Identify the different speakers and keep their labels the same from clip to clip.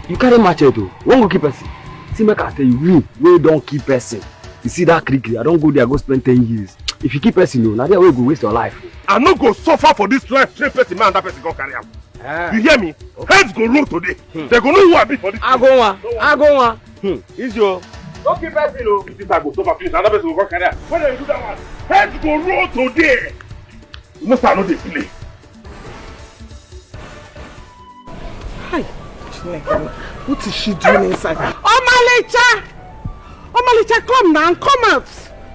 Speaker 1: You carry machete. One go keep person. See, make I tell you, me, we don't keep person. You see that creek? I don't go there, go spend 10 years. If you keep person, now there we go waste your life.
Speaker 2: I no go suffer for this life. Train person, man, that person go carry am. You hear me? Okay. Heads go roll today. They go know who I be for this.
Speaker 1: I go on.
Speaker 2: Is your don't keep person, oh. If this I go suffer finish, another person will go carry am. When they do that one, heads go roll today. You know, I know they play.
Speaker 3: Hi, what is she doing inside? Omalicha, come now, come out.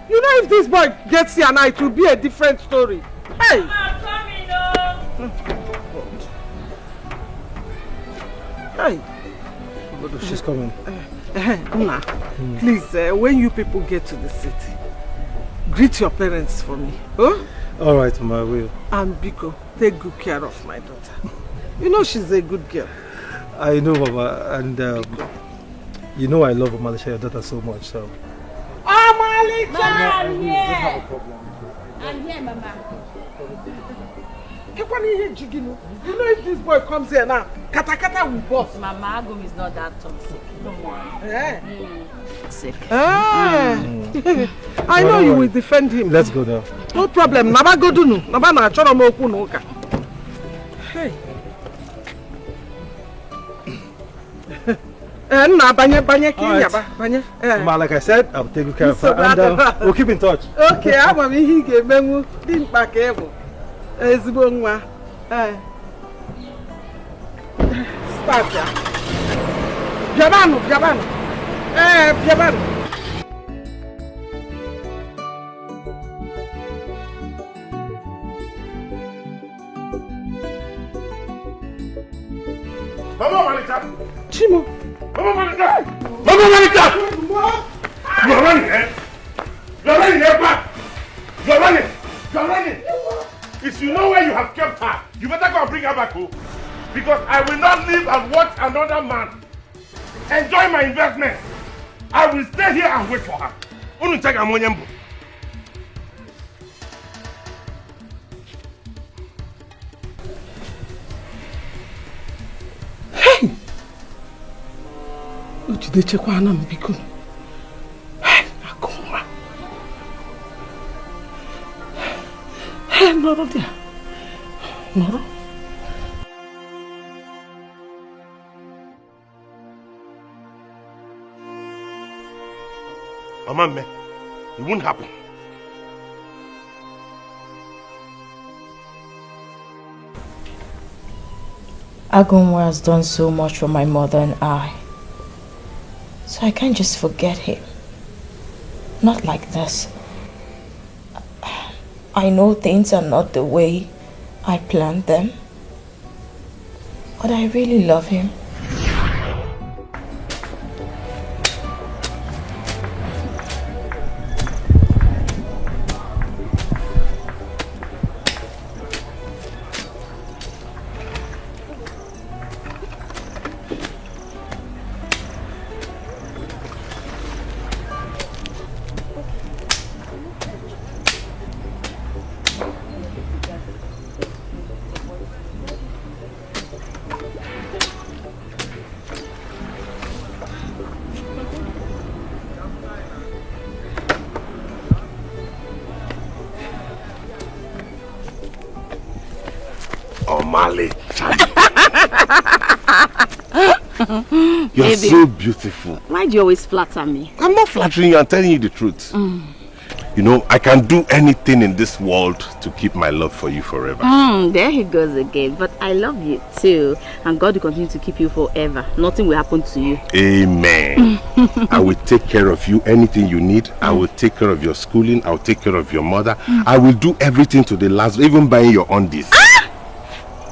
Speaker 3: You know if this boy gets here now, it will be a different story. Hey!
Speaker 4: I'm coming, oh.
Speaker 3: Hey!
Speaker 5: Oh, she's coming.
Speaker 3: Una, please, when you people get to the city, greet your parents for me. Huh?
Speaker 5: All right, Mama, I will.
Speaker 3: And Biko, take good care of my daughter. You know she's a good girl.
Speaker 5: I know, Mama, and you know I love Omalicha, your daughter, so much, so...
Speaker 3: Omalicha!
Speaker 4: Mama, I'm here.
Speaker 5: Don't have a problem.
Speaker 4: I'm here, Mama.
Speaker 3: You know if this boy comes here now, kata will bust.
Speaker 4: Mama, Agum is not that toxic. Don't worry.
Speaker 3: Yeah.
Speaker 4: Sick.
Speaker 3: I know you will defend him.
Speaker 5: Let's go now.
Speaker 3: No problem. Naba go do no. Naba na choro mo oku no ka. Hey. Na banye banye.
Speaker 5: Ma, like I said, I'll take good care of her and we'll keep in touch.
Speaker 3: Okay, I'm a he ga-emenwu di mkpa ka ebo. Ezigbo nwa. Start ya. Biabanu. Biabanu.
Speaker 2: Mama Malika!
Speaker 3: Chimo!
Speaker 2: Mama Malika! Mama Malika! You're running, eh? You're running, eh, back! You're running! If you know where you have kept her, you better go and bring her back home. Because I will not live and watch another man enjoy my investment. I will stay here and wait for her. Unu check amonyembo.
Speaker 3: Hey! Uchidechekwa na mbiko. Hey, akoma. Hey, noro dia. Noro.
Speaker 2: Mama, me, it won't happen.
Speaker 6: Ogunmola has done so much for my mother and I. So I can't just forget him. Not like this. I know things are not the way I planned them. But I really love him.
Speaker 2: You're baby, so beautiful.
Speaker 4: Why do you always flatter me?
Speaker 2: I'm not flattering you, I'm telling you the truth. You know, I can do anything in this world to keep my love for you forever.
Speaker 4: There he goes again. But I love you too. And God will continue to keep you forever. Nothing will happen to you.
Speaker 2: Amen. I will take care of you. Anything you need. I will take care of your schooling. I will take care of your mother. I will do everything to the last, even buying your undies.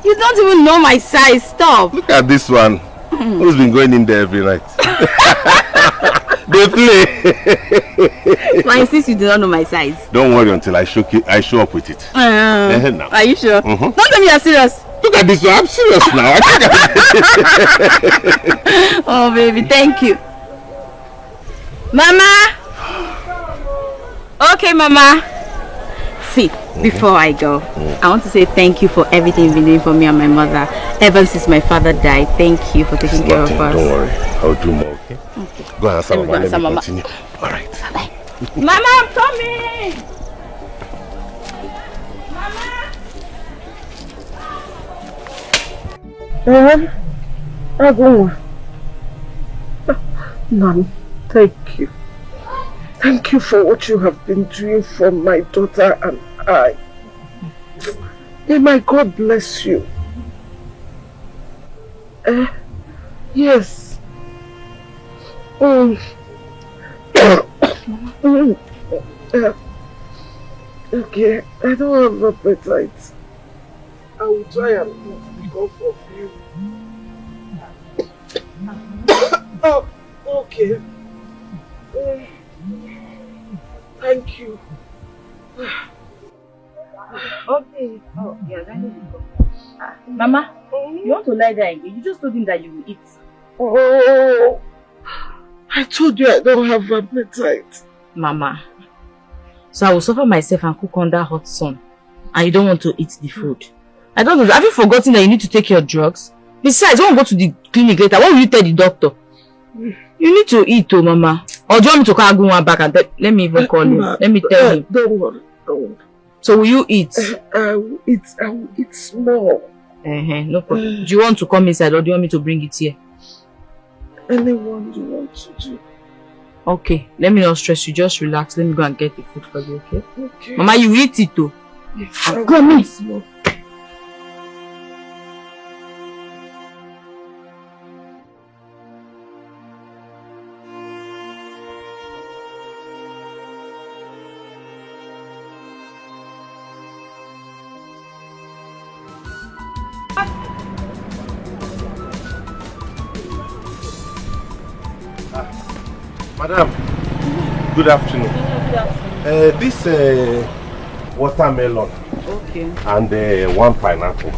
Speaker 4: You don't even know my size. Stop.
Speaker 2: Look at this one. Who's been going in there every night? They play.
Speaker 4: I insist you do not know my size.
Speaker 2: Don't worry until I show up with it.
Speaker 4: Now. Are you sure? Don't tell me you're serious.
Speaker 2: Look at this one. I'm serious now.
Speaker 4: Oh, baby, thank you. Mama. Okay, Mama. See, before I go, I want to say thank you for everything you've been doing for me and my mother ever since my father died. Thank you for taking care of us.
Speaker 2: Don't worry, I'll do more, okay? Go and answer Mama, let me continue. Alright.
Speaker 4: Bye. Mama, I'm coming!
Speaker 3: Mama! Nani, thank you. Thank you for what you have been doing for my daughter and I. May my God bless you. Yes. Okay, I don't have appetite. I will try and eat because of you. Oh, okay. Thank you.
Speaker 4: Okay. Oh, yeah, that is good. Mama, you want to lie there again? You just told him that you will eat.
Speaker 3: Oh, I told you I don't have appetite.
Speaker 4: Mama, so I will suffer myself and cook under hot sun. And you don't want to eat the food. I don't know. Have you forgotten that you need to take your drugs? Besides, when we go to the clinic later, what will you tell the doctor? You need to eat, oh, Mama. Or do you want me to call Ogunmola back and let me even call him? Let me tell him.
Speaker 3: Don't worry.
Speaker 4: So will you eat?
Speaker 3: I will eat small.
Speaker 4: No problem. Do you want to come inside or do you want me to bring it here?
Speaker 3: Anyone you want to do.
Speaker 4: Okay, let me not stress you. Just relax. Let me go and get the food for you, okay?
Speaker 3: Okay.
Speaker 4: Mama, you eat it too.
Speaker 3: Go and eat small.
Speaker 2: Madam, good afternoon.
Speaker 4: Good afternoon.
Speaker 2: This watermelon.
Speaker 4: Okay.
Speaker 2: And one pineapple.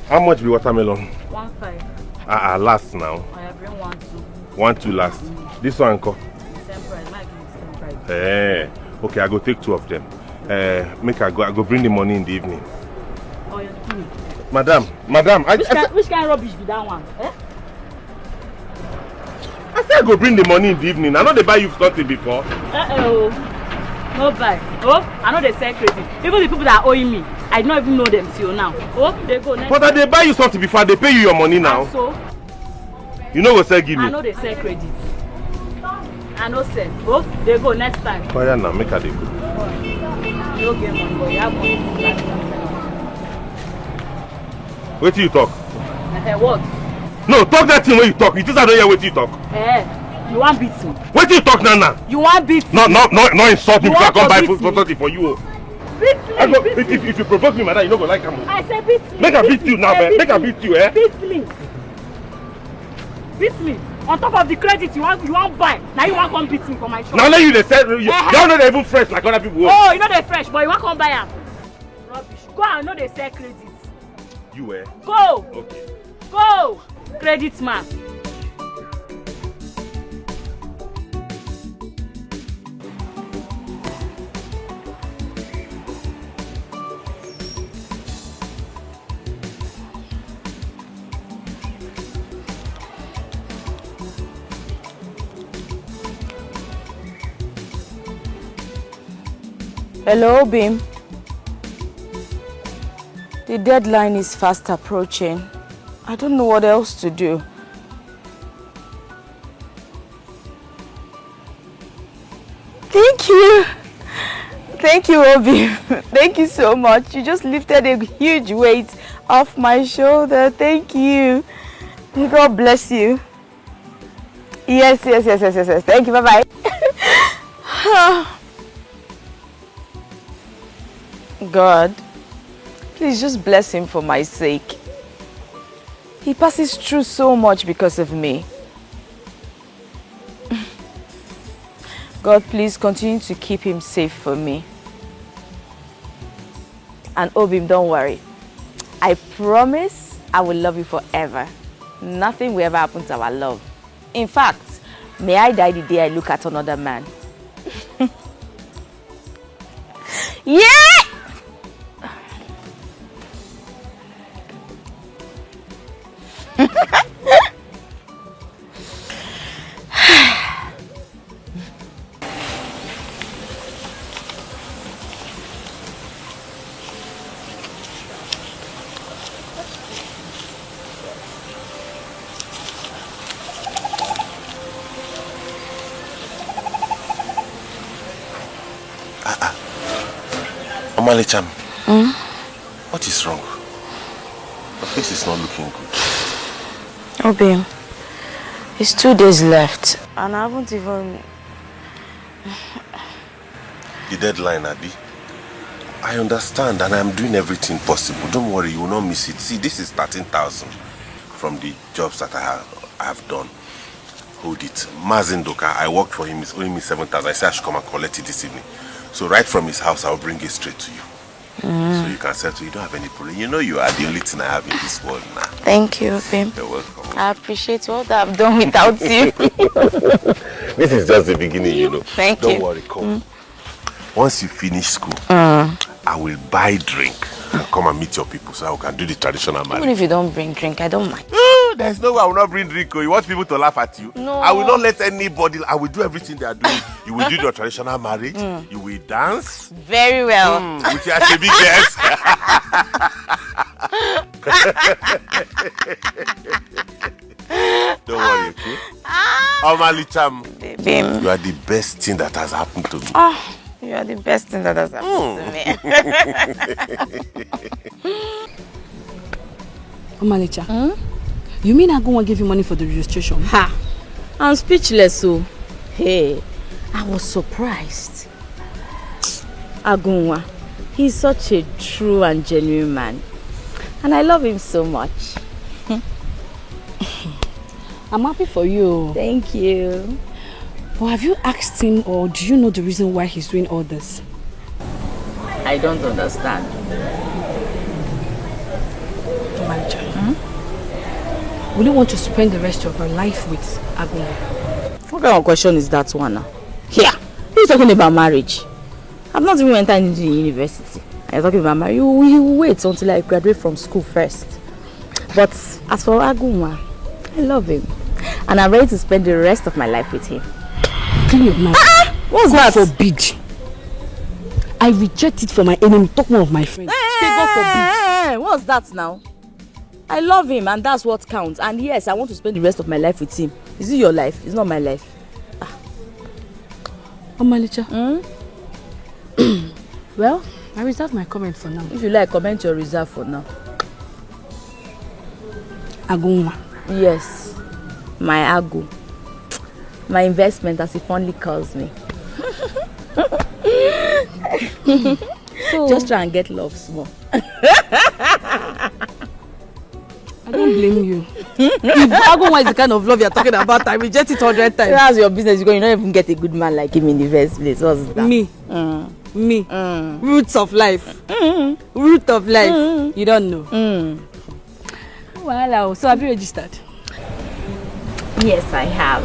Speaker 2: How much be watermelon?
Speaker 4: 1.5.
Speaker 2: Last now.
Speaker 4: I have bring 1.2.
Speaker 2: 1.2 last. This one go.
Speaker 4: Same price. Might be the same price.
Speaker 2: Okay, I go take 2 of them. Make I go bring the money in the evening.
Speaker 4: Oh, you're kidding.
Speaker 2: Madam,
Speaker 4: Which kind of rubbish be that one? Eh?
Speaker 2: I said I go bring the money in the evening. I know they buy you something before.
Speaker 4: No buy. Oh, I know they sell crazy. Even the people that are owing me, I don't even know them till now. Oh, they go next.
Speaker 2: But they buy you something before, they pay you your money now.
Speaker 4: And so?
Speaker 2: You know what say give me?
Speaker 4: I know they sell credit. I know sell. Oh, they go next time.
Speaker 2: Oh yeah, now make her they go.
Speaker 4: You don't get money, but you have money.
Speaker 2: Wait till you talk.
Speaker 4: What?
Speaker 2: No, talk that thing when you talk. It is I don't hear what you talk.
Speaker 4: You want beat me?
Speaker 2: Wait till you talk now.
Speaker 4: You want beat me?
Speaker 2: No insult me because I come buy food for something for you.
Speaker 4: Beat me.
Speaker 2: If you provoke me, madam, you don't go like him.
Speaker 4: I say beat me.
Speaker 2: Make her beat you now, man. Make her beat you, eh?
Speaker 4: Beat me. Beat me. On top of the credit you want buy. Now you want come beat me for my shop.
Speaker 2: Now let you they sell you don't know they even fresh like other people.
Speaker 4: Oh, you know they fresh, but you want come buy them. Rubbish. Go and know they sell credit.
Speaker 2: You eh?
Speaker 4: Go.
Speaker 2: Okay.
Speaker 4: Go. Credit man.
Speaker 6: Hello, Bim. The deadline is fast approaching. I don't know what else to do. Thank you. Thank you, Obi. Thank you so much. You just lifted a huge weight off my shoulder. Thank you. God bless you. Yes. Thank you. Bye-bye. God, please just bless him for my sake. He passes through so much because of me. God, please continue to keep him safe for me. And Obim, don't worry. I promise I will love you forever. Nothing will ever happen to our love. In fact, may I die the day I look at another man. Yeah!
Speaker 7: Omalicham, what is wrong? Your face is not looking good.
Speaker 6: Obi, it's 2 days left. And I haven't even...
Speaker 7: The deadline, Abi. I understand and I'm doing everything possible. Don't worry, you will not miss it. See, this is 13,000 from the jobs that I have done. Hold it. Mazindoka, I worked for him, he's owing me 7,000. I said I should come and collect it this evening. So right from his house, I'll bring it straight to you. So you can settle, you don't have any problem. You know you are the only thing I have in this world now.
Speaker 6: Thank you, Obi.
Speaker 7: You're welcome.
Speaker 6: I appreciate what I've done without you.
Speaker 7: This is just the beginning, you know.
Speaker 6: Thank you.
Speaker 7: Don't worry, come. Once you finish school, I will buy drink and come and meet your people so I can do the traditional marriage.
Speaker 6: Even if you don't bring drink, I don't mind.
Speaker 7: There's no way I will not bring drink. You want people to laugh at you?
Speaker 6: No.
Speaker 7: I will not let anybody. I will do everything they are doing. You will do your traditional marriage. You will dance.
Speaker 6: Very well.
Speaker 7: With your big guest. Don't worry, okay? Omalicham,
Speaker 6: Baby.
Speaker 7: you are the best thing that has happened to me.
Speaker 6: Oh, you are the best thing that has happened to me.
Speaker 8: Omalicha, you mean I go and give you money for the registration?
Speaker 4: Ha! I'm speechless, so. Hey, I was surprised. Agunwa, he's such a true and genuine man. And I love him so much.
Speaker 8: I'm happy for you.
Speaker 4: Thank you.
Speaker 8: But have you asked him or do you know the reason why he's doing all this?
Speaker 4: I don't understand.
Speaker 8: Omalicha, will you want to spend the rest of your life with Agunwa?
Speaker 4: What kind of question is that one now? Here, who's talking about marriage? I've not even entered into the university. I'm talking about marriage. You wait until I graduate from school first. But as for Agunwa, I love him. And I'm ready to spend the rest of my life with him.
Speaker 8: Clean your mouth.
Speaker 4: What's
Speaker 8: God
Speaker 4: that?
Speaker 8: forbid. I reject it for my enemy. Talk more of my friend. Say God forbid.
Speaker 4: What's that now? I love him and that's what counts. And yes, I want to spend the rest of my life with him. Is it your life? It's not my life.
Speaker 8: Omalicha. Well, I reserve my comment for now.
Speaker 4: If you like, comment your reserve for now.
Speaker 8: Agunwa.
Speaker 4: Yes, my Agu. My investment, as he fondly calls me. So, just try and get love small.
Speaker 8: I don't blame you. If Agunwa is the kind of love you're talking about, I reject it 100 times.
Speaker 4: That's your business. You don't even get a good man like him in the first place. What's that?
Speaker 8: Me. Me. Roots of life. Root of life. You don't know. Well, so have you registered?
Speaker 4: Yes, I have.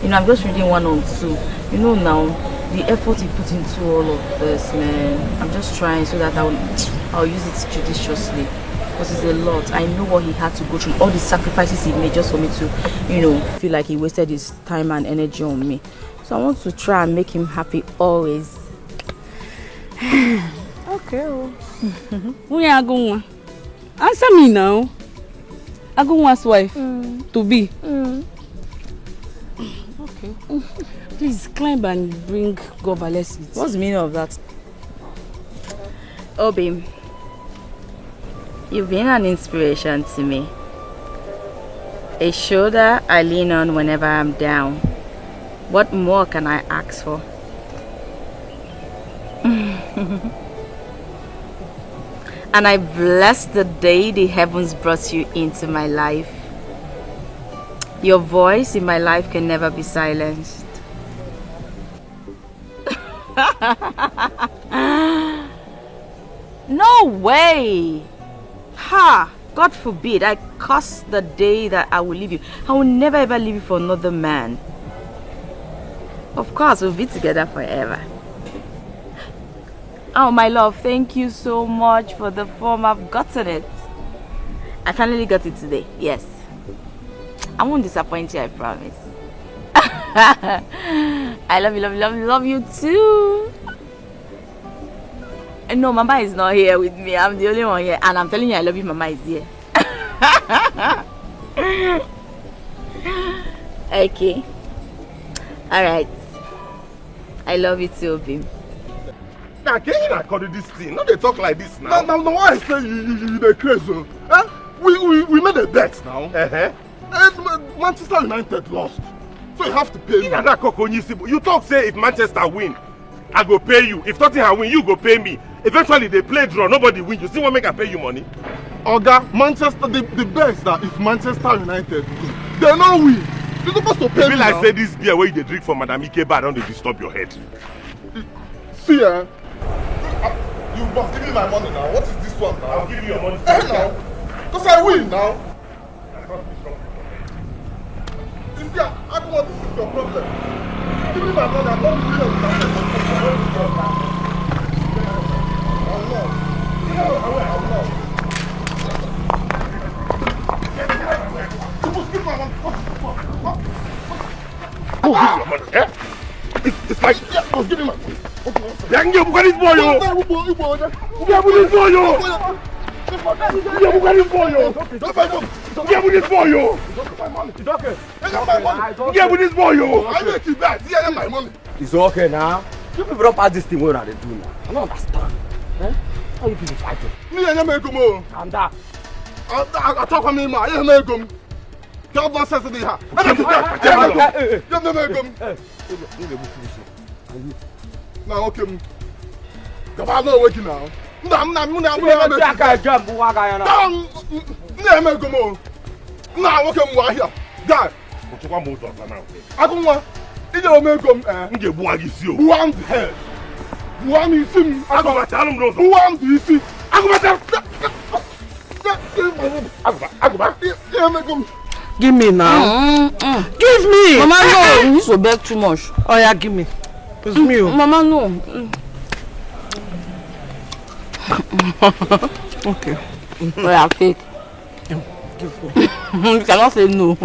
Speaker 4: You know, I'm just reading 1 or 2. You know now, the effort he put into all of this, man. I'm just trying so that I'll use it judiciously. Because it's a lot. I know what he had to go through, all the sacrifices he made just for me to, you know, feel like he wasted his time and energy on me. So I want to try and make him happy always.
Speaker 8: Okay. Who are Agunwa? Answer me now. Agunwa's wife to be. Okay. Please climb and bring Gova. Let's eat.
Speaker 4: What's the meaning of that? Oh, babe. You've been an inspiration to me. A shoulder I lean on whenever I'm down. What more can I ask for? And I bless the day the heavens brought you into my life. Your voice in my life can never be silenced. No way! Ha! God forbid, I curse the day that I will leave you. I will never ever leave you for another man. Of course, we'll be together forever.
Speaker 6: Oh, my love, thank you so much for the form. I've gotten it. I finally got it today. Yes. I won't disappoint you, I promise. I love you too. No, Mama is not here with me. I'm the only one here. And I'm telling you, I love you, Mama is here. Okay. Alright. I love you too, Obi.
Speaker 2: Now, can you not call this thing? No, they talk like this now. Now, why I say you the crazy? Huh? We made a bet now. And Manchester United lost. So you have to pay me. You talk say if Manchester win, I go pay you. If Tottenham win, you go pay me. Eventually they play draw, nobody win. You see what make I pay you money? Oga, Manchester, the best that if Manchester United win, they no win. You're supposed to pay me like now. Say this beer where you drink from Madame Ikeba, don't they disturb your head? See, you must give me my money now. What is this one now? I'll give you your money. Now. Because I win now. You see, I don't want this is your problem. Give me my money. I'm not doing it. I'm not. You must give my money. Who give me my money? Eh? It's my... Yeah, must give me my money. Yang dia bukan this boy yo. Dia bukan this boy yo. Dia bukan this boy yo. Dia bukan this boy yo. It's okay. Dia bukan this boy yo. I make it back. Dia my money.
Speaker 1: It's okay now. You people don't pass this thing when they do now. I don't understand. Eh? How you people fighting?
Speaker 2: Me and me go mo.
Speaker 1: And that.
Speaker 2: I talk to me ma. You me go. Can't pass this thing here. You me go. Now okay. Come on, no working now. I'm now okay, I'm here. Dad. What you want more now? I don't want. You don't make them. You get one is you. Who am the hell? Who am you see? I go back. Tell him no. Who am you see? I go back. I go back. You make them.
Speaker 3: Give me now. Give me.
Speaker 4: Mama, no. You so beg too much.
Speaker 3: Oh yeah, give me. It's me.
Speaker 4: Mama, no.
Speaker 3: Okay.
Speaker 4: Well, I'll take. You cannot say no.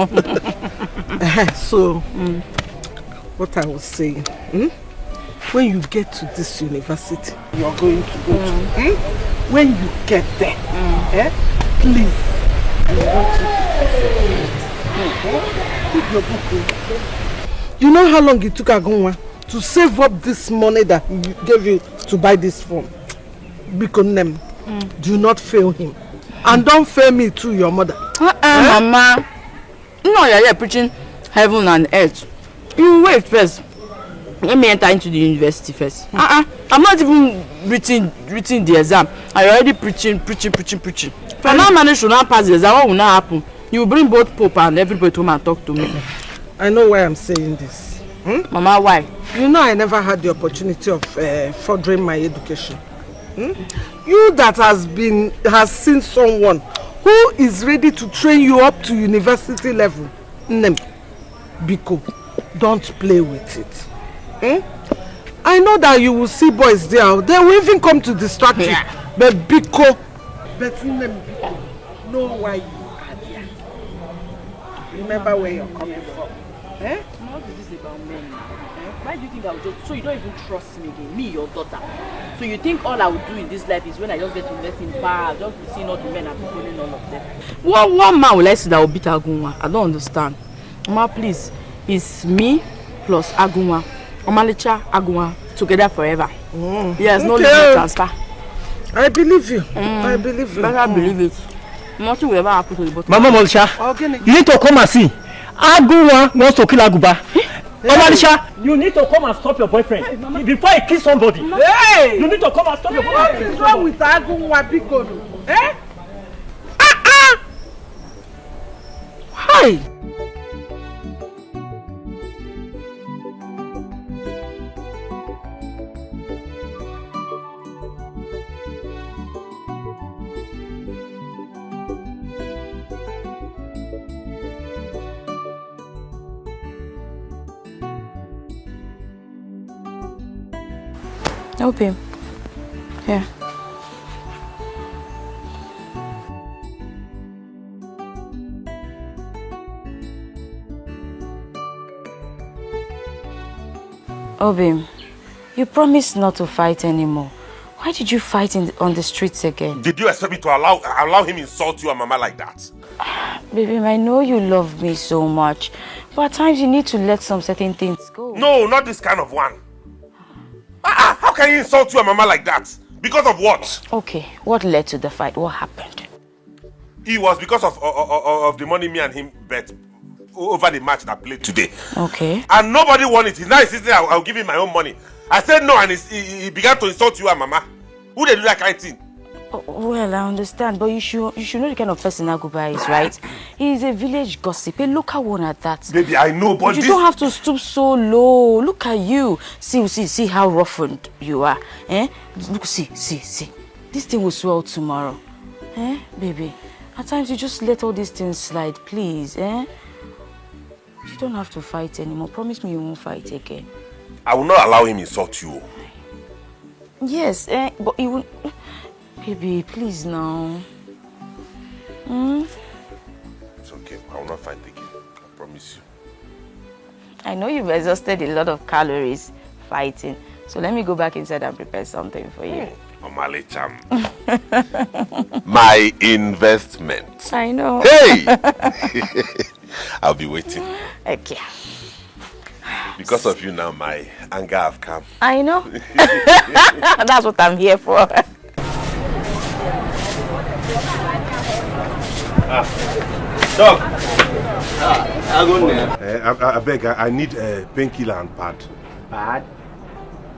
Speaker 3: So, what I was saying, when you get to this university, you're going to go to. When you get there, please, I want you to keep your book. You know how long it took Agunwa to save up this money that he gave you to buy this phone? Because do not fail him. And don't fail me too, your mother.
Speaker 4: Mama. No, you're here preaching heaven and earth. You wait first. Let me enter into the university first. I'm not even written the exam. I already preaching. If I not manage to not pass the exam, what will not happen? You will bring both Pope and everybody to come and talk to me.
Speaker 3: I know why I'm saying this.
Speaker 4: Mama, why?
Speaker 3: You know I never had the opportunity of furthering my education. You that has seen someone who is ready to train you up to university level. Biko, don't play with it. I know that you will see boys there. They will even come to distract you. But Biko, know why you are there. Remember where you're coming from.
Speaker 4: What is this about men now? Why do you think I would just... So you don't even trust me again, me, your daughter. So you think all I would do in this life is when I just get to invest in bar, just be seeing all the men and be calling all of them. One man will I see that will beat Agunwa? I don't understand. Mama, please. It's me plus Agunwa. Omalicha, Agunwa, together forever. Yes, no limit transfer.
Speaker 3: I believe you. I believe you.
Speaker 4: Better believe it. Nothing will ever happen to the bottom.
Speaker 9: Mama Molcha, you need to come and see. Agunwa wants to kill Aguba. Omalisha, you need to come and stop your boyfriend before he kills somebody.
Speaker 3: Hey!
Speaker 9: You need to come and stop your boyfriend.
Speaker 3: What is wrong with Agunwa Bikono?
Speaker 9: Hi!
Speaker 6: Help him. Yeah. Obi, you promised not to fight anymore. Why did you fight on the streets again?
Speaker 7: Did you expect me to allow him insult you and Mama like that?
Speaker 6: Baby, I know you love me so much, but at times you need to let some certain things go.
Speaker 7: No, not this kind of one. How can you insult you and Mama like that? Because of what?
Speaker 6: Okay, what led to the fight? What happened?
Speaker 7: It was because of the money me and him bet over the match that played today.
Speaker 6: Okay.
Speaker 7: And nobody won it. He's now insisting I'll give him my own money. I said no, and he began to insult you and Mama. Who they do that kind of thing?
Speaker 6: Oh, well, I understand, but you should know the kind of person Aguba is, right? He is a village gossip, a local one at that.
Speaker 7: Baby, I know, but
Speaker 6: you don't have to stoop so low. Look at you. See how roughened you are. Eh? Look, see. This thing will swell tomorrow. Eh, baby? At times you just let all these things slide, please. Eh? You don't have to fight anymore. Promise me you won't fight again.
Speaker 7: I will not allow him insult you.
Speaker 6: Yes, but he won't. Baby, please now.
Speaker 7: It's okay. I will not fight again. I promise you.
Speaker 6: I know you've exhausted a lot of calories fighting. So let me go back inside and prepare something for you.
Speaker 7: Omale Cham. My investment.
Speaker 6: I know.
Speaker 7: Hey! I'll be waiting.
Speaker 6: Okay.
Speaker 7: Because of you now, my anger have come.
Speaker 6: I know. That's what I'm here for.
Speaker 2: Dog. I beg, I need a painkiller and pad.
Speaker 1: Pad?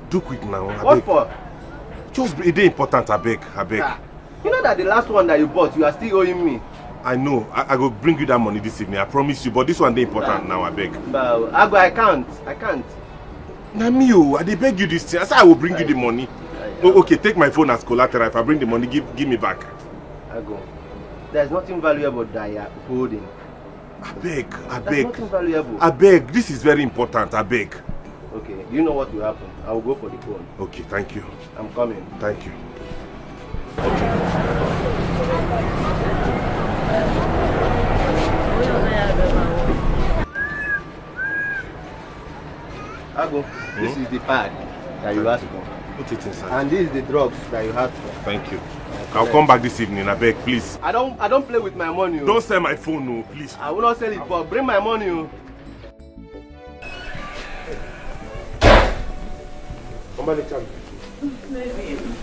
Speaker 2: Do quick now.
Speaker 1: What for?
Speaker 2: Just it is important, I beg.
Speaker 1: You know that the last one that you bought, you are still owing me.
Speaker 2: I know. I will bring you that money this evening. I promise you. But this one is important now, I beg.
Speaker 1: But I can't.
Speaker 2: Namio, I beg you this thing. I said I will bring you the money. Oh, okay, take my phone as collateral. If I bring the money, give me back.
Speaker 1: There's nothing valuable that you are holding.
Speaker 2: I beg.
Speaker 1: There's nothing valuable.
Speaker 2: I beg. This is very important. I beg.
Speaker 1: Okay, you know what will happen. I will go for the phone.
Speaker 2: Okay, thank you.
Speaker 1: I'm coming.
Speaker 2: Thank you.
Speaker 1: Ago, this is the pad that you asked for.
Speaker 2: Put it inside.
Speaker 1: And this is the drugs that you asked for.
Speaker 2: Thank you. I'll come back this evening, I beg, please.
Speaker 1: I don't play with my money.
Speaker 2: Don't sell my phone, no, please.
Speaker 1: I will not sell it, but bring my money.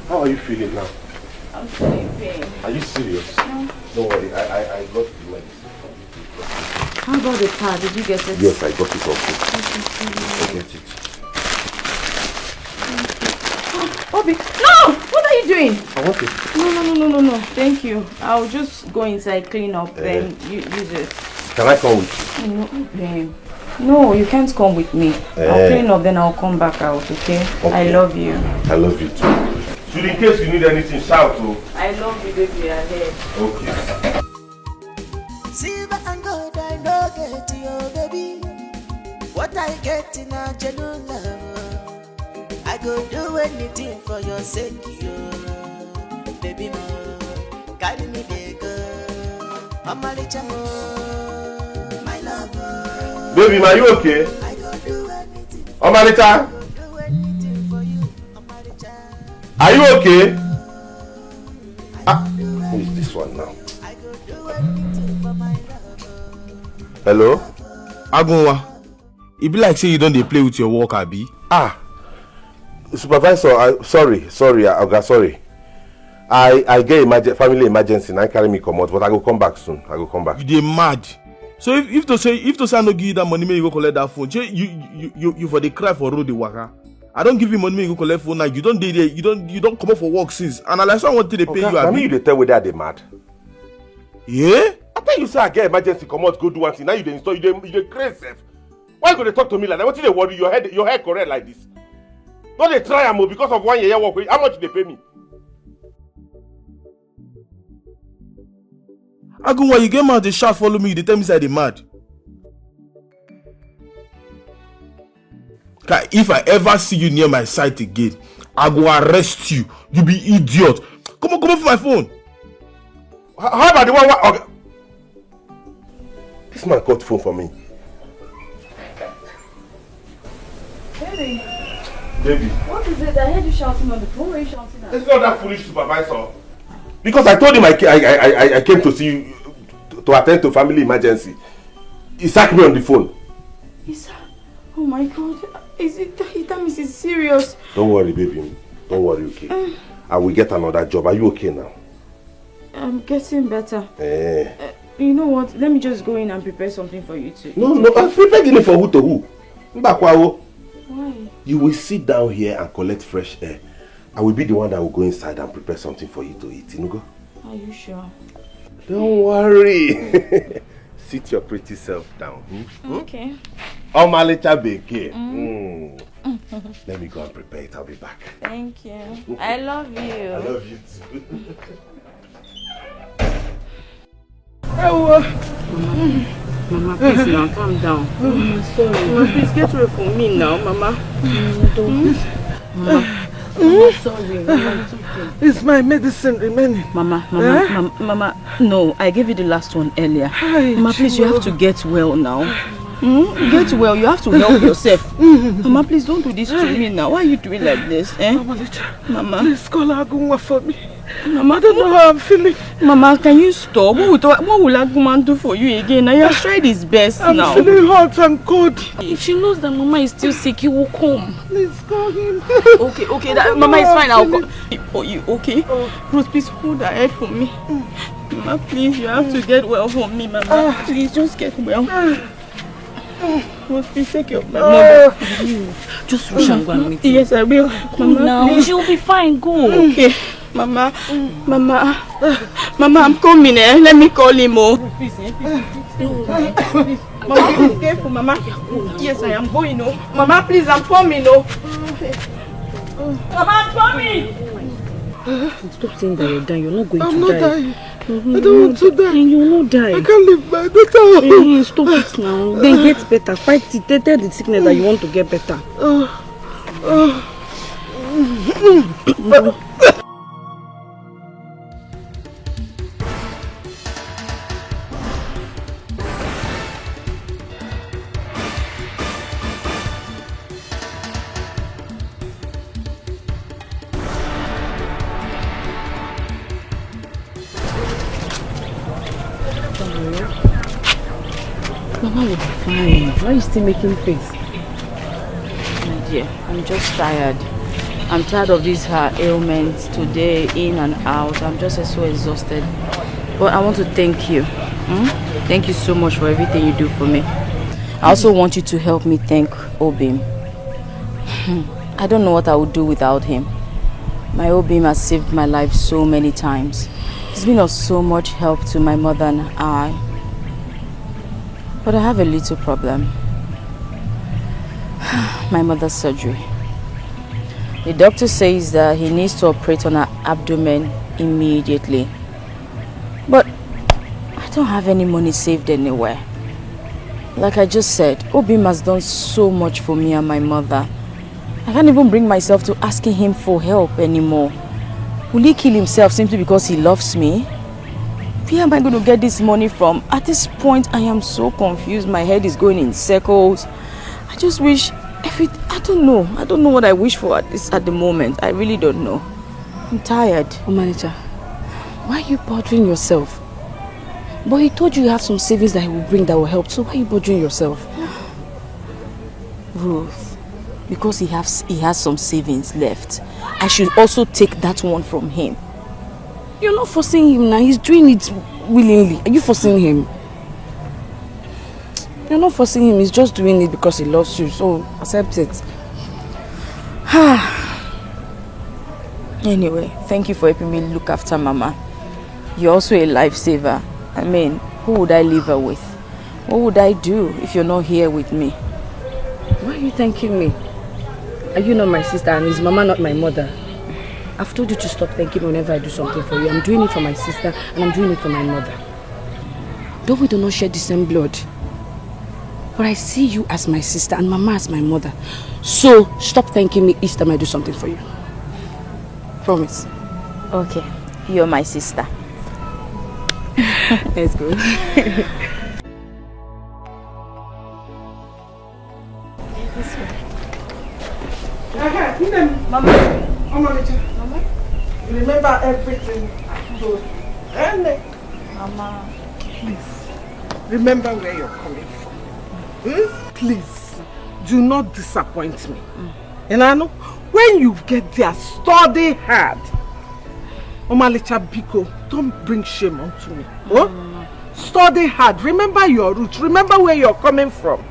Speaker 2: How are you feeling now?
Speaker 6: I'm feeling pain.
Speaker 2: Are you serious? No. Don't worry, I got the medicine.
Speaker 6: How about the pad? Did you get it?
Speaker 2: Yes, I got it also. I get it.
Speaker 6: Obi, no! What are you doing?
Speaker 2: I want it.
Speaker 6: No. Thank you. I'll just go inside, clean up, then you use it.
Speaker 2: Can I come with you?
Speaker 6: No, babe. No, you can't come with me. I'll clean up, then I'll come back out, okay? I love you.
Speaker 2: I love you too. Should in case you need anything, shout.
Speaker 6: I love you, baby. Ahead.
Speaker 2: Okay.
Speaker 10: Silver and gold, I know get you, baby. What I get in a genuine love, I go do anything for your sake, you, baby. Mo, carry me there, go. Mama, my love.
Speaker 2: Baby, are you okay?
Speaker 10: I go do anything.
Speaker 2: Omarita, are you okay? Who is this one now? Hello?
Speaker 11: Agunwa, it be like say you don't dey play with your work, abi?
Speaker 2: Supervisor, sorry, Oga, sorry. I get family emergency and I carry me come out, but I go come back soon. You
Speaker 11: dey mad. So if to say I no give you that money, make you go collect that phone. You for the cry for road the waka. I don't give you money, make you go collect phone now. You don't dey there. You don't come up for work since. And like someone want to pay you.
Speaker 2: I mean you dey tell whether they mad.
Speaker 11: Yeah?
Speaker 2: I tell you say I get emergency come out, go do one thing. Now you dey install, you dey crazy. Why go dey talk to me like that? What did they worry? Your head correct like this? Don't they try am because of 1 year work? How much they pay me?
Speaker 11: Agunwa, you get mad, they shout, follow me, they tell me say they mad. If I ever see you near my site again, I go arrest you. You be idiot. Come on for my phone.
Speaker 7: How about the one? Okay. This man got phone for me. Baby.
Speaker 8: What is it? I heard you shouting on the phone. Why are you shouting at?
Speaker 7: It's not that foolish supervisor. Because I told him I came to see you to attend to family emergency. He sacked me on the phone.
Speaker 8: Oh my God. That means it's serious.
Speaker 7: Don't worry, baby. Don't worry, okay? I will get another job. Are you okay now?
Speaker 8: I'm getting better. You know what? Let me just go in and prepare something for you to
Speaker 7: No, I'm preparing for who to who.
Speaker 8: Why?
Speaker 7: You will sit down here and collect fresh air. I will be the one that will go inside and prepare something for you to eat. Inugo?
Speaker 8: Are you sure?
Speaker 7: Don't worry. Sit your pretty self down.
Speaker 8: Okay.
Speaker 7: Omalicha Beke. Let me go and prepare it. I'll be back.
Speaker 8: Thank you. I love you.
Speaker 7: I love you too.
Speaker 8: Mama, please now, calm down. I'm sorry. Mama, please get away from me now, Mama. Don't. Mama, sorry. Mama, it's okay.
Speaker 3: Is my medicine remaining?
Speaker 8: Mama, no, I gave you the last one earlier. Mama, please, you have to get well now. Get well, you have to help yourself. Mama, please don't do this to me now. Why are you doing like this? Mama,
Speaker 3: please call Ogunmola for me.
Speaker 8: Mama,
Speaker 3: I don't know how I'm feeling.
Speaker 8: Mama, can you stop? What will Ogunmola do for you again? Now, you have tried his best
Speaker 3: I'm
Speaker 8: now.
Speaker 3: feeling hot and cold.
Speaker 8: If she knows that Mama is still sick, he will come.
Speaker 3: Please call him.
Speaker 8: Okay, Mama is fine. I'll call for you, okay? Rose, please hold her head for me. Mama, please, you have to get well for me, Mama. Please, just get well. Rose, please take care of my mother. Just rush and go and meet her. Yes, I will. Mama, now. She'll be fine. Go. Okay. Mama, I'm coming, Let me call him, Please, please. Mama, please, careful, Mama. Yes, I am going, Mama, please, I'm coming, Mama, I'm coming. Stop saying that you're dying. You're not going to die.
Speaker 3: I'm not dying. I don't want to die.
Speaker 8: You will not die.
Speaker 3: I can't leave my daughter.
Speaker 8: Stop it now. Then get better. Fight it. Tell the sickness that you want to get better. Mama will be fine. Why are you still making face? My dear, I'm just tired. I'm tired of these her ailments today, in and out. I'm just so exhausted. But I want to thank you. Thank you so much for everything you do for me. I also want you to help me thank Obim. I don't know what I would do without him. My Obim has saved my life so many times. He's been of so much help to my mother and I. But I have a little problem. My mother's surgery. The doctor says that he needs to operate on her abdomen immediately. But I don't have any money saved anywhere. Like I just said, Obim has done so much for me and my mother. I can't even bring myself to asking him for help anymore. Will he kill himself simply because he loves me? Where am I going to get this money from? At this point, I am so confused. My head is going in circles. I just wish I don't know. I don't know what I wish for at the moment. I really don't know. I'm tired.
Speaker 12: Oh, manager, why are you bothering yourself? But he told you have some savings that he will bring that will help. So why are you bothering yourself?
Speaker 8: Ruth, because he has some savings left, I should also take that one from him.
Speaker 12: You're not forcing him now. He's doing it willingly. Are you forcing him? You're not forcing him. He's just doing it because he loves you. So accept it.
Speaker 8: Anyway, thank you for helping me look after Mama. You're also a lifesaver. I mean, who would I leave her with? What would I do if you're not here with me?
Speaker 12: Why are you thanking me? Are you not my sister and is Mama not my mother? I've told you to stop thanking me whenever I do something for you. I'm doing it for my sister and I'm doing it for my mother. Though we do not share the same blood, but I see you as my sister and Mama as my mother. So stop thanking me each time I do something for you. Promise.
Speaker 8: Okay, you're my sister.
Speaker 12: Let's go.
Speaker 3: Mama, remember everything.
Speaker 8: Mama,
Speaker 3: please, remember where you're coming from. Please, do not disappoint me. And I know, when you get there, study hard. Omalicha Biko, don't bring shame onto me. Study hard. Remember your roots. Remember where you're coming from.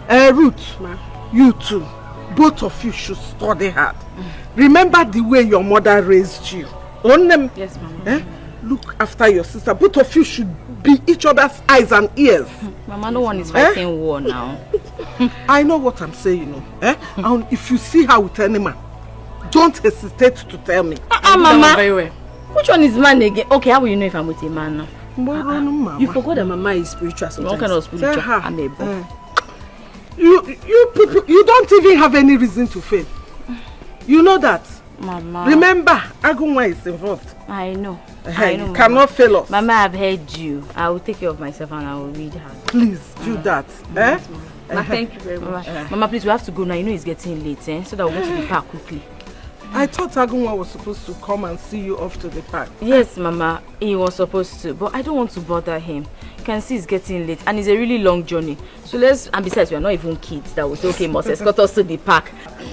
Speaker 3: Ruth, you too. Both of you should study hard. Remember the way your mother raised you.
Speaker 12: Yes, Mama.
Speaker 3: Look after your sister. Both of you should be each other's eyes and ears.
Speaker 8: Mama, no one is fighting war now.
Speaker 3: I know what I'm saying, And if you see her with any man, don't hesitate to tell me.
Speaker 12: Mama. Very well. Which one is man again? Okay, how will you know if I'm with a man now?
Speaker 3: Mama.
Speaker 12: You forgot that Mama is spiritual sometimes.
Speaker 8: What kind of spiritual?
Speaker 12: I'm a boy.
Speaker 3: You people, you don't even have any reason to fail. You know that.
Speaker 8: Mama.
Speaker 3: Remember, Ogunmola is involved.
Speaker 8: I know.
Speaker 3: You cannot fail us.
Speaker 8: Mama, I've heard you. I will take care of myself and I will read her.
Speaker 3: Please do that.
Speaker 12: Thank you very much.
Speaker 8: Mama, please, we have to go now. You know it's getting late, so that we'll go to the park quickly.
Speaker 3: I thought Ogunmola was supposed to come and see you off to the park.
Speaker 8: Yes, Mama, he was supposed to, but I don't want to bother him. You can see it's getting late and it's a really long journey. So and besides, we are not even kids that will say, okay, must escort us to the park.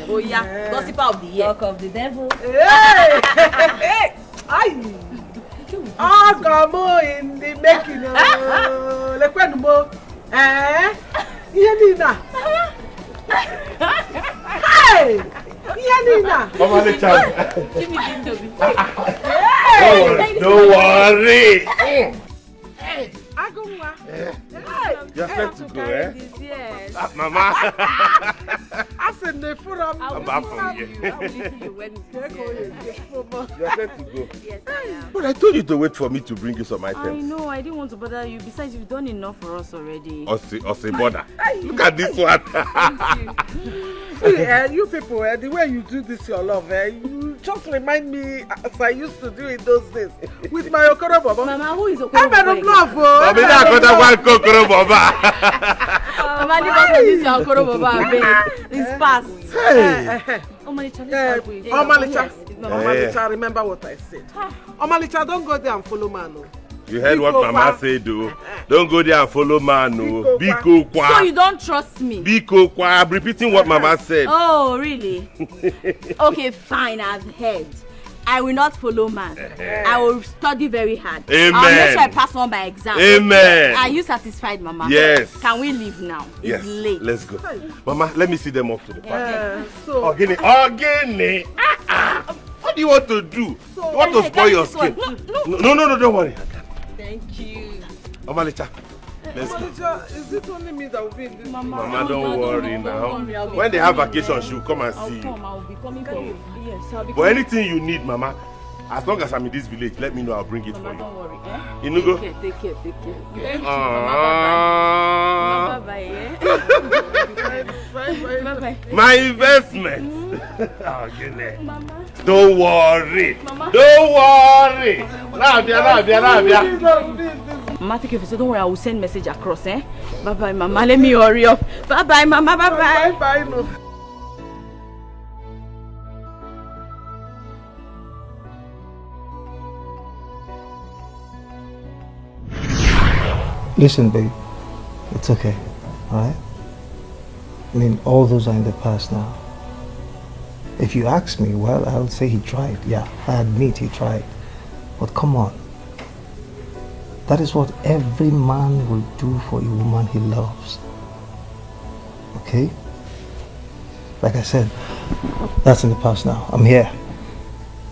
Speaker 8: Oh yeah, gossiper of the year. Talk of the devil.
Speaker 3: Hey! Come on in the making. Hey!
Speaker 2: Mama, the child. Don't worry. You're set to go,
Speaker 8: Yes.
Speaker 2: Mama.
Speaker 3: I said,
Speaker 2: I'm back from you. You're set to go.
Speaker 8: Yes, I am.
Speaker 7: But I told you to wait for me to bring you some items.
Speaker 8: I know, I didn't want to bother you. Besides, you've done enough for us already.
Speaker 7: Ose bother. Look at this one.
Speaker 3: See, you people, the way you do this, your love, you just remind me as I used to do in those days with my Okoro Baba.
Speaker 8: Mama, who is Okoro Baba?
Speaker 3: I'm of love.
Speaker 7: Mama, I got one Okoro Baba.
Speaker 8: Mama, leave us with this Okoro Baba. It's past.
Speaker 3: Hey.
Speaker 8: Omalicha,
Speaker 3: Omalicha, remember what I said. Omalicha, don't go there and follow man.
Speaker 7: You heard what Mama said, though. Don't go there and follow man, no. Biko kwa.
Speaker 8: So you don't trust me?
Speaker 7: Biko kwa. I'm repeating what Mama said.
Speaker 8: Oh, really? Okay, fine, I've heard. I will not follow man. I will study very hard.
Speaker 7: Amen.
Speaker 8: I'll make sure I pass on my exam.
Speaker 7: Amen.
Speaker 8: Are you satisfied, Mama?
Speaker 7: Yes.
Speaker 8: Can we leave now?
Speaker 7: Yes.
Speaker 8: It's late.
Speaker 7: Let's go. Mama, let me see them off to the park.
Speaker 3: So,
Speaker 7: Ogini. What do you want to do? You want to spoil your skin? No, don't worry.
Speaker 8: Thank you.
Speaker 7: Omalicha, let's go.
Speaker 3: Omalicha, is it only me that will be in this?
Speaker 7: Mama, don't worry now. When they have vacation, she'll come and see you.
Speaker 8: I'll be coming for you. Yes, I'll be
Speaker 7: But anything you need, Mama, as long as I'm in this village, let me know. I'll bring it for you.
Speaker 8: Don't worry.
Speaker 7: You know, go.
Speaker 8: Take care. Thank you.
Speaker 7: Mama,
Speaker 8: Bye-bye.
Speaker 3: Bye-bye.
Speaker 7: My investment.
Speaker 8: Mama.
Speaker 7: Don't worry.
Speaker 8: Mama.
Speaker 7: Don't worry. Labia.
Speaker 8: Mama, take care of yourself. Don't worry, I will send message across, Bye-bye, Mama. Let me hurry up. Bye-bye, Mama. Bye-bye.
Speaker 3: Bye-bye, no.
Speaker 5: Listen, babe, it's okay, alright? I mean, all those are in the past now. If you ask me, well, I'll say he tried. Yeah, I admit he tried. But come on. That is what every man will do for a woman he loves. Okay? Like I said, that's in the past now. I'm here.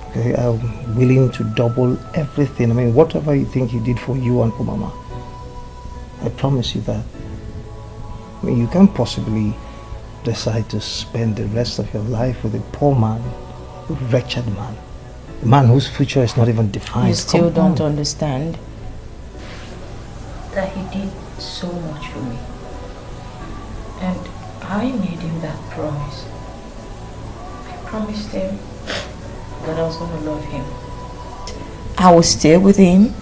Speaker 5: Okay, I'm willing to double everything. I mean, whatever you think he did for you and for Mama. I promise you that. I mean, you can't possibly decide to spend the rest of your life with a poor man, a wretched man, a man whose future is not even defined.
Speaker 8: You still don't understand that he did so much for me. And I made him that promise. I promised him that I was going to love him.
Speaker 6: I will stay with him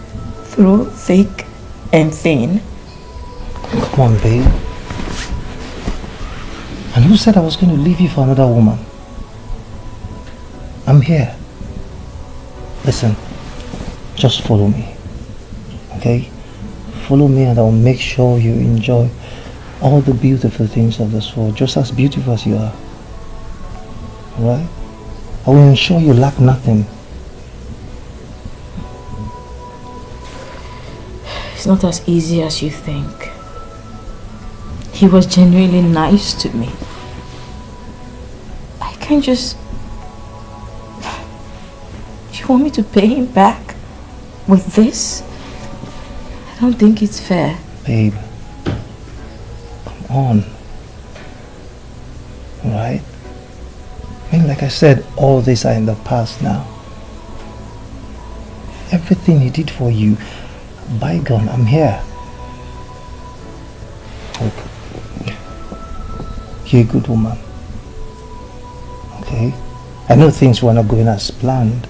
Speaker 6: through thick and thin.
Speaker 5: Come on, babe. And who said I was going to leave you for another woman? I'm here. Listen, just follow me. Okay? Follow me and I'll make sure you enjoy all the beautiful things of this world, just as beautiful as you are. Alright? I will ensure you lack nothing.
Speaker 8: It's not as easy as you think. He was genuinely nice to me. I can't just... You want me to pay him back with this? I don't think it's fair.
Speaker 5: Babe, come on. Alright? I mean, like I said, all these are in the past now. Everything he did for you, bygone, I'm here. Look, you're a good woman. Okay? I know things were not going as planned,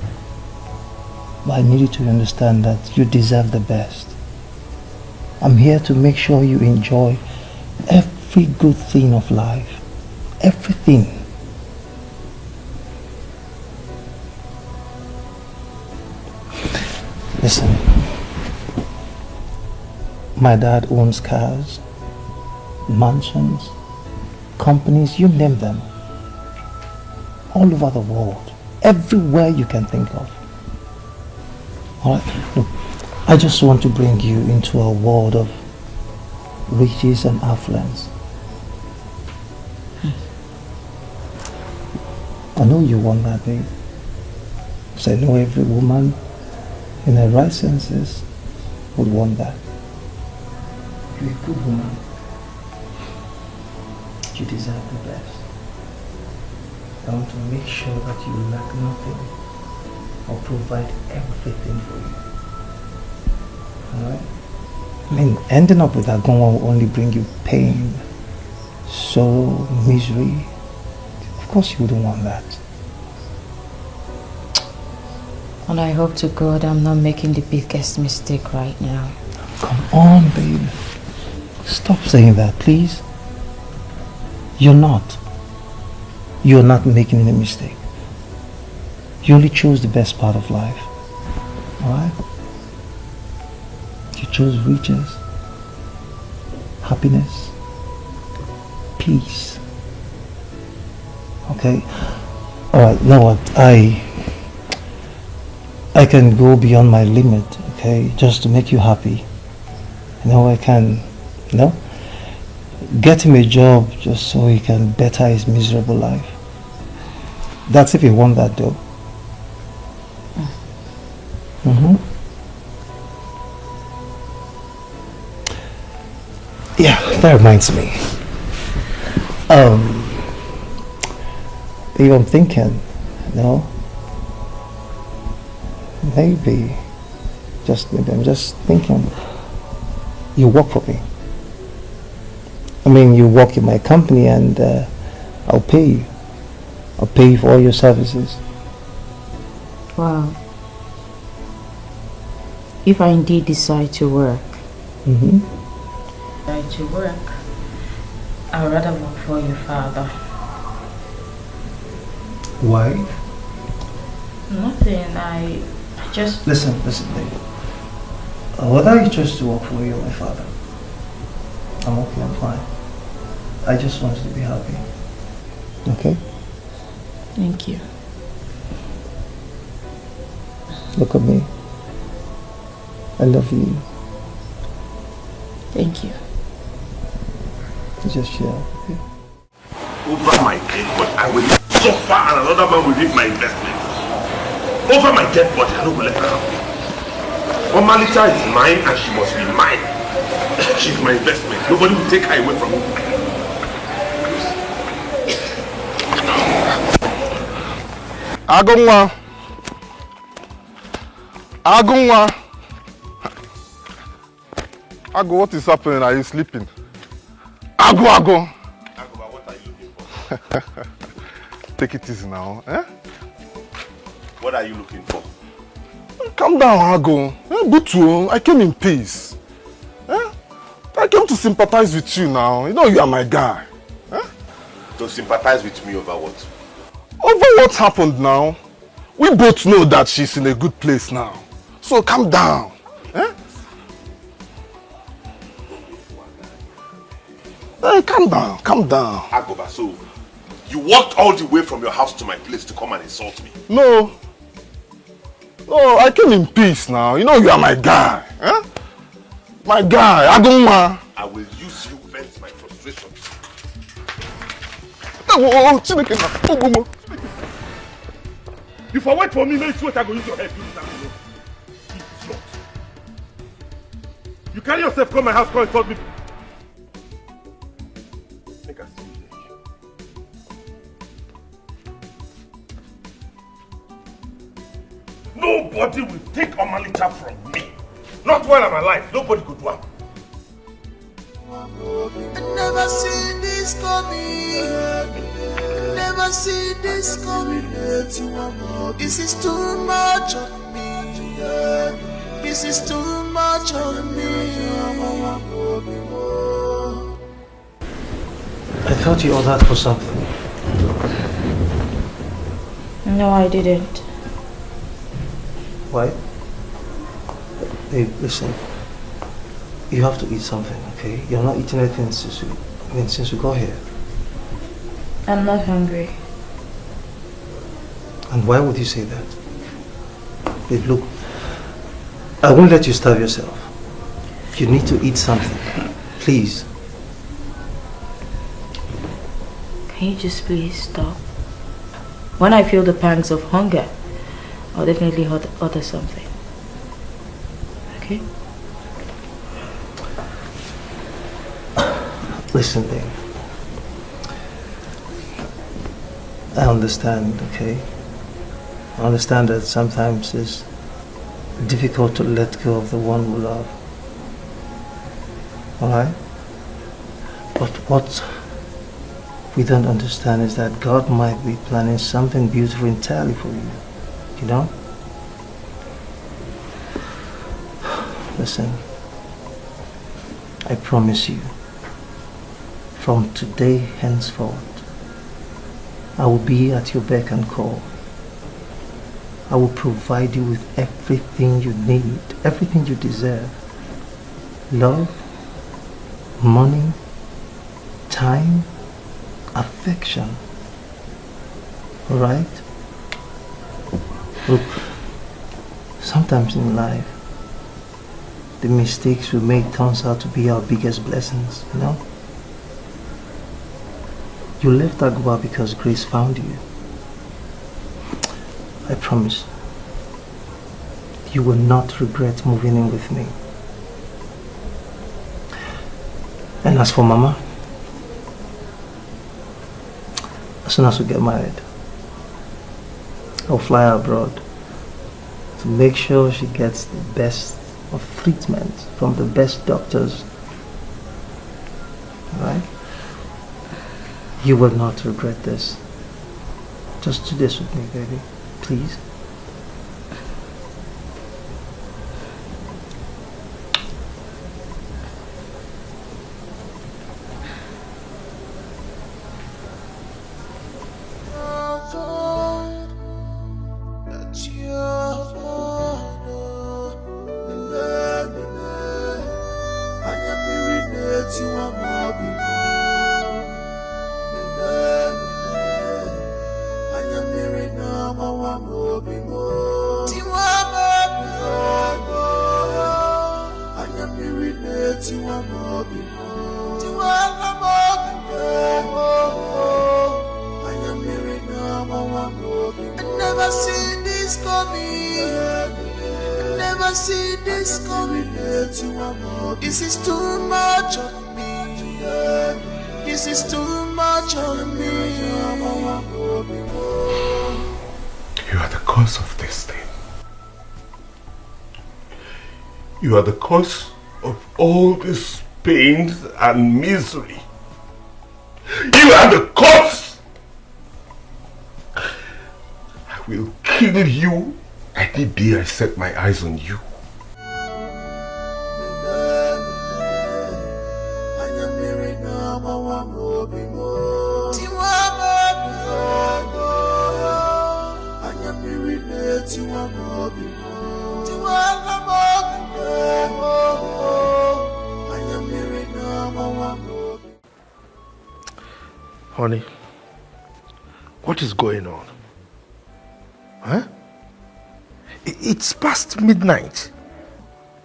Speaker 5: but I need you to understand that you deserve the best. I'm here to make sure you enjoy every good thing of life. Everything. Listen, my dad owns cars, mansions, companies, you name them, all over the world, everywhere you can think of. Alright, look, I just want to bring you into a world of riches and affluence. I know you want that, babe. Because I know every woman in her right senses would want that. You're a good woman. You deserve the best. I want to make sure that you lack nothing. I'll provide everything for you. Alright? I mean, ending up with Agunwa will only bring you pain, sorrow, misery. Of course you wouldn't want that.
Speaker 8: And I hope to God I'm not making the biggest mistake right now.
Speaker 5: Come on, babe. Stop saying that, please. You're not. You're not making any mistake. You only chose the best part of life. Alright? You chose riches, happiness, peace. Okay? Alright, you know what? I can go beyond my limit, okay, just to make you happy. You know, I can, you know, get him a job just so he can better his miserable life. That's if you want that, though. Yeah, that reminds me. Babe, I'm thinking, you know, maybe I'm just thinking, you work for me. I mean, you work in my company and I'll pay you. I'll pay you for all your services.
Speaker 8: Wow. If I indeed decide to work, I'd rather work for your father.
Speaker 5: Why?
Speaker 8: Nothing, I just...
Speaker 5: Listen, baby. Whether you choose to work for you or my father, I'm okay, I'm fine. I just want you to be happy. Okay?
Speaker 8: Thank you.
Speaker 5: Look at me. I love you.
Speaker 8: Thank you.
Speaker 5: Just share, okay?
Speaker 2: Over my dead body, I will suffer and another man will reap my investment. Over my dead body, I don't let her happen. Omalita is mine and she must be mine. She's my investment. Nobody will take her away from me.
Speaker 11: Agunwa. Agunwa. Agu, what is happening? Are you sleeping? Agu. Agu, what are you looking for? Take it easy now, eh?
Speaker 7: What are you looking for?
Speaker 2: Calm down, Ago. Butu, I came in peace. I came to sympathize with you now. You know you are my guy.
Speaker 7: To sympathize with me over what?
Speaker 2: Over what happened now? We both know that she's in a good place now. So calm down. Calm down, calm down.
Speaker 7: Agoba, so you walked all the way from your house to my place to come and insult me?
Speaker 2: No, I came in peace now. You know you are my guy. My guy, Ogunmola.
Speaker 7: I will use you to vent my frustration. You for wait for me, make sure I go use your head. Idiot. You carry yourself, come my house, come insult me. Make us see you. Nobody will take Omalita from me. Not while I'm alive. Nobody could do it.
Speaker 10: I never see this coming. Never see this coming. This is too much on me. This is too much on me.
Speaker 5: I thought you ordered for something.
Speaker 8: No, I didn't.
Speaker 5: Why? Babe, listen. You have to eat something, okay? You're not eating anything since we got here.
Speaker 8: I'm not hungry.
Speaker 5: And why would you say that? Babe, look. I won't let you starve yourself. You need to eat something. Please.
Speaker 8: Can you just please stop? When I feel the pangs of hunger, I'll definitely order something. Okay?
Speaker 5: Listen, babe. I understand, okay? I understand that sometimes it's difficult to let go of the one we love. Alright? But what we don't understand is that God might be planning something beautiful entirely for you. You know? Listen, I promise you, from today henceforth, I will be at your beck and call. I will provide you with everything you need, everything you deserve. Love, money, time, affection. Alright? Look, sometimes in life, the mistakes we make turns out to be our biggest blessings, you know? You left Agua because Grace found you. I promise, you will not regret moving in with me. And as for Mama, as soon as we get married, I'll fly her abroad to make sure she gets the best of treatment from the best doctors. Alright? You will not regret this. Just do this with me, baby. Please.
Speaker 10: This is too much on me. This is too much on me.
Speaker 2: You are the cause of this thing. You are the cause of all this pain and misery. You are the cause. I will kill
Speaker 7: Only you, any day I set my eyes on you.
Speaker 2: Honey, what is going on? Huh? It's past midnight.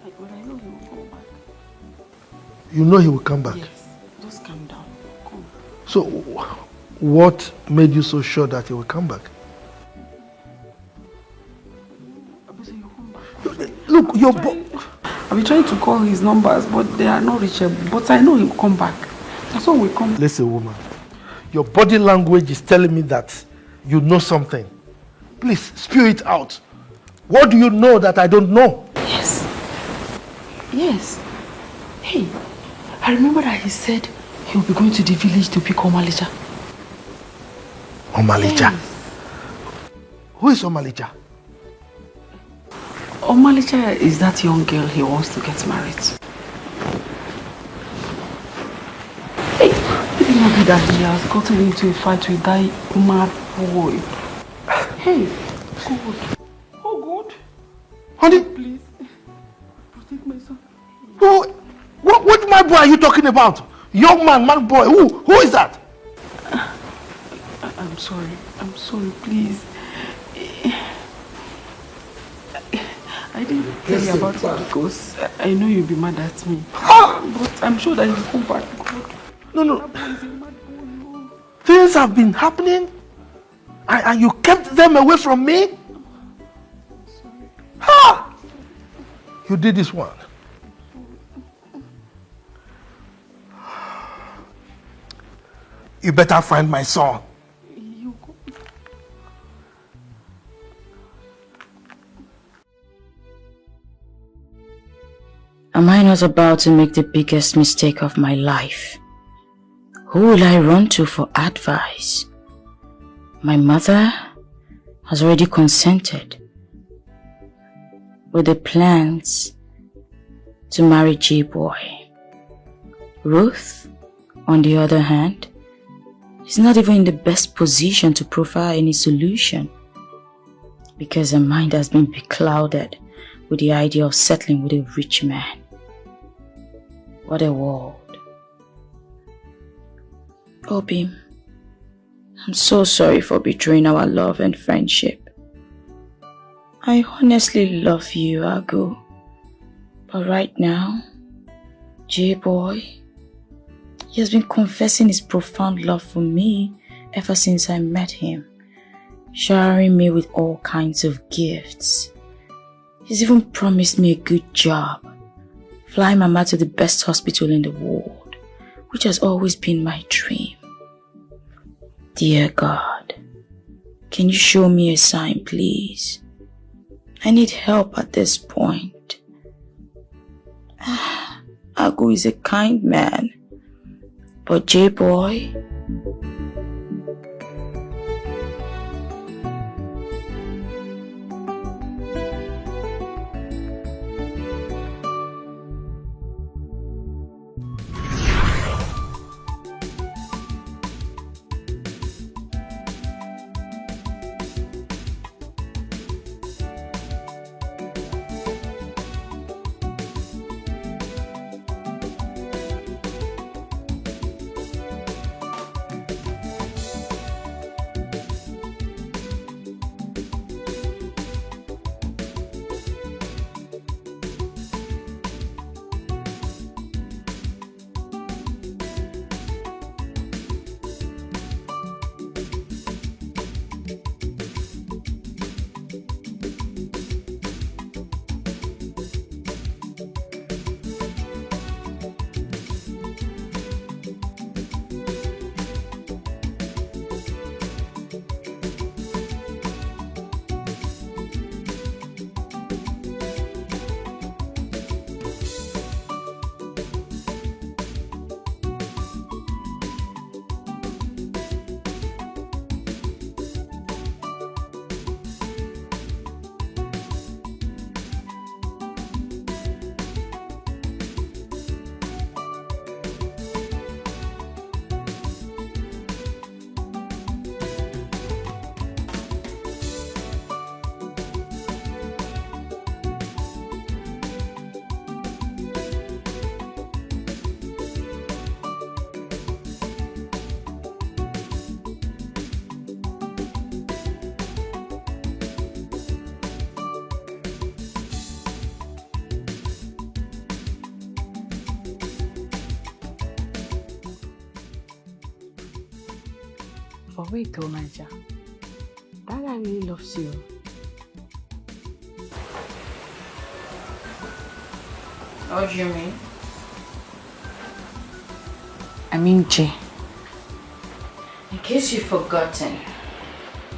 Speaker 13: But I know he will come back.
Speaker 2: You know he will come back?
Speaker 13: Yes. Just calm down. Come.
Speaker 2: So, what made you so sure that he will come back? Look, your
Speaker 13: I've been trying to call his numbers, but they are not reachable. But I know he will come back. That's why we come.
Speaker 2: Listen, woman. Your body language is telling me that you know something. Please, spew it out. What do you know that I don't know?
Speaker 13: Yes. Yes. Hey, I remember that he said he will be going to the village to pick Omalija.
Speaker 2: Omalija? Yes. Who is Omalija?
Speaker 13: Omalija is that young girl he wants to get married. Hey, it may be that he has gotten into a fight with that mad boy. Hey, God. Oh, God.
Speaker 2: Honey?
Speaker 13: Please, protect my son.
Speaker 2: What mad boy are you talking about? Young man, mad boy. Who is that?
Speaker 13: I'm sorry. I'm sorry, please. I didn't tell you about it because I know you'll be mad at me. But I'm sure that you'll come back. God.
Speaker 2: No. Things have been happening and you kept them away from me? Ha! You did this one. You better find my son.
Speaker 8: Am I not about to make the biggest mistake of my life? Who will I run to for advice? My mother has already consented with the plans to marry J-Boy. Ruth, on the other hand, is not even in the best position to provide any solution because her mind has been beclouded with the idea of settling with a rich man. What a world. Obi, I'm so sorry for betraying our love and friendship. I honestly love you, Agu. But right now, J-Boy, he has been confessing his profound love for me ever since I met him, showering me with all kinds of gifts. He's even promised me a good job, flying Mama to the best hospital in the world, which has always been my dream. Dear God, can you show me a sign, please? I need help at this point. Agu is a kind man, but J-Boy...
Speaker 12: For wait though, Naija. That guy really loves you.
Speaker 8: What do you mean?
Speaker 12: I mean Jay.
Speaker 8: In case you've forgotten,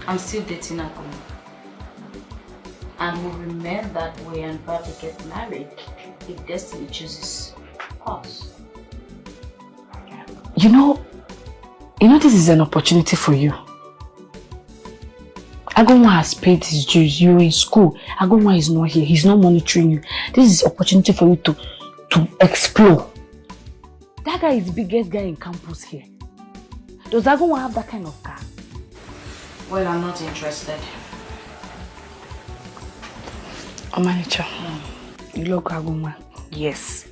Speaker 8: I'm still dating Agum. And we'll remain that way and probably get married if destiny chooses us.
Speaker 12: You know this is an opportunity for you. Agunwa has paid his dues. You're in school. Agunwa is not here. He's not monitoring you. This is an opportunity for you to explore. That guy is the biggest guy in campus here. Does Agunwa have that kind of car?
Speaker 8: Well, I'm not interested.
Speaker 12: Omanicha, you love Agunwa. Yes.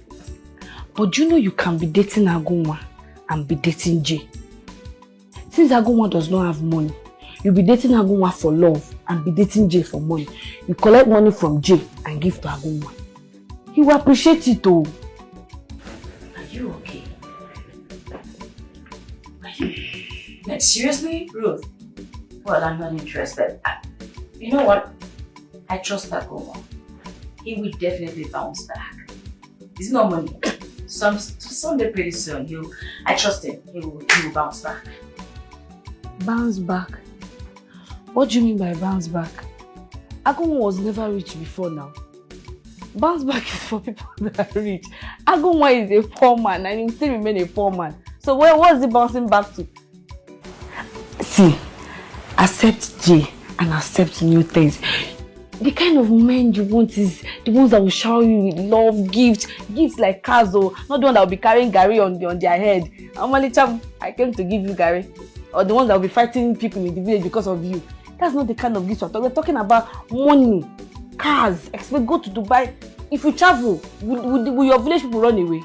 Speaker 12: But do you know you can be dating Agunwa and be dating Jay? Since Agunwa does not have money, you'll be dating Agunwa for love and be dating Jay for money. You collect money from Jay and give to Agunwa. He will appreciate it though.
Speaker 8: Are you okay? Are you? Like, seriously, Ruth? Well, I'm not interested. You know what? I trust Agunwa. He will definitely bounce back. It's not money. Someday pretty soon, I trust him. He will bounce back.
Speaker 12: Bounce back? What do you mean by bounce back? Agunwa was never rich before now. Bounce back is for people that are rich. Agunwa is a poor man and he will still remain a poor man. So what is he bouncing back to? See, accept Jay and accept new things. The kind of men you want is the ones that will shower you with love, gifts like cars, or not the one that will be carrying Gary on their head. Omalicha, I came to give you Gary. Or the ones that will be fighting people in the village because of you. That's not the kind of gifts we're talking. We're talking about money, cars. Expect go to Dubai. If you travel, will your village people run away?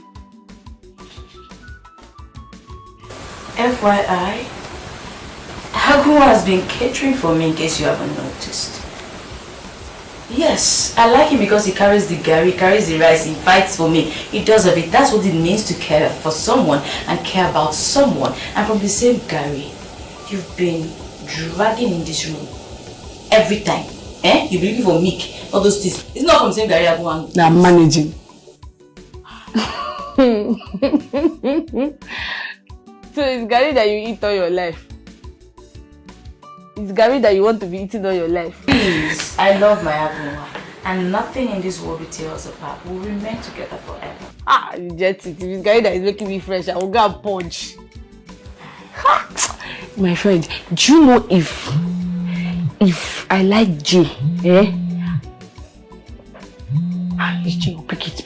Speaker 8: FYI, Agunwa has been catering for me in case you haven't noticed. Yes, I like him because he carries the Gary, carries the rice, he fights for me. He does of it. That's what it means to care for someone and care about someone. And from the same Gary, you've been dragging in this room every time. You've been looking for meek, all those things. It's not from the same Gary Agunwa.
Speaker 12: Nah, I'm managing. So it's Gary that you eat all your life. It's Gary that you want to be eating all your life.
Speaker 8: Please, I love my Agunwa. And nothing in this world will tear us apart. We'll remain together forever.
Speaker 12: You get it. If it's Gary that is making me fresh, I will go and punch. My friend, do you know if I like Jay, it's Jay, pick it.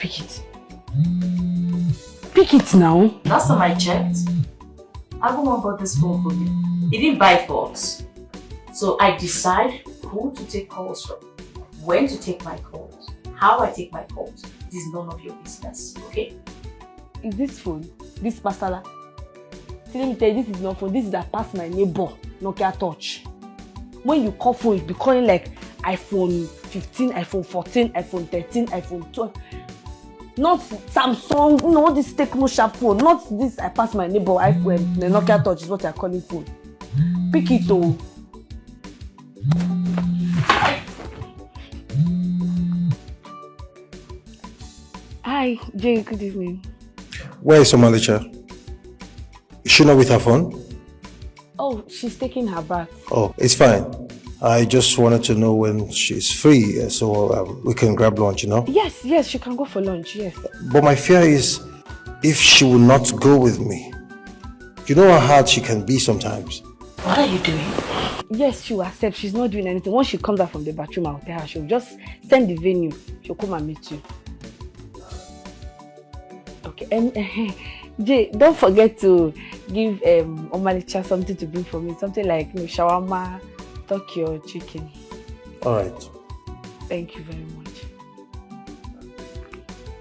Speaker 12: Pick it now.
Speaker 8: Last time I checked, Agunwa bought this phone for me. He didn't buy it for us. So I decide who to take calls from, when to take my calls, how I take my calls. This is none of your business, okay?
Speaker 12: Is this phone? This Pasala? See, let me tell you, this is not phone. This is a pass my neighbor, Nokia Touch. When you call phone, you'll be calling like iPhone 15, iPhone 14, iPhone 13, iPhone 12. Not Samsung, no, this Tecno sharp phone. Not this I pass my neighbor iPhone, the Nokia Touch is what you're calling phone. Pick it though. Hi, Jay, good evening.
Speaker 5: Where is Omalicha? Is she not with her phone?
Speaker 12: Oh, she's taking her bath.
Speaker 5: Oh, it's fine. I just wanted to know when she's free so we can grab lunch, you know?
Speaker 12: Yes, she can go for lunch, yes.
Speaker 5: But my fear is if she will not go with me. You know how hard she can be sometimes.
Speaker 8: What are you doing?
Speaker 12: Yes, she will accept. She's not doing anything. Once she comes out from the bathroom, I'll tell her. She'll just send the venue. She'll come and meet you. Okay, Jay, don't forget to give Omalicha something to bring for me. Something like shawarma, turkey or chicken.
Speaker 5: All right.
Speaker 12: Thank you very much.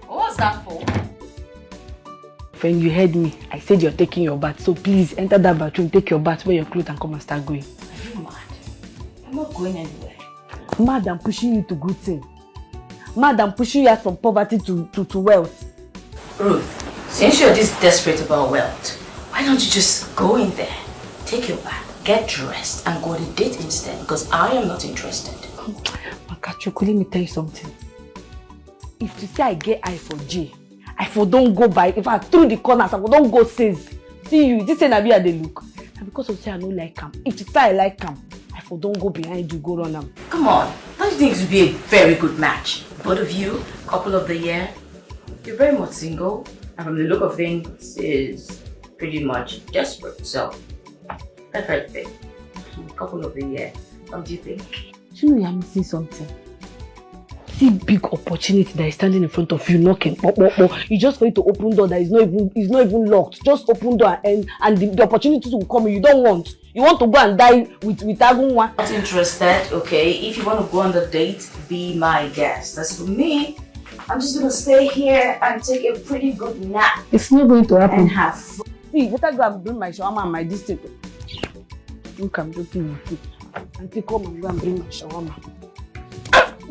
Speaker 8: What was that for?
Speaker 12: When you heard me, I said you're taking your bath. So please enter that bathroom, take your bath, wear your clothes and come and start going.
Speaker 8: Are you mad? I'm not going anywhere.
Speaker 12: Mad and pushing you to good thing. Mad and pushing you out from poverty to wealth.
Speaker 8: Ruth, since you're this desperate about wealth, why don't you just go in there, take your bath, get dressed and go on a date instead, because I am not interested.
Speaker 12: Makachuku, let me tell you something. If you say I get eye for J, I for don't go by. If I through the corners, I for don't go says. See you, this ain't be at the look. And because of say I don't like him. If you say I like him, I for don't go behind you, go run him.
Speaker 8: Come on, don't you think it would be a very good match? Both of you, couple of the year. You're very much single, and from the look of things, is pretty much desperate. So, perfect thing. Couple of the year. What do you think?
Speaker 12: You know you're missing something. See big opportunity that is standing in front of you, knocking. You just going to open door that is not even locked. Just open door and the opportunity will come. You don't want. You want to go and die with Agunwa.
Speaker 8: Not interested, okay? If you want to go on the date, be my guest. As for me, I'm just gonna stay here and take a pretty good nap.
Speaker 12: It's not going to happen.
Speaker 8: And have fun.
Speaker 12: See, better go and bring my shawarma and my distant. Look, I'm joking with you. Auntie, come and go and bring my shawarma.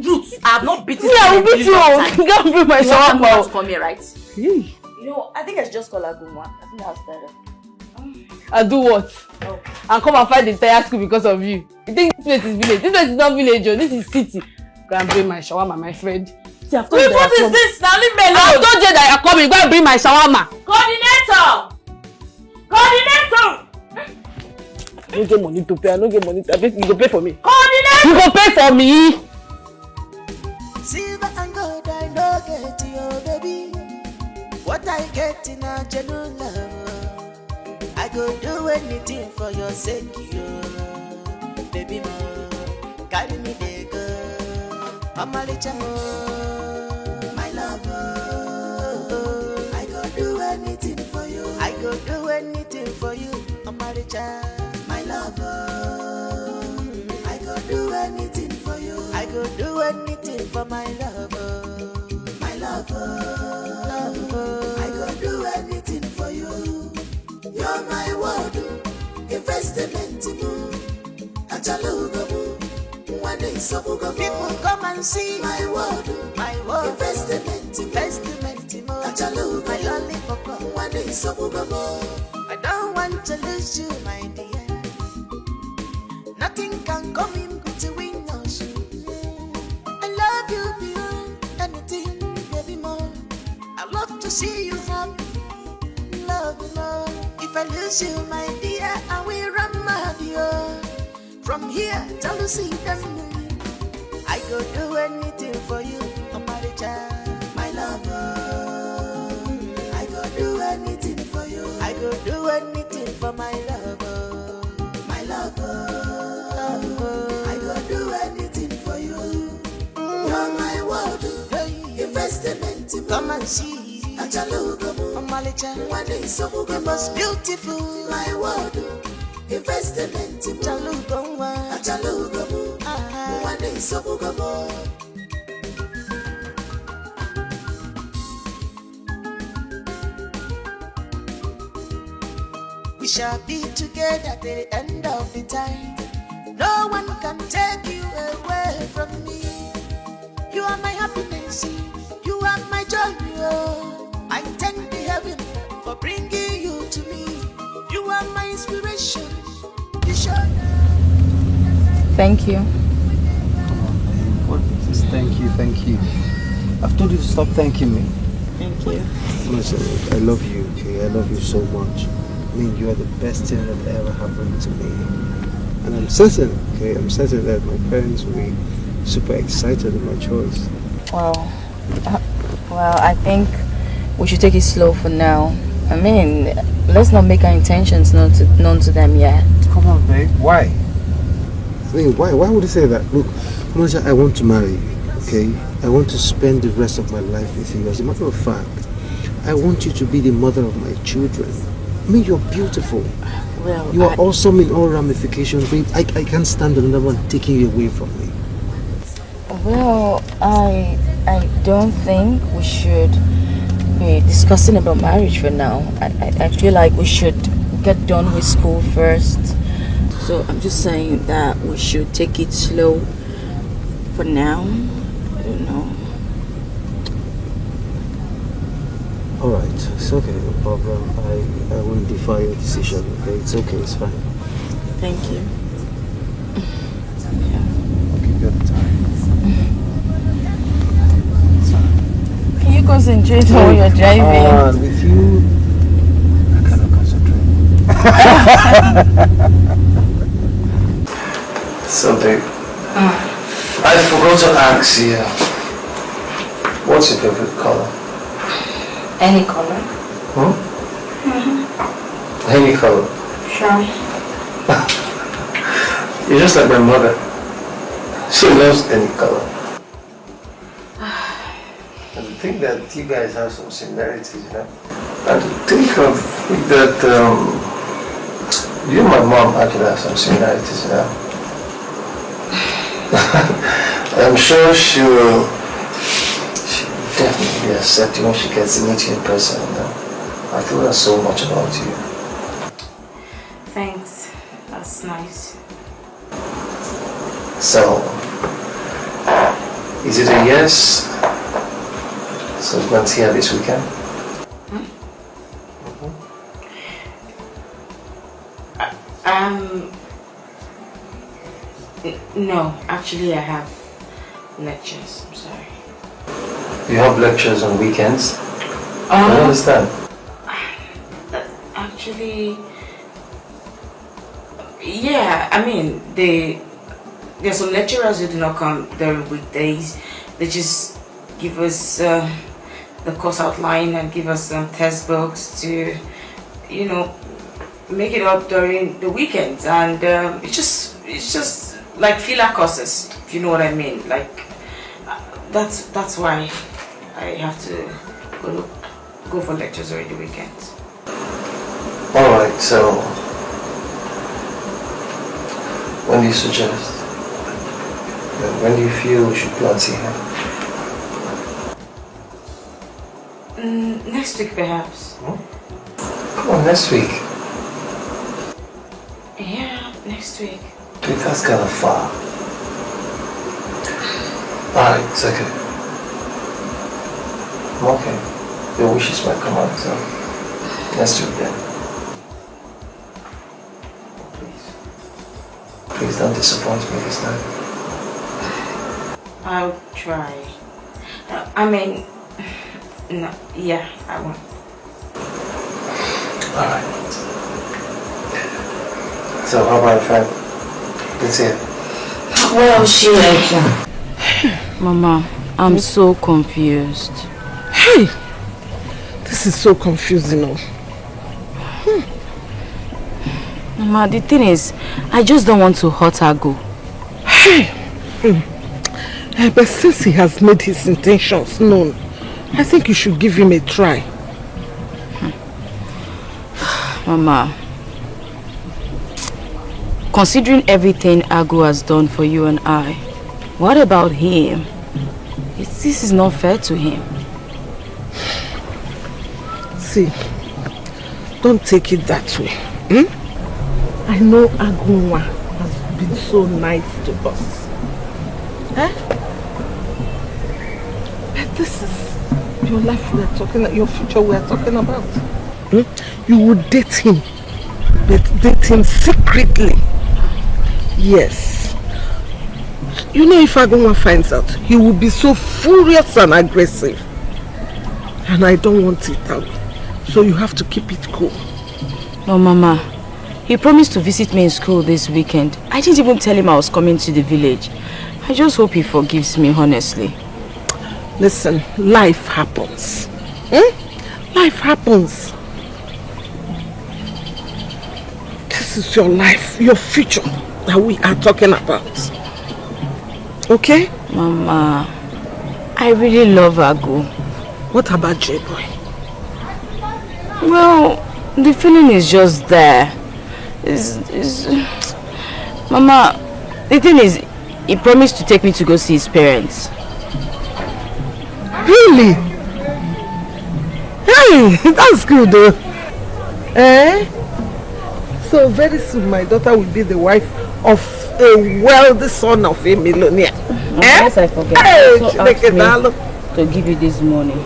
Speaker 8: Ruth, I have not beaten
Speaker 12: you. Yeah, I will beat you. Go and bring my shawarma.
Speaker 8: You want to come here, right?
Speaker 12: Hey.
Speaker 8: You know, I think I should just call Ogunmola. I think that's better.
Speaker 12: And do what? Oh. And come and fight the entire school because of you. You think this place is village? This place is not village, oh. This is city. Go and bring my shawarma, my friend. See, I've told you
Speaker 8: what is this? Now leave me alone.
Speaker 12: I've told you that you're coming. Go and bring my shawarma.
Speaker 8: Coordinator!
Speaker 12: I don't get money to pay. I don't get money to pay. You go pay for me.
Speaker 8: Coordinator!
Speaker 12: You go pay for me.
Speaker 10: Silver and gold I no get you, baby. What I get in a genuine love, I go do anything for your sake, you. Baby, mo, carry me there, girl. Mama, let you know, my lover. I go do anything for you. I go do anything for you, Mama, let you, my lover. I go do anything for you. I go do anything for my lover, my lover. I go do anything for you. You're my world, investment in you. One day people come and see my world, investment in you. My lollipop, one day I don't want to lose you, my dear. Nothing can come in between us. I love you beyond anything, baby, more. I love to see you happy, love you more. If I lose you, my dear, I will run mad, yo. From here till you see them, I go do anything for you, my lover. I go do anything for you. I go do anything for my lover, my lover. I go do anything for you. You're my world, investment. Come and see. One day so the most beautiful, my world, investment. One day so we shall be together till the end of the time. No one can take you away from me. You are my happiness, you are my joy. I thank the heaven for bringing you to me. You are my inspiration.
Speaker 8: Thank you.
Speaker 5: Come on, man. What is this? Thank you. I've told you to stop thanking me.
Speaker 8: Thank you.
Speaker 5: Listen, I love you, okay? I love you so much. I mean, you are the best thing that ever happened to me. And I'm certain, okay? I'm certain that my parents will be super excited with my choice.
Speaker 8: Well, I think we should take it slow for now. I mean, let's not make our intentions known to them yet.
Speaker 5: Come on, babe. Why? I mean, why would you say that? Look, Monica, I want to marry you, okay? I want to spend the rest of my life with you. As a matter of fact, I want you to be the mother of my children. I mean, you're beautiful.
Speaker 8: Well,
Speaker 5: you are awesome in all ramifications, babe. I can't stand another one taking you away from me.
Speaker 8: Well, I don't think we should be discussing about marriage for now. I feel like we should get done with school first. So I'm just saying that we should take it slow for now. I don't know.
Speaker 5: Alright, it's okay, no problem. I won't defy your decision, okay? It's okay, it's fine.
Speaker 8: Thank you. Can you concentrate while you're driving?
Speaker 5: With you, I cannot concentrate. So, babe, I forgot to ask you, what's your favorite color?
Speaker 8: Any color?
Speaker 5: Any color.
Speaker 8: Sure.
Speaker 5: You're just like my mother. She loves any color. And to think that you guys have some similarities, you know. And to think of that you and my mom actually have some similarities, you know. I'm sure she'll definitely accept you when she gets to meet you in person, you know. I feel that so much about you.
Speaker 8: Thanks. That's nice.
Speaker 5: So, is it a yes? So we're going to see her this weekend?
Speaker 8: No, actually I have lectures. I'm sorry.
Speaker 5: You have lectures on weekends? I don't understand.
Speaker 8: Actually, yeah, I mean, there's some lecturers who do not come during weekdays. They just give us the course outline and give us some test books to, you know, make it up during the weekends. And it's just like filler courses, if you know what I mean. Like that's why I have to go for lectures during the weekends.
Speaker 5: Alright, so when do you suggest? When do you feel we should go and see her?
Speaker 8: Next week perhaps.
Speaker 5: Come on, next week.
Speaker 8: Yeah, next week.
Speaker 5: Dude, that's kind of far. Alright, it's okay. I'm okay. Your wishes might come out, so let's do it then. Please don't disappoint me this time.
Speaker 8: I'll try. I mean, no, yeah, I won't.
Speaker 5: Alright. So how about if let's see it?
Speaker 8: Well, Mama, I'm so confused.
Speaker 3: Hey, this is so confusing.
Speaker 8: Mama, the thing is, I just don't want to hurt Agu.
Speaker 3: Hey, but since he has made his intentions known, I think you should give him a try.
Speaker 8: Mama, considering everything Agu has done for you and I, what about him? This is not fair to him.
Speaker 3: See, don't take it that way. I know Ogunmola has been so nice to us. But this is your life we are talking about, your future we are talking about. You would date him, but date him secretly. Yes. You know, if Ogunmola finds out, he will be so furious and aggressive. And I don't want it that way. So you have to keep it cool.
Speaker 8: No, Mama. He promised to visit me in school this weekend. I didn't even tell him I was coming to the village. I just hope he forgives me, honestly.
Speaker 3: Listen, life happens. Life happens. This is your life, your future that we are talking about. Okay?
Speaker 8: Mama, I really love Agu.
Speaker 3: What about J-Boy?
Speaker 8: Well, the feeling is just there. Mama, the thing is, he promised to take me to go see his parents.
Speaker 3: Really? Hey, that's good though. So very soon my daughter will be the wife of a wealthy son of a millionaire.
Speaker 8: Unless I forget,
Speaker 3: hey,
Speaker 8: so ask me to give you this money.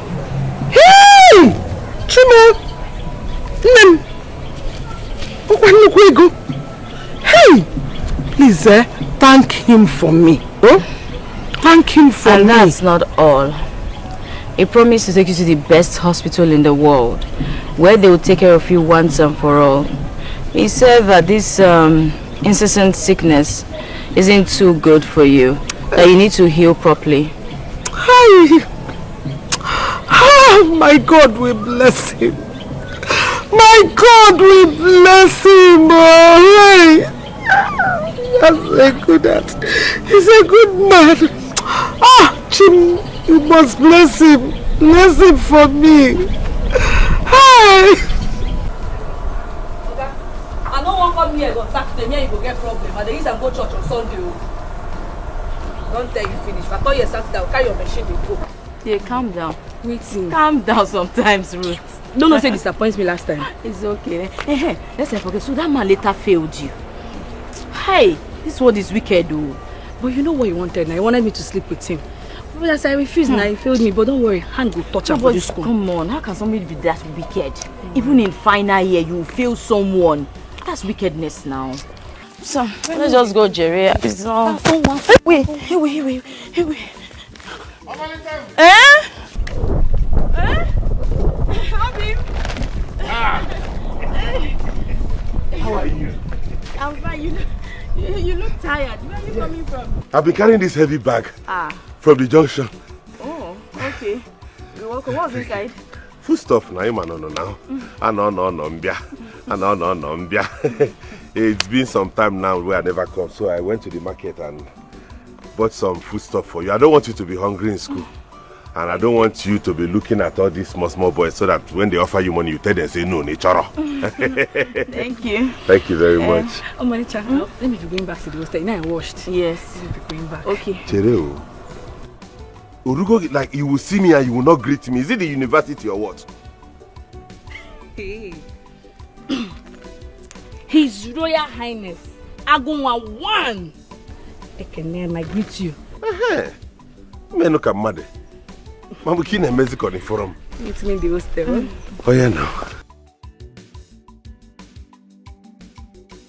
Speaker 3: Hey! Chimo! Hey! Hey! Please, thank him for me. Thank him for me.
Speaker 8: And that's not all. He promised to take you to the best hospital in the world, where they will take care of you once and for all. He said that this incessant sickness isn't too good for you, that you need to heal properly.
Speaker 3: Hi. Oh, my God will bless him. My God will bless him. Oh, that's a good heart. He's a good man. Ah, Jim, you must bless him. Bless him for me. Hi.
Speaker 12: I don't want to come here on Saturday, you go get problem. And they use and go church on Sunday. Don't tell you finish. If I thought you Saturday, I'll carry your machine and go.
Speaker 8: Yeah, calm down.
Speaker 12: Waiting.
Speaker 8: Calm down sometimes, Ruth.
Speaker 12: Don't say disappoints me last time.
Speaker 8: It's okay. Hey, let's not forget. So that man later failed you. Hey, this world is wicked, though.
Speaker 12: But you know what you wanted now? You wanted me to sleep with him. But as I refused now, he failed me. But don't worry, hand will touch him for this school.
Speaker 8: Come on, how can somebody be that wicked? Even in final year, you fail someone. That's wickedness now. So, let's just go, Jerry. It's not... Wait.
Speaker 7: How are you?
Speaker 6: I'm fine. You look tired. Where are you coming from?
Speaker 7: I've been carrying this heavy bag from the junction.
Speaker 6: Oh, okay. You're welcome. What's inside?
Speaker 7: Food stuff now, no. It's been some time now where I never come, so I went to the market and bought some food stuff for you. I don't want you to be hungry in school. And I don't want you to be looking at all these small boys so that when they offer you money, you tell them, say, no, nature.
Speaker 6: Thank you.
Speaker 7: Thank you very much.
Speaker 12: Oh, Manicha, let me be going back to the hostel. Now I washed.
Speaker 6: Yes.
Speaker 12: Let me be going back.
Speaker 6: Okay.
Speaker 7: Chereo, Urugo, like you will see me and you will not greet me. Is it the university or what?
Speaker 12: Hey. His Royal Highness, Agunwa 1. I greet you.
Speaker 7: Me no come mad. Mamu kine Mexico ni forum.
Speaker 12: Meet me in the hostel.
Speaker 7: Oh yeah, no.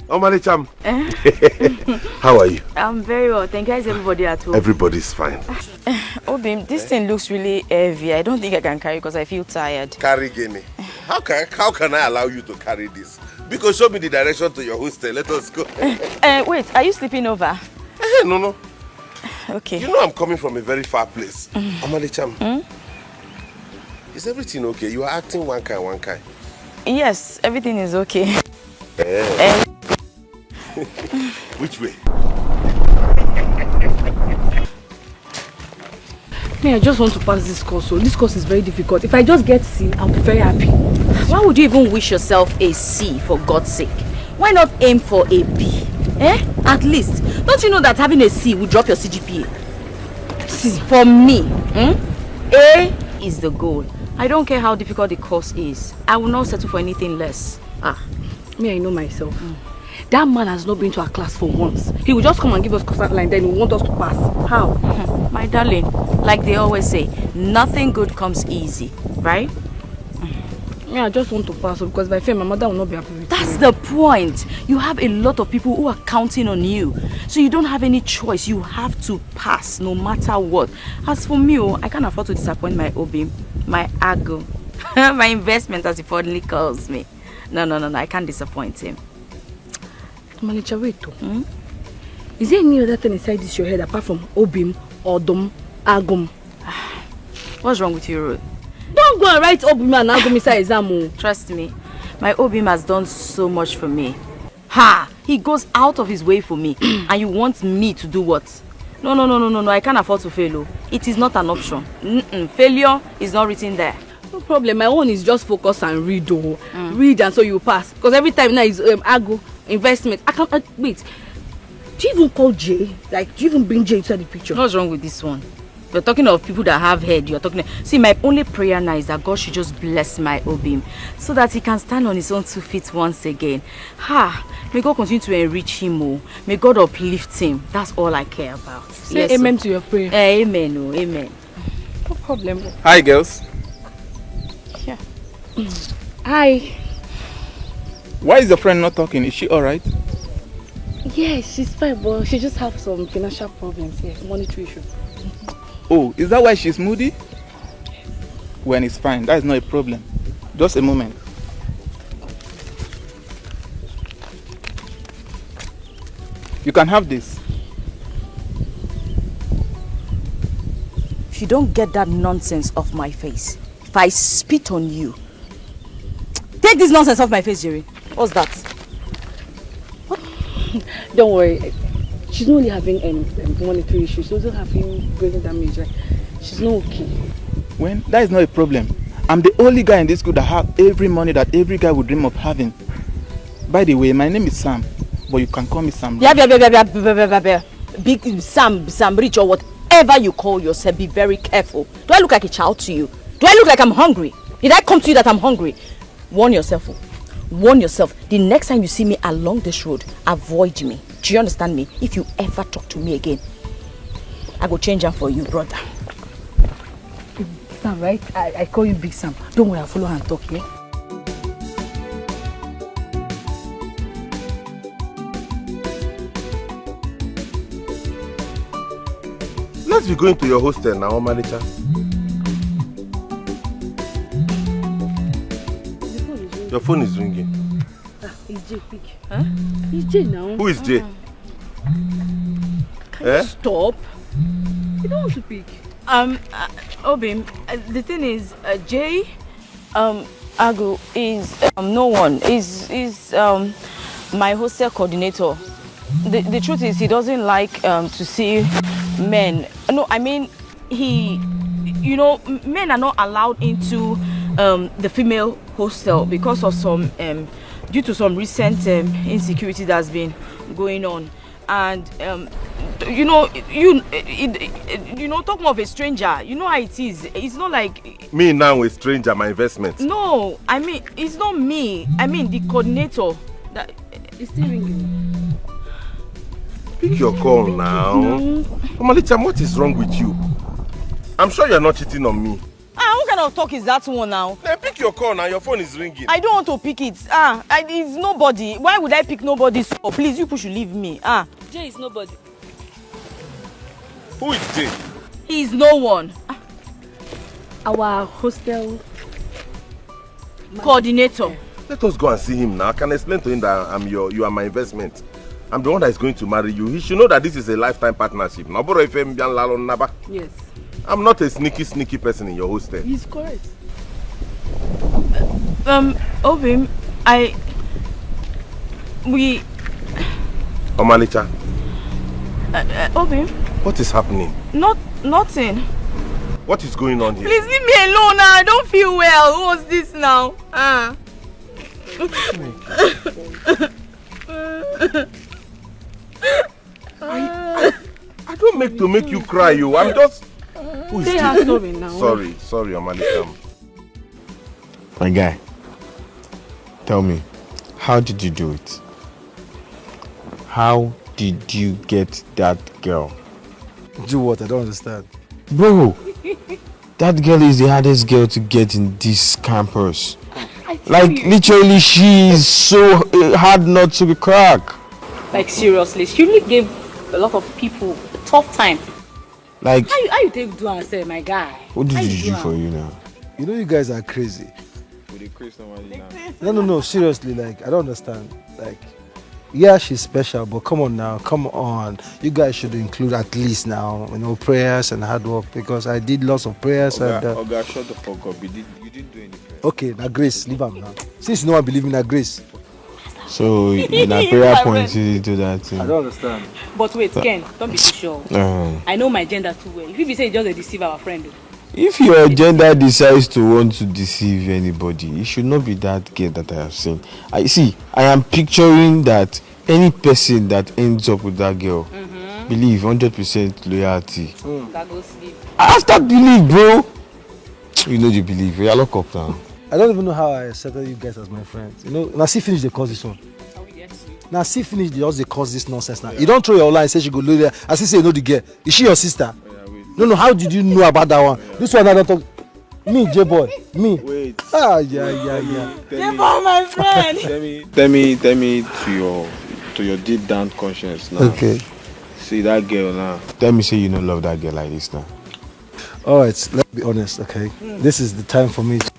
Speaker 7: Oh, Manicham. How are you?
Speaker 6: I'm very well. Thank you. Guys, everybody at home.
Speaker 7: Everybody's fine.
Speaker 6: Obim, this thing looks really heavy. I don't think I can carry because I feel tired.
Speaker 7: Carry Guinea. How can I allow you to carry this? Because show me the direction to your hostel. Let us go.
Speaker 6: Wait, are you sleeping over?
Speaker 7: No.
Speaker 6: Okay.
Speaker 7: You know I'm coming from a very far place. Omalicham. Is everything okay? You are acting one kind.
Speaker 6: Yes, everything is okay.
Speaker 7: Which way?
Speaker 12: I just want to pass this course. So this course is very difficult. If I just get C, I'll be very happy.
Speaker 8: Why would you even wish yourself a C, for God's sake? Why not aim for a B? At least. Don't you know that having a C will drop your CGPA? C. For me, A is the goal. I don't care how difficult the course is. I will not settle for anything less.
Speaker 12: I know myself. That man has not been to our class for once. He will just come and give us course outline, then he will want us to pass. How?
Speaker 8: My darling, like they always say, nothing good comes easy, right?
Speaker 12: I just want to pass because if I fail, my mother will not be happy with me.
Speaker 8: That's the point. You have a lot of people who are counting on you. So you don't have any choice. You have to pass no matter what. As for me, I can't afford to disappoint my Obi, my Ago, my investment as he fondly calls me. No, I can't disappoint him.
Speaker 12: Manicha, wait. Is there any other thing inside this your head apart from Obim, Odom, Agum?
Speaker 8: What's wrong with you, Ruth?
Speaker 12: Don't go and write Obim and Agum inside exam.
Speaker 8: Trust me, my Obim has done so much for me. He goes out of his way for me. And you want me to do what? No, I can't afford to fail. It is not an option. Failure is not written there.
Speaker 12: No problem, my own is just focus and read. Read and so you pass. Because every time now is Ago, investment. I can't wait. Do you even call Jay? Like, do you even bring Jay into the picture?
Speaker 8: What's wrong with this one? You're talking of people that have head. You're talking. See, my only prayer now is that God should just bless my Obim so that he can stand on his own 2 feet once again. May God continue to enrich him. May God uplift him. That's all I care about.
Speaker 12: Say amen to your prayer.
Speaker 8: Amen. Amen.
Speaker 12: No problem.
Speaker 14: Hi, girls.
Speaker 12: Yeah. Hi.
Speaker 14: Why is your friend not talking? Is she alright?
Speaker 12: Yeah, she's fine, but she just has some financial problems here, monetary issue.
Speaker 14: Oh, is that why she's moody? When it's fine, that is not a problem. Just a moment. You can have this.
Speaker 8: If you don't get that nonsense off my face, if I spit on you, take this nonsense off my face, Jerry. What's that?
Speaker 12: What? Don't worry. She's not only having monetary issues, she's also having brain damage. Like, she's not okay.
Speaker 14: When? That is not a problem. I'm the only guy in this school that have every money that every guy would dream of having. By the way, my name is Sam, but you can call me Sam.
Speaker 8: Big Sam Rich or whatever you call yourself, be very careful. Do I look like a child to you? Do I look like I'm hungry? Did I come to you that I'm hungry? Warn yourself. Warn yourself. The next time you see me along this road, avoid me. Do you understand me? If you ever talk to me again, I will change them for you, brother.
Speaker 12: Sam, right? I call you Big Sam. Don't worry, I'll follow her and talk, yeah?
Speaker 7: Let's be going to your hostel now, manager. Your phone is ringing.
Speaker 12: It's Jay, pick. Huh? It's Jay now.
Speaker 7: Who is Jay?
Speaker 8: Can you stop?
Speaker 12: You don't want to pick.
Speaker 8: Obim, the thing is, Jay, Agu is no one. Is my hostel coordinator. The truth is, he doesn't like to see men. No, I mean, men are not allowed into the female hostel because of some due to some recent insecurity that's been going on. And talk more of a stranger. You know how it is. It's not like
Speaker 7: me now, a stranger, my investment.
Speaker 8: No, I mean, it's not me. I mean the coordinator. That
Speaker 12: is still ringing.
Speaker 7: Pick your call now. Omalicham, what is wrong with you? I'm sure you're not cheating on me.
Speaker 8: What kind of talk is that one now?
Speaker 7: Then pick your call now. Your phone is ringing.
Speaker 8: I don't want to pick it. It's nobody. Why would I pick nobody's call? Please, you should leave me.
Speaker 12: Jay is nobody.
Speaker 7: Who is Jay?
Speaker 8: He is no one.
Speaker 12: Our hostel
Speaker 8: coordinator.
Speaker 7: Let us go and see him now. I can explain to him that you are my investment. I'm the one that is going to marry you. He should know that this is a lifetime partnership.
Speaker 12: Yes.
Speaker 7: I'm not a sneaky person in your hostel.
Speaker 12: He's correct.
Speaker 8: Obim,
Speaker 7: Omalicha.
Speaker 8: Obim.
Speaker 7: What is happening?
Speaker 8: Nothing.
Speaker 7: What is going on here?
Speaker 8: Please leave me alone now. I don't feel well. What's this now?
Speaker 7: I don't make you cry, you. I'm just. Who is
Speaker 12: they
Speaker 7: this?
Speaker 12: are sorry now.
Speaker 7: Sorry, Omalicha.
Speaker 15: My guy, tell me, how did you do it? How did you get that girl?
Speaker 1: Do what? I don't understand.
Speaker 15: Bro, that girl is the hardest girl to get in this campus. Like, literally, she is so hard not to be cracked.
Speaker 12: Like, seriously, she really gave a lot of people a tough time.
Speaker 15: Like,
Speaker 12: how you take do and say, my guy?
Speaker 15: What did you do for you now?
Speaker 1: You know you guys are crazy. No, seriously, like, I don't understand. Like, yeah, she's special, but come on. You guys should include at least now, prayers and hard work, because I did lots of prayers.
Speaker 15: Oga, shut the fuck up. You didn't do any prayer.
Speaker 1: Okay, now Grace, leave am now. Since no one believe me, now Grace.
Speaker 15: So, in a prayer point, you do that thing.
Speaker 1: I don't understand.
Speaker 12: But wait, Ken, don't be too sure. I know my gender too well. If you say just to deceive our friend.
Speaker 15: If your gender decides to want to deceive anybody, it should not be that girl that I have seen. I am picturing that any person that ends up with that girl, believe 100% loyalty.
Speaker 12: That goes sleep.
Speaker 15: After believe, bro. You know you believe. You are locked up now.
Speaker 1: I don't even know how I accepted you guys as my friends. Now see finish the cause this one. Now see finish the cause this nonsense now. Yeah. You don't throw your line and say she go low there. I see say you know the girl. Is she your sister? No, how did you know about that one? This one I don't talk. Me, J-boy. Me.
Speaker 15: Wait.
Speaker 1: Yeah.
Speaker 8: J-boy, my friend.
Speaker 15: Tell me to to your deep down conscience now.
Speaker 1: Okay.
Speaker 15: See that girl now. Tell me say you don't love that girl like this now.
Speaker 1: Alright, let's be honest, okay? This is the time for me to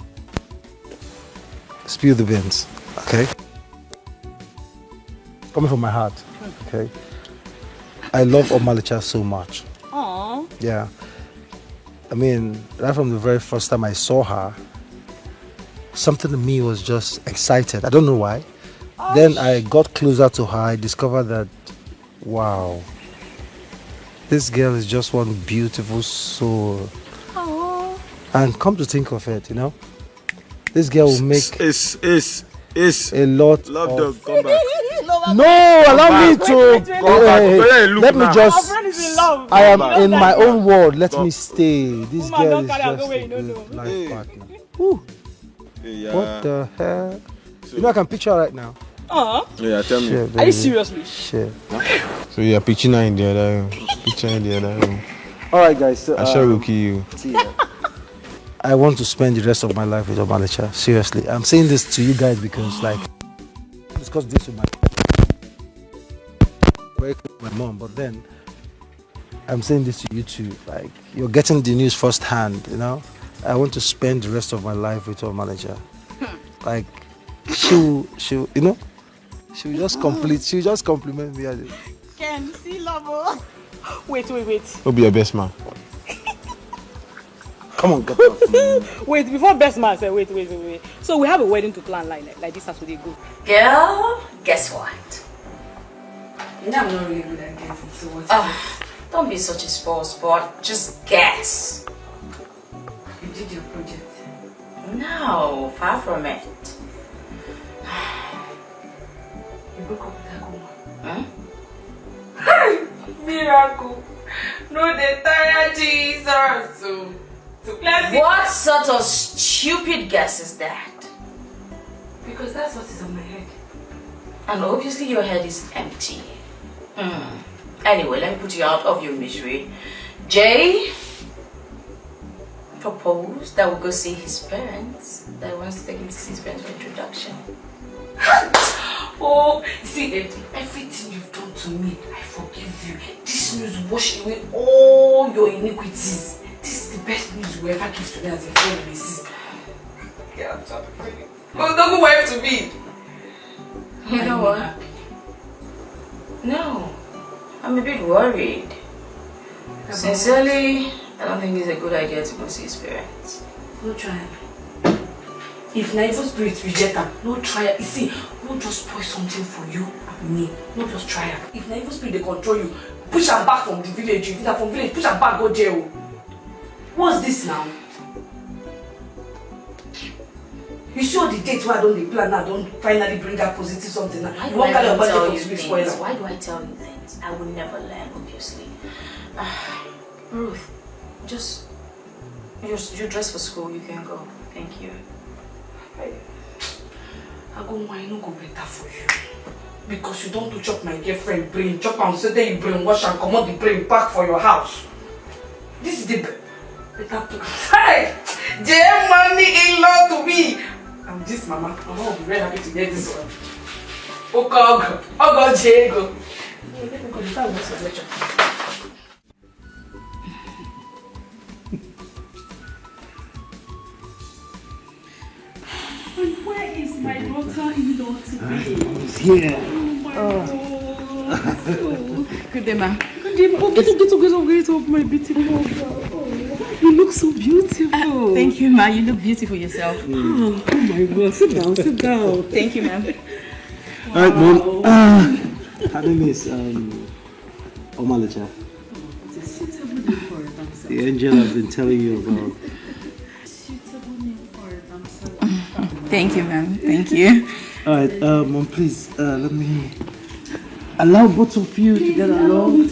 Speaker 1: spill the beans, okay? Coming from my heart, okay? I love Omalicha so much.
Speaker 6: Aww.
Speaker 1: Yeah. I mean, right from the very first time I saw her, something in me was just excited. I don't know why. Then I got closer to her. I discovered that, wow, this girl is just one beautiful soul.
Speaker 6: Aww.
Speaker 1: And come to think of it, you know, this girl will make a lot
Speaker 15: Love
Speaker 1: of...
Speaker 15: dog, come back.
Speaker 1: No, allow me to... let me just...
Speaker 6: love.
Speaker 1: I am in my own world. Let me stay. This girl is just a good life partner. Whew. What the hell? You know I can picture her right now.
Speaker 15: Yeah, tell me.
Speaker 1: Shit,
Speaker 6: Are you seriously?
Speaker 1: Shit.
Speaker 15: So you're picturing her in the other room. Picture her in the other room.
Speaker 1: Alright guys, so,
Speaker 15: I shall will kill you.
Speaker 1: I want to spend the rest of my life with Omalicha. Seriously. I'm saying this to you guys because like I discussed this with my very close with my mom, but then I'm saying this to you too. Like you're getting the news firsthand, you know? I want to spend the rest of my life with Omalicha. Like she'll you know, she'll just compliment me.
Speaker 6: Ken, see love. Wait.
Speaker 15: Who'll be your best man?
Speaker 1: Come on, get up.
Speaker 6: Wait, before best man say wait. So we have a wedding to plan like this as we go.
Speaker 8: Girl, guess what?
Speaker 12: You know I'm not really good at guessing, so what's
Speaker 8: don't be such a spoiled sport. Just guess.
Speaker 12: You did your project.
Speaker 8: No, far from it.
Speaker 12: You broke up with that woman.
Speaker 8: Huh?
Speaker 12: Miracle. No, they tire Jesus.
Speaker 8: What sort of stupid guess is that?
Speaker 12: Because that's what is on my head.
Speaker 8: And obviously your head is empty. Anyway, let me put you out of your misery. Jay proposed that we go see his parents. That he wants to take him to see his parents for introduction.
Speaker 12: Oh, see, everything you've done to me, I forgive you. This news washed away all your iniquities. This is the best news you ever give to me as a friend and a sister. Yeah, I'm sorry. Oh, don't wife to be.
Speaker 8: You know what? No, I'm a bit worried. Sincerely, I don't think it's a good idea to go see his parents.
Speaker 12: No try. If na evil spirit reject them, no try. You see, no just spoil something for you and me. No just try. If na evil spirit they control you, push them back from the village. If na from village, push them back, go jail. What's this now? You see all the dates where I don't plan now, don't finally bring out positive something now.
Speaker 8: Why do I tell you things? Why do I tell you things? I will never learn, obviously. Ruth, you're dressed for school, you can go. Thank you.
Speaker 12: Ogunmola no go better for you. Because you don't chop my girlfriend brain, chop am so then you brainwash and come out the brain back for your house. This is the better plan. Hey! J money in law to me! And this mama will be very happy to get this one. Ogo Diego. Let me go to town for lecture.
Speaker 13: Where is my daughter-in-law today?
Speaker 1: Here.
Speaker 13: Good day, ma'am. Good day, ma'am. Get up, my beautiful girl. You look so beautiful.
Speaker 6: Thank you, ma. You look beautiful yourself.
Speaker 13: Oh my God. Sit down.
Speaker 6: Thank you, ma'am.
Speaker 1: Alright, mom. Her name is Omalicha.
Speaker 13: It's a suitable name for a dancer.
Speaker 1: The angel I've been telling you about.
Speaker 13: Suitable name for a dancer.
Speaker 6: Thank you, ma'am. Thank you.
Speaker 1: Alright, mom, please, let me allow both of you to get along.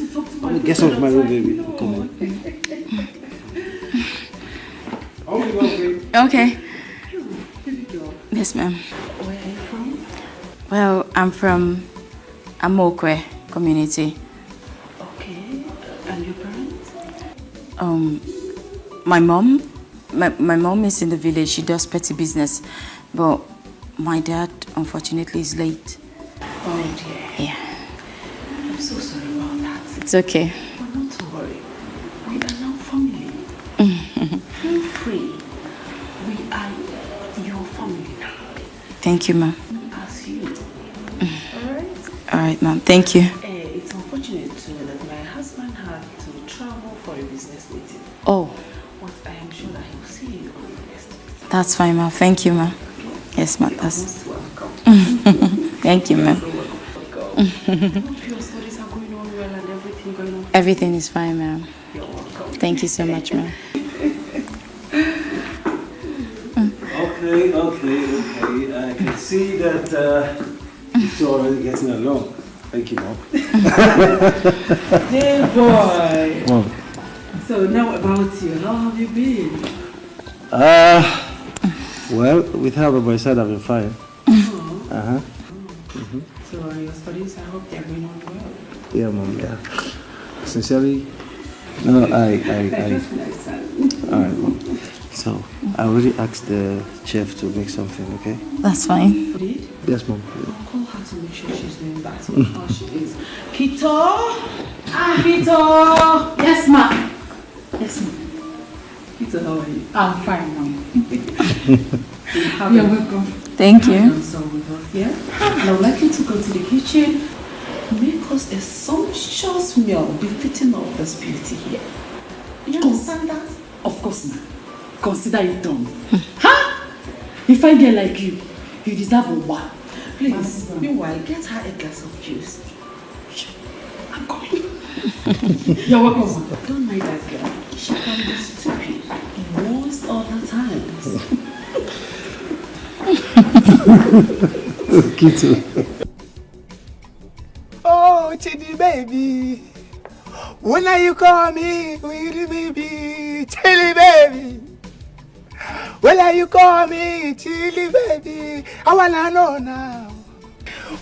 Speaker 1: Get out of my room, baby. Come on.
Speaker 6: Okay. Yes, ma'am.
Speaker 13: Where are you from?
Speaker 6: Well, I'm from Amokwe community.
Speaker 13: Okay. And your parents?
Speaker 6: My mom is in the village. She does petty business, but my dad unfortunately is late.
Speaker 13: Oh dear.
Speaker 6: Yeah.
Speaker 8: It's okay.
Speaker 13: But not to worry. We are now family. Feel free. We are your family now.
Speaker 8: Thank you, ma'am.
Speaker 13: As you. Alright?
Speaker 8: Alright, ma'am. Thank you.
Speaker 13: It's unfortunate too that my husband had to travel for a business meeting.
Speaker 8: Oh.
Speaker 13: But I am sure that he will see you on the next visit.
Speaker 8: That's fine, ma'am. Thank you, ma'am. Yes, ma'am. That's...
Speaker 13: Most welcome.
Speaker 8: Thank you, ma'am.
Speaker 13: Hope your studies are going on well and everything going on.
Speaker 8: Everything is fine, ma'am.
Speaker 13: You're welcome.
Speaker 8: Thank you so much, ma'am.
Speaker 5: Okay. I can see that it's already getting along. Thank you, Mom.
Speaker 13: Hey, boy.
Speaker 5: Mom.
Speaker 13: So now about you. How have you been?
Speaker 5: Well, with help of my side, I've been fine.
Speaker 13: So your studies, I hope they're going on well.
Speaker 5: Yeah, Mom, yeah. Sincerely, no, I.
Speaker 13: Just nice, son.
Speaker 5: Alright, Mom. So, I already asked the chef to make something, okay?
Speaker 8: That's fine.
Speaker 13: You did?
Speaker 5: Yes, Mom.
Speaker 13: I'll call her to make sure she's doing that. How she is. Kito! Kito!
Speaker 12: Yes, ma'am. Yes, ma'am.
Speaker 13: Kito, how are you?
Speaker 12: I'm fine, ma'am.
Speaker 13: You're welcome.
Speaker 8: Thank you.
Speaker 13: And so with us here. And I would like you to go to the kitchen, make us a sumptuous meal befitting of this beauty here. You understand that? Of course, ma'am. Consider it done. Huh? If I get like you, you deserve a wow. Please, meanwhile, get her a glass of juice. I'm coming. You're welcome, ma'am. Don't mind that girl. She can be stupid most of the times.
Speaker 5: Kito.
Speaker 16: Oh, Chidi baby. When are you coming? Willy baby, Chili baby. When are you coming? Chili baby. I wanna know now.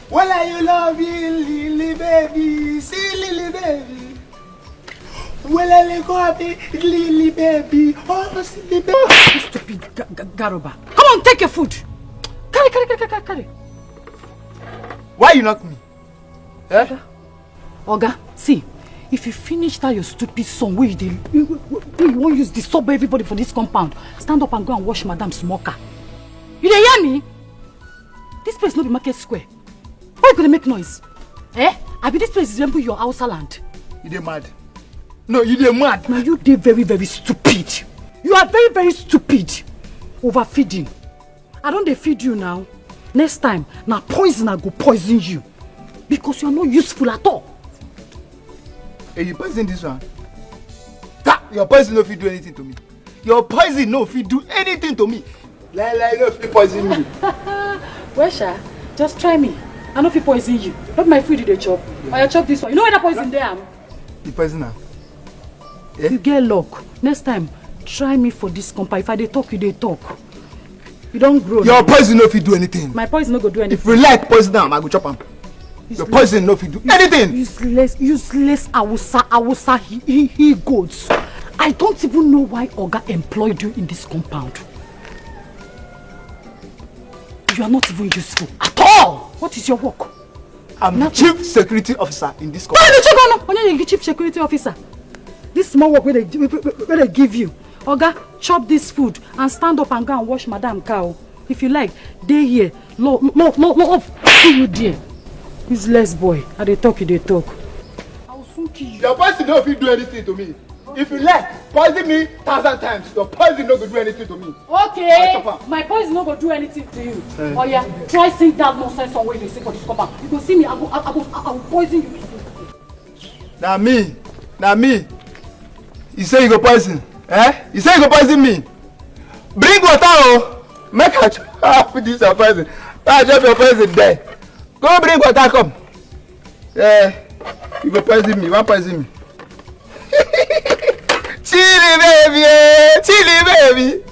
Speaker 16: When are you loving Lily baby? See Lily baby. When are you coming? Lily baby. Oh, silly baby.
Speaker 12: Oh, stupid Garoba. Come on, take your food. Carry.
Speaker 16: Why you knock me? Eh?
Speaker 12: Oga, see, if you finish that your stupid song where you won't use disturb everybody for this compound, stand up and go and wash Madam Smoker. You dey hear me? This place no be market square. Why you gonna make noise? Eh? I be this place resemble your house land.
Speaker 16: You dey mad? No, you dey mad.
Speaker 12: Now you dey very, very stupid. You are very, very stupid. Overfeeding. I don't dey feed you now. Next time, now poison I go poison you. Because you are not useful at all.
Speaker 16: Hey, you poison this one? Your poison no fit do anything to me. Your poison no fit do anything to me. Lie, no fit poison me.
Speaker 12: Well, Sha, just try me. I know fit poison you. Not my food you dey chop. Or you chop this one. You know where that poison there am?
Speaker 16: The poison now.
Speaker 12: Yeah? You get luck. Next time, try me for this compa. If I dey talk, you dey talk. You don't grow.
Speaker 16: Your poison no fit do anything.
Speaker 12: My poison no go do anything.
Speaker 16: If you like poison am, I go chop am. Your poison no fit do anything.
Speaker 12: Useless Awusa he goats. I don't even know why Oga employed you in this compound. You are not even useful at all. What is your work?
Speaker 16: I'm the chief security officer in this compound.
Speaker 12: Why are you the chief security officer? This small work where they give you. Oga, chop this food and stand up and go and wash Madam cow. If you like, dey here. Love, see you there. Useless boy. I dey talk, you dey talk. I will soon kill you.
Speaker 16: Your poison no fit do anything to me. If you like, poison me 1,000 times. Your poison no go do anything to me.
Speaker 12: Okay, my poison no go do anything to you. Oh yeah, try sing that nonsense song where they sing for this compound. You go see me, I will poison you.
Speaker 16: Na me. You say you go poison? Eh? You say you go poison me? Bring water, oh. Make I chop this your poison. I chop your poison there. Go bring water, come. Yeah, you go poison me. One poison me. Chili baby.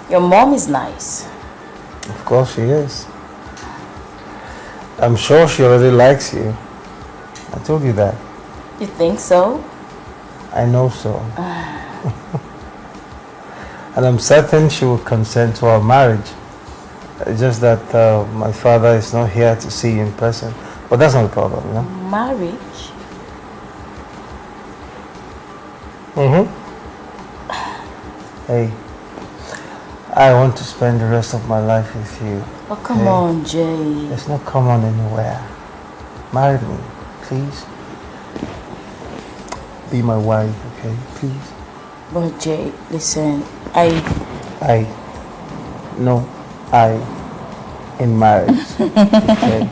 Speaker 8: Your mom is nice.
Speaker 5: Of course she is. I'm sure she already likes you. I told you that.
Speaker 8: You think so?
Speaker 5: I know so. And I'm certain she will consent to our marriage. It's just that my father is not here to see you in person. But that's not a problem, no?
Speaker 8: Marriage?
Speaker 5: Hey, I want to spend the rest of my life with you.
Speaker 8: Oh, come on, Jay.
Speaker 5: There's no come on anywhere. Marry me, please. Be my wife, okay? Please.
Speaker 8: But Jay, listen,
Speaker 5: in marriage. Okay?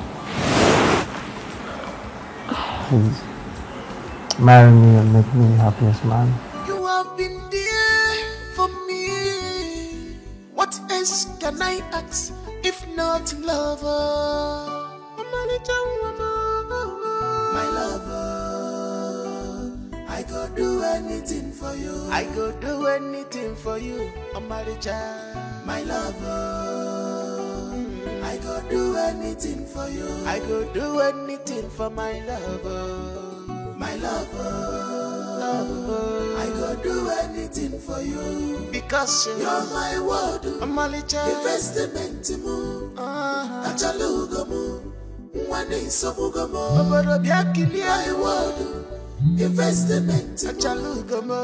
Speaker 5: Please. Marry me and make me the happiest man.
Speaker 10: You have been there for me. What else can I ask if not lover? My lover, I go do anything for you. I go do anything for you, Omaricha. My lover, I go do anything for you. I go do anything for my lover. My lover, I go do anything for you. Because you're my world, Omaricha. Investment move, Achalugomu. One is so Mugomo, my world. Investment, Achalugomu.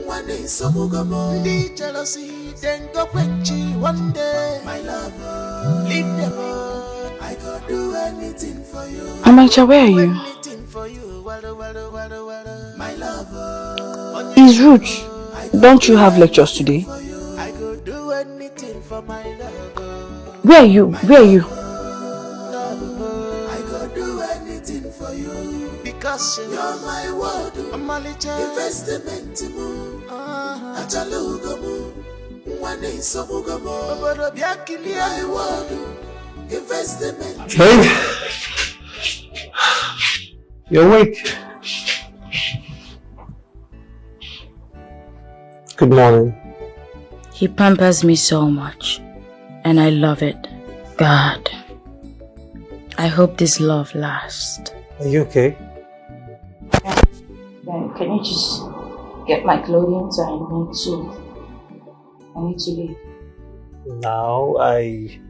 Speaker 10: One day, so Mugomo, the jealousy, then go quench one day. My lover, leave them all. I go do anything for you.
Speaker 6: Amacha, where are you?
Speaker 10: My lover,
Speaker 6: It's rude. Don't you have lectures today?
Speaker 10: I go do anything for my lover.
Speaker 6: Where are you? Where are you?
Speaker 10: I go do anything for you. Because you're my world. Investment move, Achalugomu. One day, so Mugomo, my world. Investment.
Speaker 5: Hey! You're awake. Good morning.
Speaker 8: He pampers me so much, and I love it. God, I hope this love lasts.
Speaker 5: Are you okay?
Speaker 8: Then can you just get my clothing so I need to leave.
Speaker 5: Now I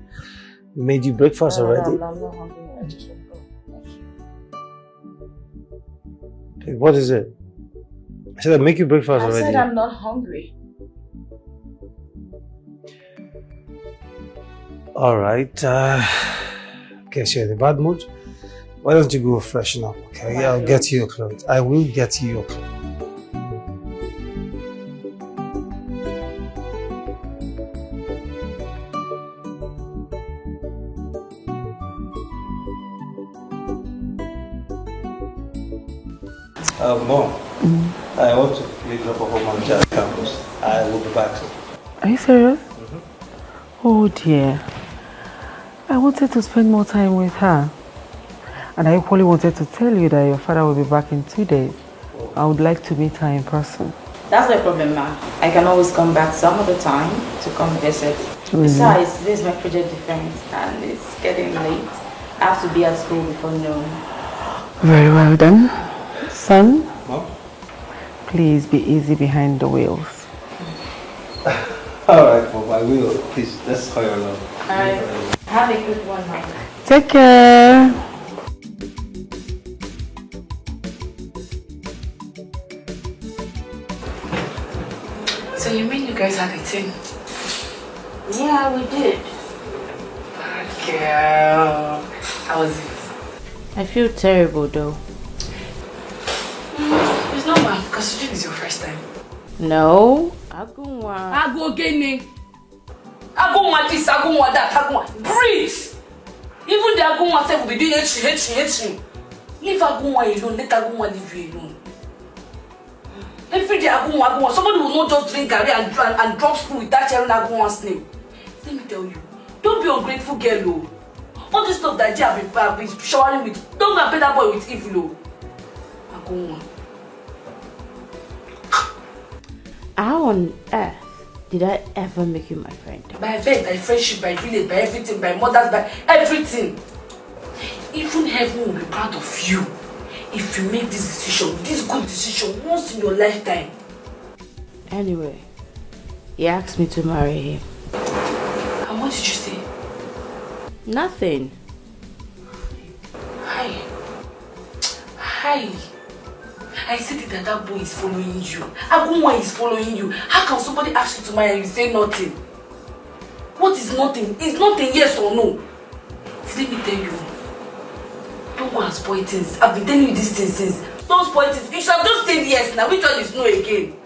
Speaker 5: made you breakfast already.
Speaker 8: I'm not hungry. I just want to go.
Speaker 5: Hey, what is it? I said I make you breakfast already.
Speaker 8: I said I'm not hungry.
Speaker 5: Alright, guess you're in a bad mood. Why don't you go freshen up, okay? I'll get you your clothes. I will get you your clothes. Mom, I want to play drop off my child campus. I will be back soon.
Speaker 3: Are you serious? Oh dear. I wanted to spend more time with her. And I equally wanted to tell you that your father will be back in 2 days. I would like to meet her in person.
Speaker 8: That's no problem, ma. I can always come back some other time to come visit.
Speaker 3: Really?
Speaker 8: Besides, this is my project defense and it's getting late. I have to be at school before noon.
Speaker 3: Very well done. Son,
Speaker 5: Mom?
Speaker 3: please be easy behind the wheels.
Speaker 5: Alright, Mom, I will. Please, let's call your love.
Speaker 8: Alright. Have a good one, ma.
Speaker 3: Take care.
Speaker 12: So you mean you guys had a thing?
Speaker 8: Yeah, we did.
Speaker 12: Girl, how was it?
Speaker 8: I feel terrible though.
Speaker 12: It's normal because today is your first time.
Speaker 8: No. Agunwa.
Speaker 12: Ago gene. Agunwa this, Agunwa that, Agunwa. Breathe! Even the Agunwa said will be doing hate. Leave Agunwa alone, let Agunwa leave you alone. Every day Agunwa. Somebody will not just drink garri and drop spoon without hearing Agunwa's name. Let me tell you, don't be ungrateful girl, oh. All this stuff that I've been showering with, don't go and pay that boy with evil, oh. Agunwa.
Speaker 8: How on earth did I ever make you my friend?
Speaker 12: By vet, by friendship, by village, by everything, by mothers, by everything. Even heaven will be proud of you if you make this decision, this good decision once in your lifetime.
Speaker 8: Anyway, he asked me to marry him.
Speaker 12: And what did you say? I said it that boy is following you. Ogunmola is following you. How can somebody ask you to marry and you say nothing? What is nothing? Is nothing yes or no? Let me tell you. Don't go and spoil things. I've been telling you these things since. Don't spoil things. You should have just said yes now. Which one is no again?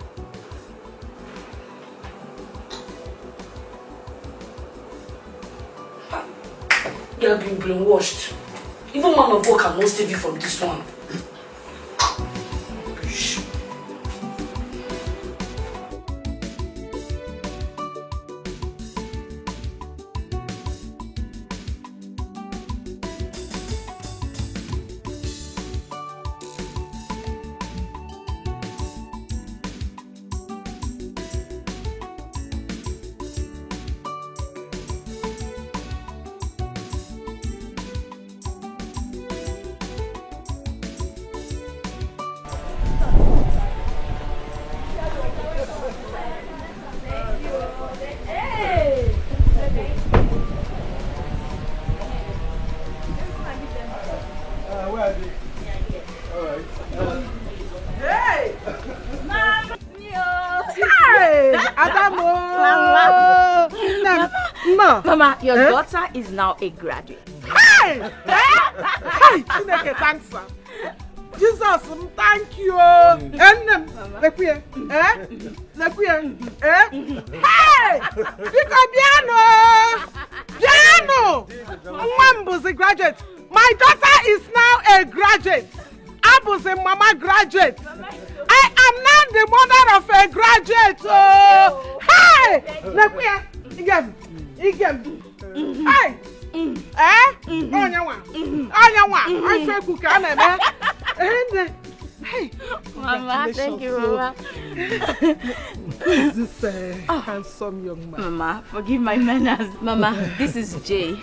Speaker 12: You have been brainwashed. Even man of God cannot save you from this one.
Speaker 6: Mama, your daughter is now a graduate.
Speaker 3: Hey! Hey! Chineke, thanks, sir. Jesus, thank you. Hey! Piano! Mama's a graduate. My daughter is now a graduate. Abu's a mama graduate. I am now the mother of a graduate. Hey! Igem. Hey! Hey!
Speaker 6: Mama, thank you, Mama.
Speaker 3: This handsome young man.
Speaker 6: Mama, forgive my manners. Mama, this is Jay.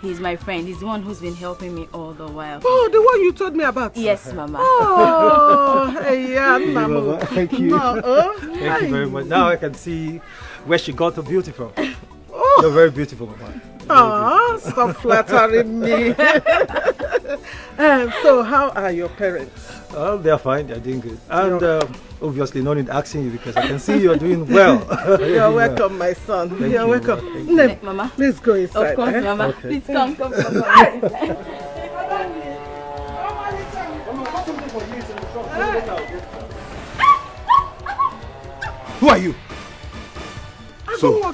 Speaker 6: He's my friend. He's the one who's been helping me all the while.
Speaker 3: Oh, the one you told me about?
Speaker 6: Yes, Mama.
Speaker 3: Oh, hey, yeah, Mama.
Speaker 17: Thank you. Thank you very much. Now I can see where she got her beauty from.
Speaker 3: Oh.
Speaker 17: You're very beautiful, Mama.
Speaker 3: Oh, stop flattering me. So, how are your parents?
Speaker 17: They're fine. They're doing good. And obviously, no need asking you because I can see you're doing well.
Speaker 3: You're welcome, my son.
Speaker 17: Thank
Speaker 3: You're
Speaker 17: you,
Speaker 3: welcome.
Speaker 17: Mama.
Speaker 6: Mama,
Speaker 3: let's go inside.
Speaker 6: Of course, Mama.
Speaker 3: Okay.
Speaker 6: Please come.
Speaker 2: Who are you? So,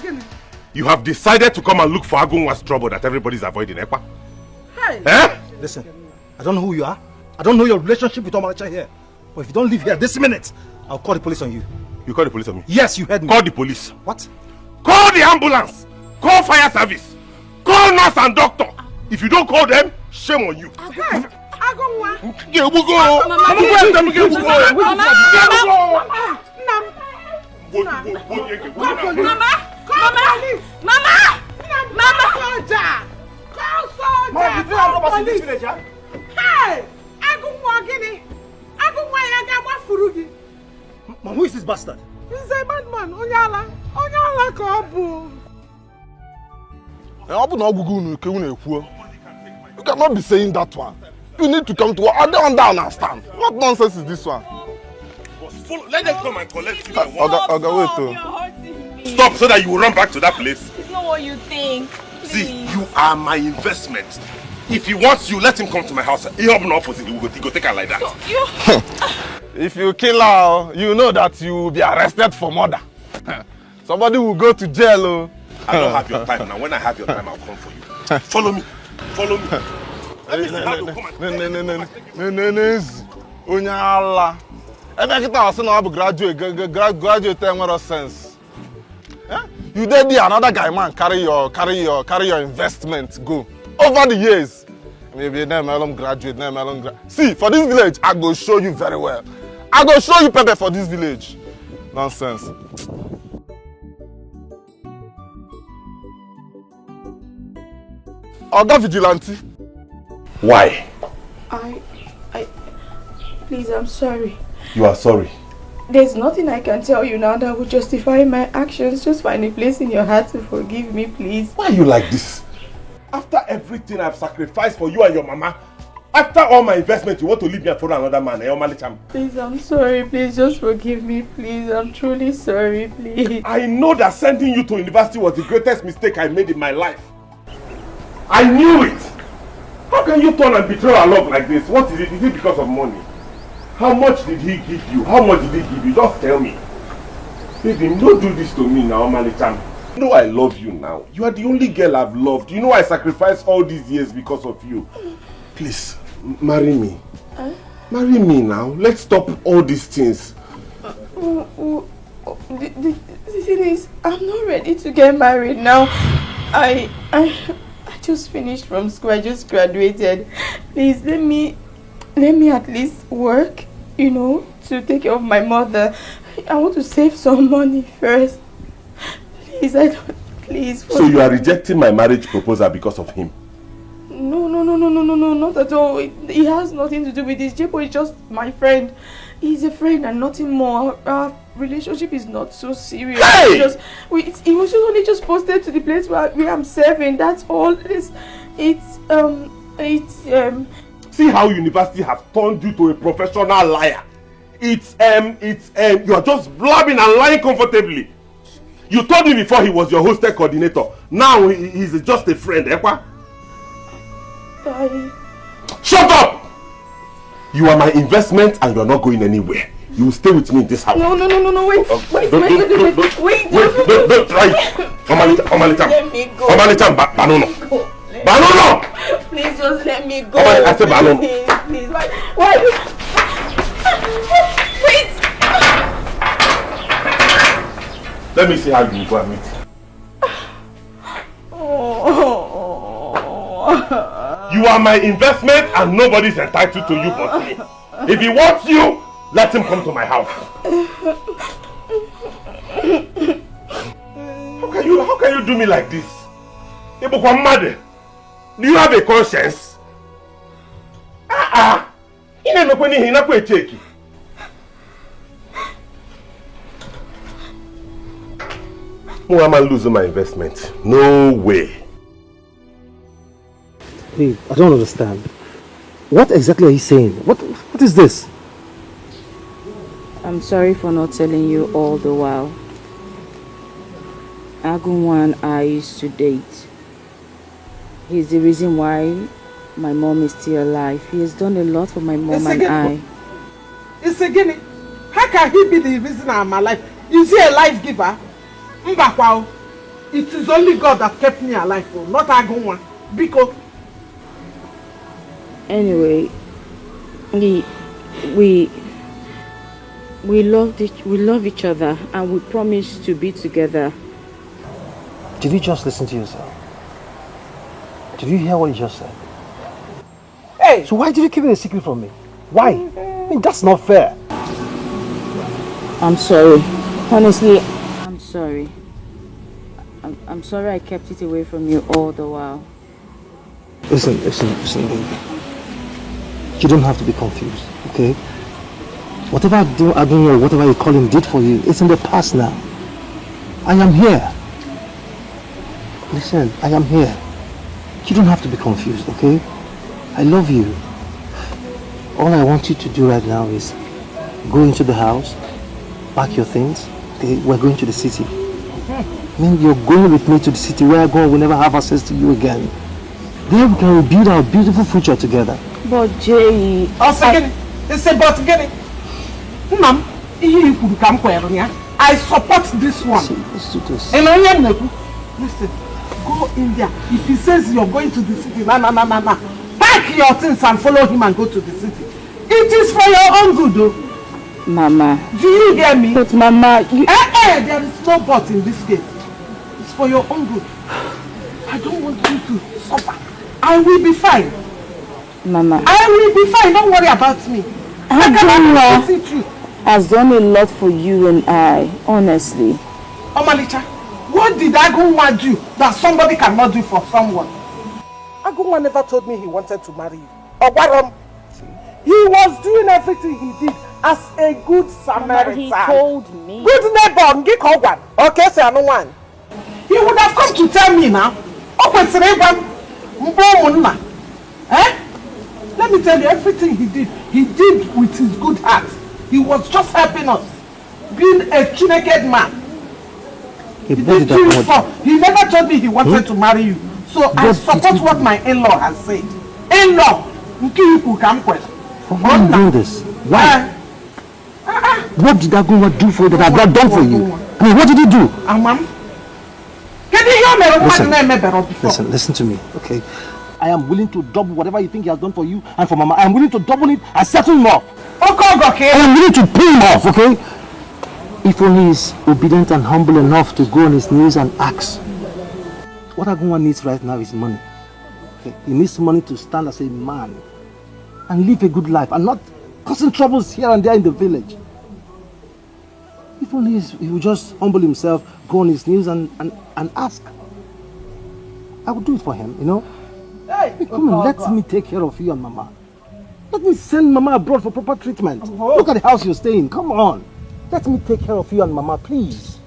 Speaker 2: you have decided to come and look for Agunwa's trouble that everybody's avoiding, Ekpa?
Speaker 3: Hey!
Speaker 2: Eh?
Speaker 1: Listen, I don't know who you are. I don't know your relationship with Omalacha here. But if you don't leave here this minute, I'll call the police on you.
Speaker 2: You call the police on me?
Speaker 1: Yes, you heard me.
Speaker 2: Call the police.
Speaker 1: What?
Speaker 2: Call the ambulance. Call fire service. Call nurse and doctor. If you don't call them, shame on you.
Speaker 3: Agunwa. Hey!
Speaker 1: Mom, who is this bastard?
Speaker 3: He's a bad man. Onyala Kobu.
Speaker 18: You cannot be saying that one. You need to come to work. I don't understand. What nonsense is this one?
Speaker 2: Let them come and collect you.
Speaker 18: Wait.
Speaker 2: Stop so that you will run back to that place.
Speaker 6: It's not what you think. Please.
Speaker 2: See, you are my investment. If he wants you, let him come to my house. He open opposite. He go take her like that.
Speaker 18: If you kill her, you know that you will be arrested for murder. Somebody will go to jail.
Speaker 2: I don't have your time now. When I have your time, I'll come for you. Follow me. Follow me. Let me see how to come
Speaker 18: and sense. You did another guy, man. Carry your investment. Go. Over the years, maybe them graduate, See, for this village, I go show you very well. I go show you Pepe for this village. Nonsense. Oga Vigilante.
Speaker 2: Why?
Speaker 6: Please, I'm sorry.
Speaker 2: You are sorry.
Speaker 6: There's nothing I can tell you now that would justify my actions. Just find a place in your heart to forgive me, please.
Speaker 2: Why are you like this? After everything I've sacrificed for you and your mama, After all my investment, you want to leave me and follow another man, eh, Omalicham?
Speaker 6: Please, I'm sorry. Please, just forgive me. Please, I'm truly sorry. Please.
Speaker 2: I know that sending you to university was the greatest mistake I made in my life. I knew it. How can you turn and betray our love like this? What is it? Is it because of money? How much did he give you? How much did he give you? Just tell me. Baby, don't do this to me now, Omalicham. You know I love you now. You are the only girl I've loved. You know I sacrificed all these years because of you. Please, marry me. Marry me now. Let's stop all these things.
Speaker 6: The thing is, I'm not ready to get married now. I just finished from school. I just graduated. Please, let me at least work, you know, to take care of my mother. I want to save some money first. Please, please.
Speaker 2: So you are rejecting my marriage proposal because of him?
Speaker 6: No, not at all. It has nothing to do with this. Jepo is just my friend. He's a friend and nothing more. Our relationship is not so serious.
Speaker 2: Hey!
Speaker 6: It was just only just posted to the place where I'm serving. That's all.
Speaker 2: See how university has turned you to a professional liar. You are just blabbing and lying comfortably. You told me before he was your hostel coordinator. Now he's just a friend, Ekwa. Shut up! You are my investment and you are not going anywhere. You will stay with me in this house.
Speaker 6: No, wait. Wait.
Speaker 2: Don't try it. Omalicham.
Speaker 6: Let me go.
Speaker 2: Omalicham, Banono. Banono!
Speaker 6: Please just let me go.
Speaker 2: I said Banono.
Speaker 6: Please. Why? Wait.
Speaker 2: Let me see how you go and meet. You are my investment and nobody's entitled to you but me. If he wants you, let him come to my house. How can you do me like this? Do you have a conscience? I'm losing my investment. No way.
Speaker 1: Babe, I don't understand. What exactly are you saying? What is this?
Speaker 8: I'm sorry for not telling you all the while. Agunwa and I used to date. He's the reason why my mom is still alive. He has done a lot for my mom and I.
Speaker 3: It's again. How can he be the reason I'm alive? Is he a life giver? Mbakwao. It is only God that kept me alive, not Agunwa. Because
Speaker 8: anyway, we love each other and we promised to be together.
Speaker 1: Did you just listen to yourself? Did you hear what you just said?
Speaker 3: Hey!
Speaker 1: So why did you keep it a secret from me? Why? I mean, that's not fair.
Speaker 8: I'm sorry. Honestly, I'm sorry. I'm sorry I kept it away from you all the while.
Speaker 1: Listen, baby. You don't have to be confused, okay? Whatever I don't know, whatever you call him did for you, it's in the past now. I am here. Listen, I am here. You don't have to be confused, okay? I love you. All I want you to do right now is go into the house, pack your things. Okay? We're going to the city. I mean, you're going with me to the city where God will never have access to you again. There we can rebuild our beautiful future together.
Speaker 8: But Jay...
Speaker 3: It's about getting... Mom, I support this one.
Speaker 1: Let's do this.
Speaker 3: Listen, go in there. If he says you're going to the city, pack your things and follow him and go to the city. It is for your own good, though.
Speaker 8: Mama.
Speaker 3: Do you hear me?
Speaker 8: But Mama,
Speaker 3: there is no but in this case. It's for your own good. I don't want you to suffer. I will be fine.
Speaker 8: Mama.
Speaker 3: I will be fine. Don't worry about me.
Speaker 8: Agunwa has done a lot for you and I, honestly.
Speaker 3: Omalicha, what did Agunwa do that somebody cannot do for someone? Agunwa never told me he wanted to marry you. He was doing everything he did as a good Samaritan.
Speaker 8: He told me.
Speaker 3: Good neighbor, okay, say no one. He would have come to tell me now. Eh? Let me tell you, everything he did with his good heart. He was just helping us. Being a Chineke man. He never told me he wanted to marry you. So I support what my in-law has said. In-law,
Speaker 5: why you do this? Why? What did Agunwa do for you that I've not done for you? I mean, what did he do? Listen to me, okay? I am willing to double whatever you think he has done for you and for Mama. I am willing to double it and settle him off.
Speaker 3: Okay.
Speaker 5: I am willing to pay him off, okay? If only he is obedient and humble enough to go on his knees and ask. What Agunwa needs right now is money. Okay? He needs money to stand as a man and live a good life and not causing troubles here and there in the village. If only he would just humble himself, go on his knees and ask. I would do it for him, you know? Hey, come on, let me take care of you and Mama. Let me send Mama abroad for proper treatment. Look at the house you're staying. Come on. Let me take care of you and Mama, please.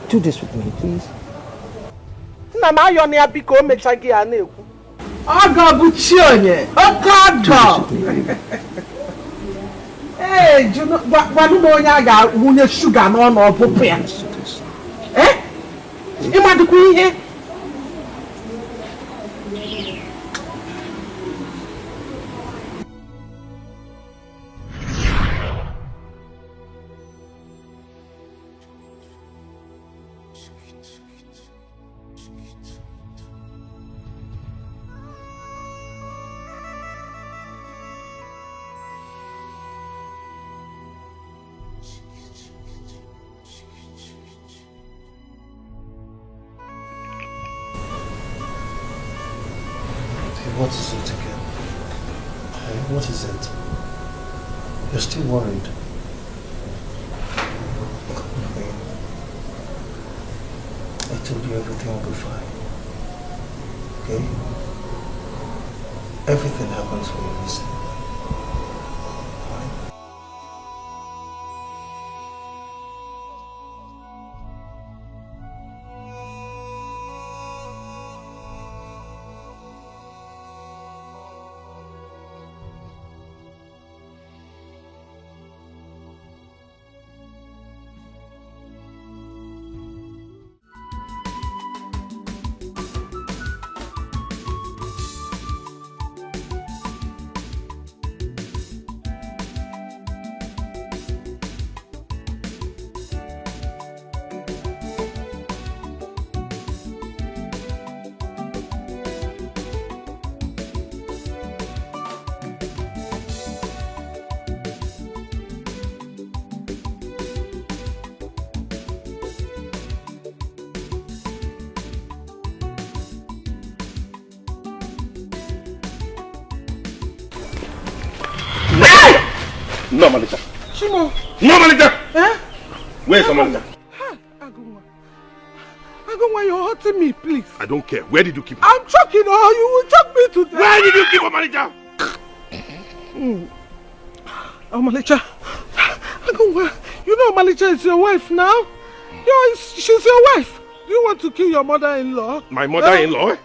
Speaker 5: Do this with me, please.
Speaker 3: Hey, do you know what sugar no eh?
Speaker 5: What is it again? What is it? You're still worried. I told you everything will be fine. Okay? Everything happens for a reason.
Speaker 2: No, Malika.
Speaker 3: Shimo.
Speaker 2: No, Malika.
Speaker 3: Eh?
Speaker 2: Where's Malika?
Speaker 3: Agunwa, you're hurting me, please.
Speaker 2: I don't care. Where did you keep her?
Speaker 3: I'm choking her. You will choke me to death.
Speaker 2: Where did you keep her, Malika?
Speaker 3: Oh, Malika. Agunwa, you know Malika is your wife now. She's your wife. Do you want to kill your mother-in-law?
Speaker 2: My mother-in-law?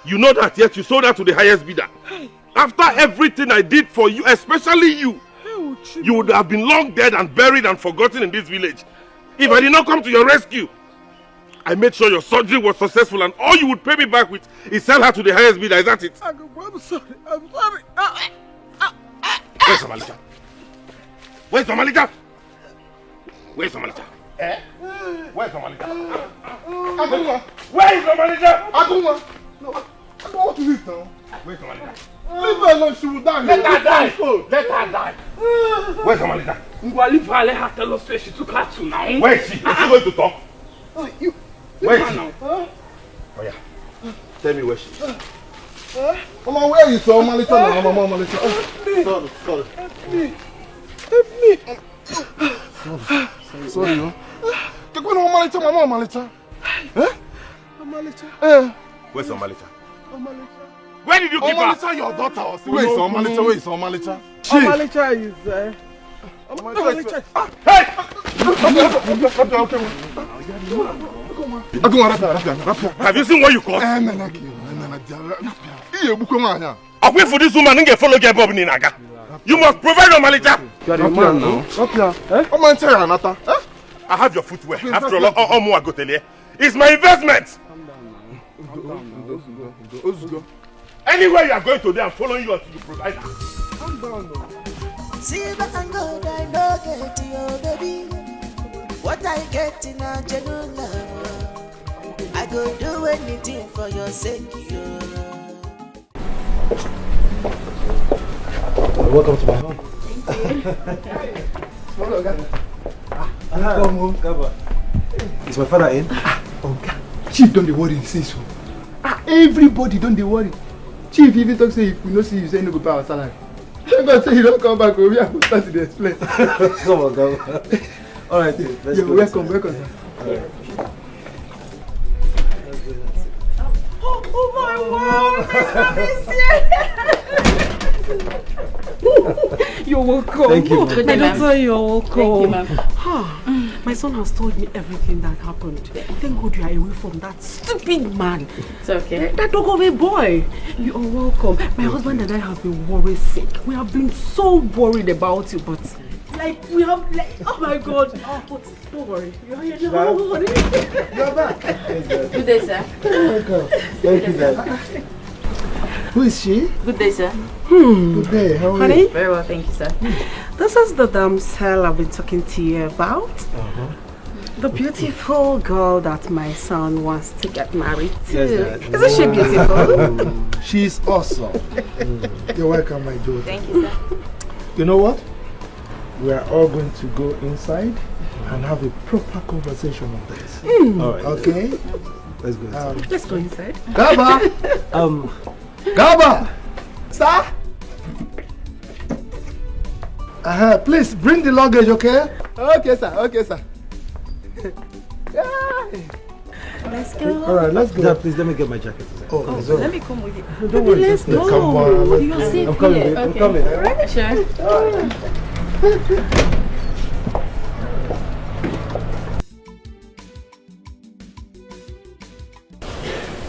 Speaker 2: You know that, yet you sold her to the highest bidder. After everything I did for you, especially you, you would have been long dead and buried and forgotten in this village if I did not come to your rescue. I made sure your surgery was successful and all you would pay me back with is sell her to the highest bidder. Is that it?
Speaker 3: I'm sorry. I'm sorry.
Speaker 2: Where's Malika? Where's Malika? Where's Malika? Where's Malika? Agunwa! Where is Malika?
Speaker 18: Agunwa! No, what is it now?
Speaker 2: Where's Malika?
Speaker 18: Leave her alone, she will die.
Speaker 2: Let her die! Let her die! Where's Malika?
Speaker 19: Leave her, let her tell us where she took her to now.
Speaker 2: Where is she? Is she going to talk? Where is she? Oh yeah. Tell me where she is.
Speaker 18: Mama, where is your Malika now? Mama, Malika. Sorry.
Speaker 3: Help me.
Speaker 18: Sorry, no? Take one of Malika, Mama, Malika.
Speaker 3: Malika.
Speaker 2: Where's Malika? Where did you keep her?
Speaker 18: Malika, your daughter. Where is Malika? Where is Malika?
Speaker 3: Malika is
Speaker 18: Malika.
Speaker 2: Hey!
Speaker 18: Have
Speaker 2: you seen what you caused? Away for this woman, and follow get Bob Ninaga. You must provide a manager.
Speaker 18: You are the man now. Come on, tell you another.
Speaker 2: I have your footwear. After all, more go tell you. It's my investment. Anywhere you are going today, I'm following you until you provide.
Speaker 10: Calm down, silver and gold, I know get you, baby. What I get in a genuine love, I go do anything for your sake, you.
Speaker 1: Welcome to my home. Is my father in?
Speaker 16: Chief, don't worry, say so. Everybody don't worry. Chief, if you talk, say if we don't see you, say no go pay our salary. But say you don't come back, we have to start to explain.
Speaker 1: Come on, come on. All right, let's
Speaker 16: You're
Speaker 1: go.
Speaker 16: welcome, welcome, sir.
Speaker 1: All right.
Speaker 3: Oh my word! You're welcome.
Speaker 1: Thank you,
Speaker 3: My daughter, you're welcome.
Speaker 12: Thank you, ma'am.
Speaker 3: My son has told me everything that happened. Thank God you are away from that stupid man.
Speaker 12: It's okay.
Speaker 3: That dog of a boy. You are welcome. My husband and I have been worried sick. We have been so worried about you, but we have oh my God. But don't worry. You're here. You're back.
Speaker 12: Good day, sir.
Speaker 16: Welcome. Thank you, guys. Who is she?
Speaker 12: Good day, sir.
Speaker 16: Good day. How are
Speaker 3: Honey?
Speaker 16: you?
Speaker 12: Very well, thank you, sir.
Speaker 3: This is the damsel I've been talking to you about. The beautiful girl that my son wants to get married to.
Speaker 16: Yes,
Speaker 3: Isn't she beautiful?
Speaker 16: She's awesome. You're welcome, my daughter.
Speaker 12: Thank you, sir.
Speaker 16: You know what? We are all going to go inside and have a proper conversation on this.
Speaker 1: All right.
Speaker 16: Okay?
Speaker 1: Let's go inside.
Speaker 3: Let's go inside.
Speaker 16: Gaba! Gaba! Sir? Please bring the luggage, okay? Okay, sir. Okay, sir.
Speaker 3: Let's go.
Speaker 16: All right, let's go.
Speaker 1: Dad, please let me get my jacket.
Speaker 16: Oh,
Speaker 3: Let me come with you.
Speaker 16: Don't worry.
Speaker 3: Let's go.
Speaker 16: Come on. Let's
Speaker 3: You're
Speaker 16: go.
Speaker 3: safe
Speaker 1: I'm coming.
Speaker 3: here.
Speaker 1: I'm
Speaker 3: Okay.
Speaker 1: coming.
Speaker 3: Alright.
Speaker 12: Sure.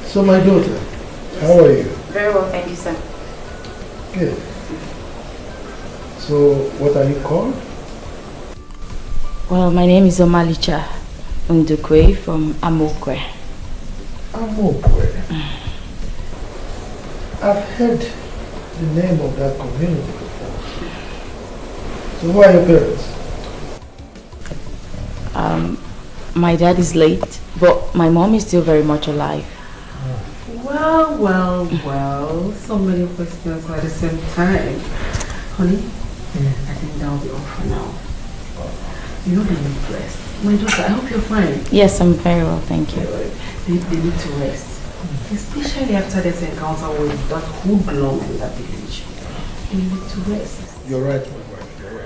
Speaker 16: So, my daughter, how are you?
Speaker 12: Very well, thank you, sir.
Speaker 16: Good. So, what are you called?
Speaker 8: Well, my name is Omalicha Ndukwe from Amokwe.
Speaker 16: Amokwe. I've heard the name of that community before. So, who are your parents?
Speaker 8: My dad is late, but my mom is still very much alive.
Speaker 3: Well. So many questions at the same time. Honey, I think that'll be all for now. You know they need rest. My daughter, I hope you're fine.
Speaker 8: Yes, I'm very well, thank you.
Speaker 3: They need to rest. Especially after this encounter with that hoodlum in that village. They need to rest.
Speaker 16: You're right, my boy. You're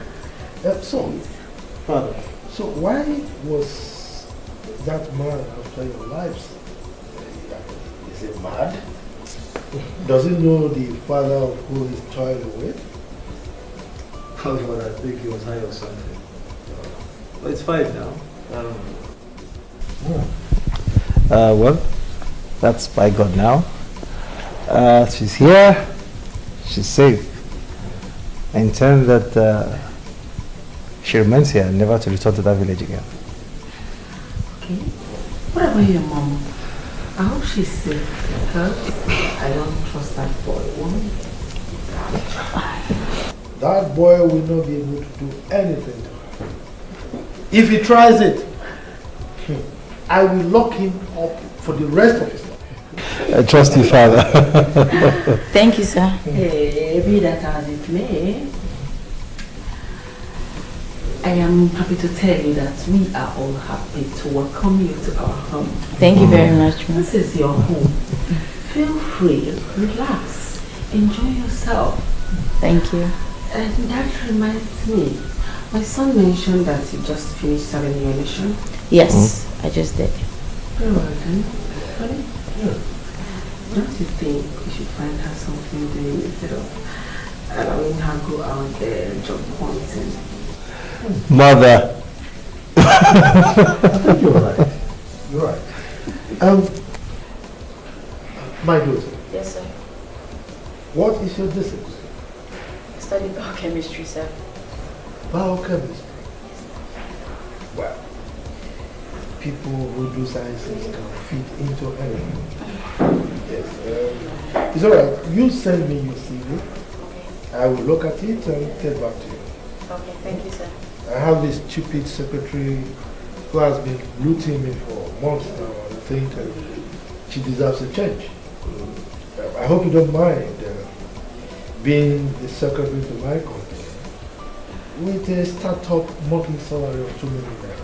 Speaker 16: right. So, Father, so why was that man after your lives? Is he mad? Does he know the father of who his child is with?
Speaker 1: However, I think he was high or something. But it's fine now.
Speaker 5: Well, that's by God now. She's here. She's safe. I intend that she remains here, never to return to that village again.
Speaker 3: Okay. What about your mom? I hope she's safe. Huh? I don't trust that boy.
Speaker 16: That boy will not be able to do anything to her. If he tries it, I will lock him up for the rest of his life.
Speaker 5: I trust you, Father.
Speaker 8: Thank you, sir.
Speaker 3: Be that as it may, I am happy to tell you that we are all happy to welcome you to our home.
Speaker 8: Thank you very much, ma'am.
Speaker 3: This is your home. Feel free, relax, enjoy yourself.
Speaker 8: Thank you.
Speaker 3: And that reminds me, my son mentioned that you just finished serving your nation.
Speaker 8: Yes, I just did.
Speaker 3: Very well then. Honey? Don't you think we should find her something doing instead of allowing her go out there job hunting?
Speaker 5: Mother.
Speaker 16: You're right. You're right. My daughter.
Speaker 8: Yes,
Speaker 20: What is your discipline?
Speaker 12: I study biochemistry, sir.
Speaker 20: Biochemistry. Well, people who do sciences can fit into anything. Yes. It's alright. You send me your CV. I will look at it and get back to you.
Speaker 12: Okay, thank you, sir.
Speaker 20: I have this stupid secretary who has been looting me for months now, and I think she deserves a change. I hope you don't mind being the secretary to my company with a startup monthly salary of 2 million naira.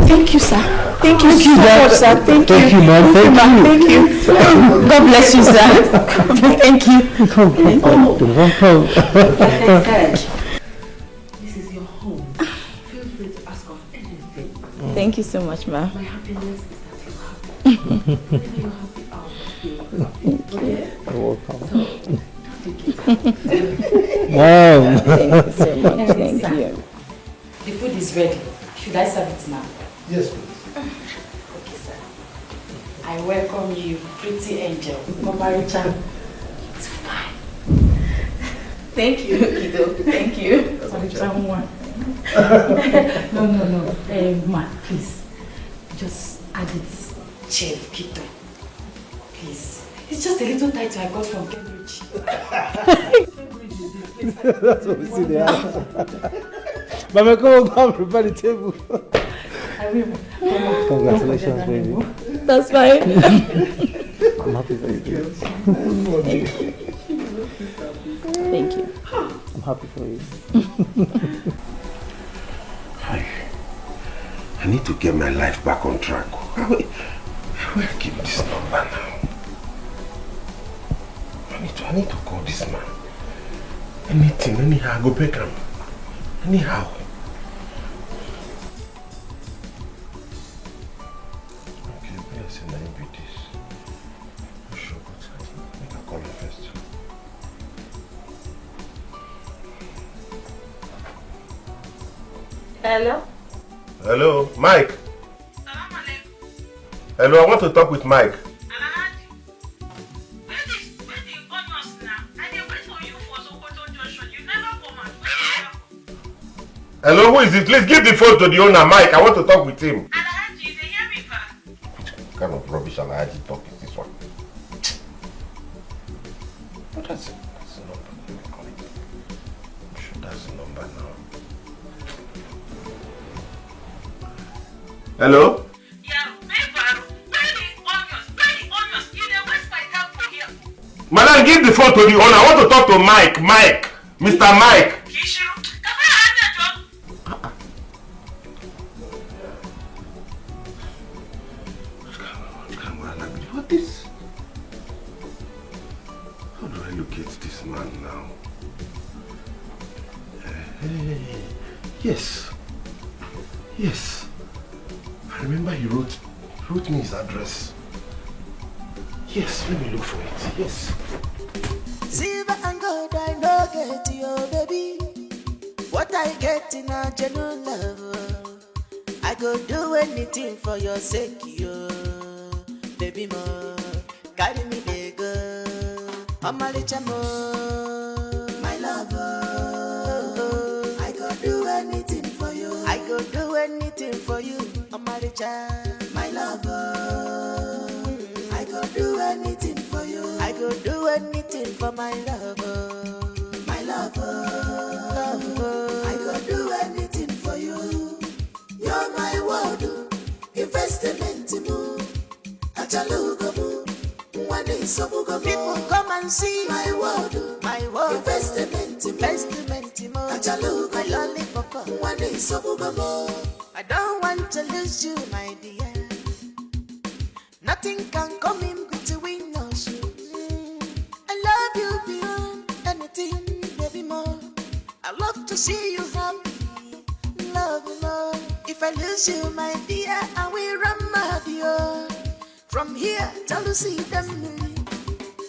Speaker 12: Thank you, sir. Thank you so much, sir. Thank you.
Speaker 9: Thank you, ma'am.
Speaker 12: Thank you. God bless you, sir. Thank you.
Speaker 9: Come.
Speaker 13: This is your home. Feel free to ask of anything.
Speaker 6: Thank you so much, ma'am.
Speaker 13: My happiness is that you're happy. If you're happy, I'll be okay?
Speaker 9: You're welcome.
Speaker 6: Wow. Thank you so much. Thank you.
Speaker 12: The food is ready. Should I serve it now?
Speaker 20: Yes, please.
Speaker 12: Okay, sir. I welcome you, pretty angel. Mama Richard. It's fine.
Speaker 6: Thank you, Kido. Thank you.
Speaker 12: No. Ma, please. Just add it. Chef Kido. Please. It's just a little title I got from Cambridge.
Speaker 20: That's what we see there. Mama, come on, prepare the table.
Speaker 12: I will.
Speaker 9: Congratulations, baby.
Speaker 6: That's fine.
Speaker 9: I'm happy for you.
Speaker 6: Thank you.
Speaker 9: I'm happy for you.
Speaker 7: I need to get my life back on track. How will I keep this number now? I need to call this man. Anything, anyhow, go back him. Anyhow. Okay, let's see, let me be this. I'm sure what's happening. Make a call him first.
Speaker 6: Hello?
Speaker 7: Hello, Mike. Hello, I want to talk with Mike. Hello, who is it? Please give the phone to the owner, Mike. I want to talk with him. What kind of rubbish Alhaji talk is this one? Oh, that's the number. Let me call it. I'm sure that's the number now. Hello? Madam, give the phone to the owner. I want to talk to Mike. Mike. Mr. Mike. What is? How do I locate this man now? Yes. Yes. I remember he wrote me his address. Yes, let me look for it. Yes.
Speaker 10: Silver and gold I no get you, baby. What I get in a genuine love, I go do anything for your sake, yo. Baby mo, carry me dey go. Omalicha mo, my lover. I go do anything for you. I go do anything for you, Omalicha, my lover. I go do anything for you. I go do anything for my lover. My lover. I go do anything for you. You're my world. Investment move. Achalugo move. People come and see my world. My world. Investment move. Achalugo. My lollipop. I don't want to lose you, my dear. Nothing can come in between us. I love you beyond anything, baby more. I love to see you happy, love you more. If I lose you, my dear, I will run mad, yo. From here till you see them,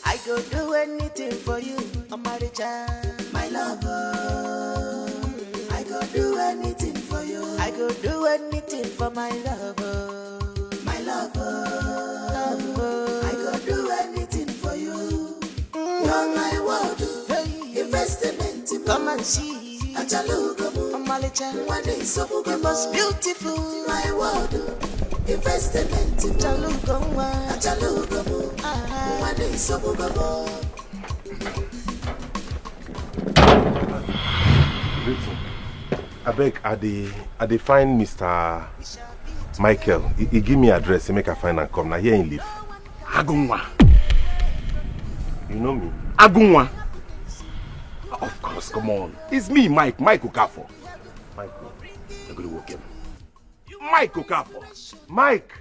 Speaker 10: I go do anything for you, Omaricha, my lover. I go do anything for you. I go do anything for my lover. My lover. I go do anything You're my world, investment. Come and see. Achalugo, Amalicha, one day so the most beautiful. My world, investment. Achalugo, one day so
Speaker 7: I beg, I dey find Mr. Michael. He give me address, he make a find and come. Now here he live.
Speaker 2: Agunwa.
Speaker 7: You know me?
Speaker 2: Agunwa. Of course, come on. It's me, Mike Okafor.
Speaker 7: Mike.
Speaker 2: You're going to walk him. Mike Okafor.
Speaker 7: Mike.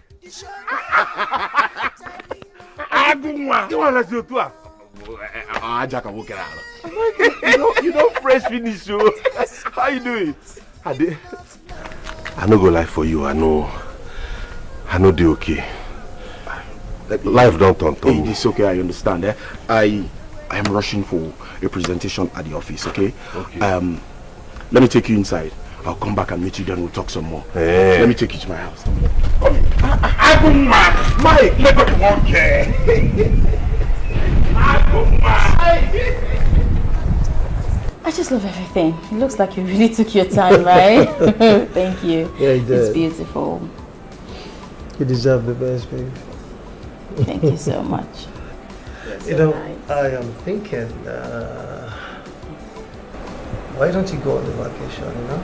Speaker 2: Agunwa.
Speaker 7: You want to do it?
Speaker 2: Aja can walk around.
Speaker 7: You don't fresh finish, so how you do it? I no go lie for you. I know they okay. Life don't turn.
Speaker 2: It's okay, I understand. I am rushing for a presentation at the office, okay? Let me take you inside. I'll come back and meet you, then we'll talk some more.
Speaker 7: Hey.
Speaker 2: Let me take you to my house. Come here. Mike, let go walk here.
Speaker 8: I just love everything. It looks like you really took your time, right? Thank you.
Speaker 5: Yeah, you did.
Speaker 8: It's beautiful.
Speaker 5: You deserve the best, babe.
Speaker 8: Thank you so much.
Speaker 5: You know, I am thinking, why don't you go on the vacation, you know?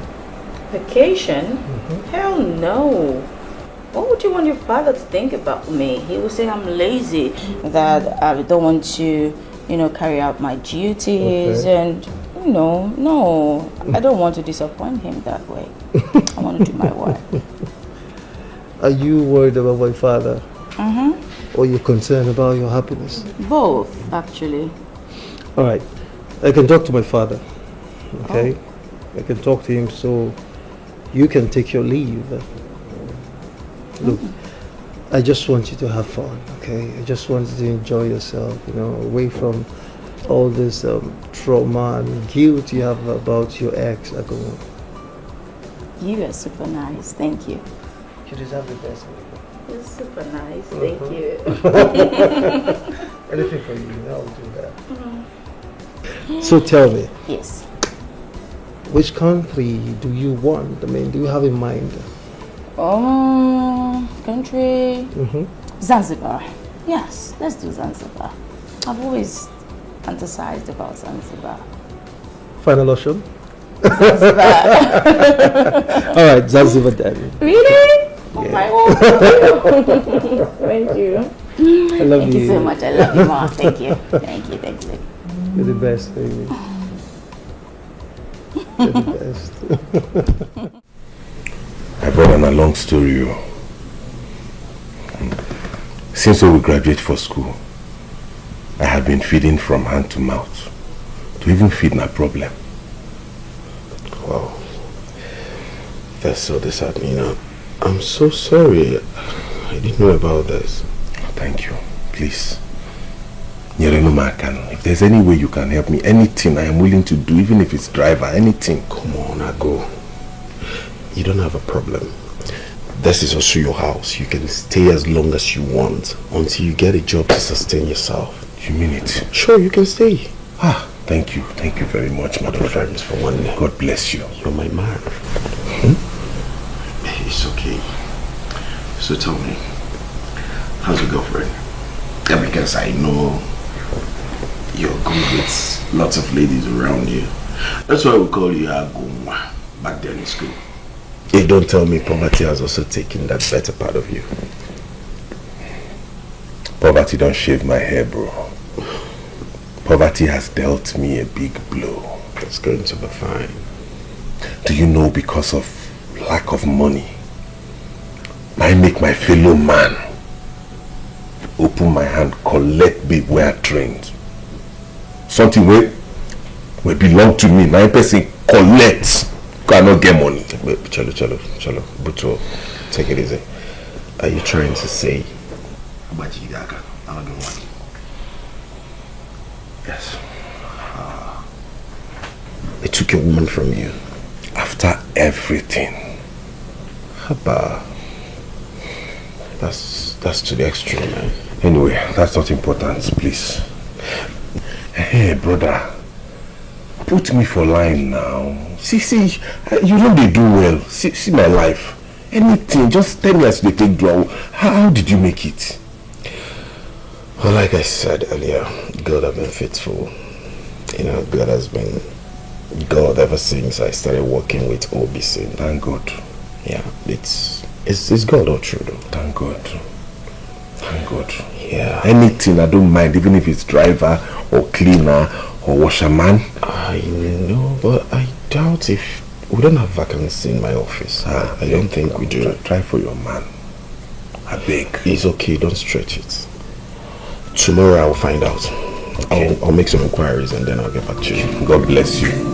Speaker 8: Vacation? Hell no. What would you want your father to think about me? He would say I'm lazy, that I don't want to, carry out my duties, and, no, I don't want to disappoint him that way. I want to do my work.
Speaker 5: Are you worried about my father? Or you're concerned about your happiness?
Speaker 8: Both, actually.
Speaker 5: All right, I can talk to my father, okay? I can talk to him so you can take your leave. Look, I just want you to have fun, okay? I just want you to enjoy yourself, away from all this trauma and guilt you have about your ex.
Speaker 8: You are super nice, thank you.
Speaker 5: You deserve the best.
Speaker 8: You're super nice, thank you.
Speaker 5: Anything for you, I'll do that. So tell me.
Speaker 8: Yes.
Speaker 5: Which country do you want? I mean, do you have in mind?
Speaker 8: Country? Zanzibar. Yes, let's do Zanzibar. I've always fantasized about Zanzibar.
Speaker 5: Final option?
Speaker 8: Zanzibar.
Speaker 5: All right, Zanzibar then.
Speaker 8: Really?
Speaker 5: Yeah.
Speaker 8: Oh my whole Thank you.
Speaker 5: I love you.
Speaker 8: Thank you so much. I love you, Mom. Thank you. Thank you. Thanks.
Speaker 5: You're the best, baby. You're the best.
Speaker 7: I brought on a long story. Since we graduated for school, I have been feeding from hand to mouth. To even feed my problem.
Speaker 2: Wow. That's so disheartening. I'm so sorry. I didn't know about this.
Speaker 7: Thank you. Please. If there's any way you can help me, anything I am willing to do, even if it's driver, anything.
Speaker 2: Come on, Ago. You don't have a problem. This is also your house. You can stay as long as you want until you get a job to sustain yourself.
Speaker 7: You mean it?
Speaker 2: Sure, you can stay.
Speaker 7: Thank you. Thank you very much, my friend.
Speaker 2: For one day.
Speaker 7: God bless you.
Speaker 2: You're my man. It's okay. So tell me, how's your girlfriend? Yeah, because I know you're good with lots of ladies around you. That's why we call you Agunwa back then in school. Hey, don't tell me poverty has also taken that better part of you.
Speaker 7: Poverty don't shave my hair, bro. Poverty has dealt me a big blow.
Speaker 2: It's going to be fine.
Speaker 7: Do you know, because of lack of money, I make my fellow man open my hand, collect babe where I trained. Something will belong to me. 9% collect. Cannot get money.
Speaker 2: Chalo. Buto, take it easy. Are you trying to say
Speaker 7: yes?
Speaker 2: They took a woman from you
Speaker 7: after everything.
Speaker 2: Haba. That's to the extreme, man.
Speaker 7: Anyway, that's not important, please. Hey, brother. Put me for line now. See, you know they do well. See my life. Anything, just tell me as they take do. How did you make it?
Speaker 21: Well, like I said earlier, God has been faithful. You know, God has been God ever since I started working with OBC.
Speaker 7: Thank God.
Speaker 21: Yeah, it's God all true though.
Speaker 7: Thank God. Thank God.
Speaker 21: Yeah.
Speaker 7: Anything, I don't mind, even if it's driver or cleaner or washerman.
Speaker 21: I know, but I doubt if we don't have vacancy in my office. I don't think we do.
Speaker 7: Try for your man. I beg.
Speaker 21: It's okay, don't stretch it. Tomorrow I'll find out. Okay. I'll make some inquiries and then I'll get back to you.
Speaker 7: God bless you.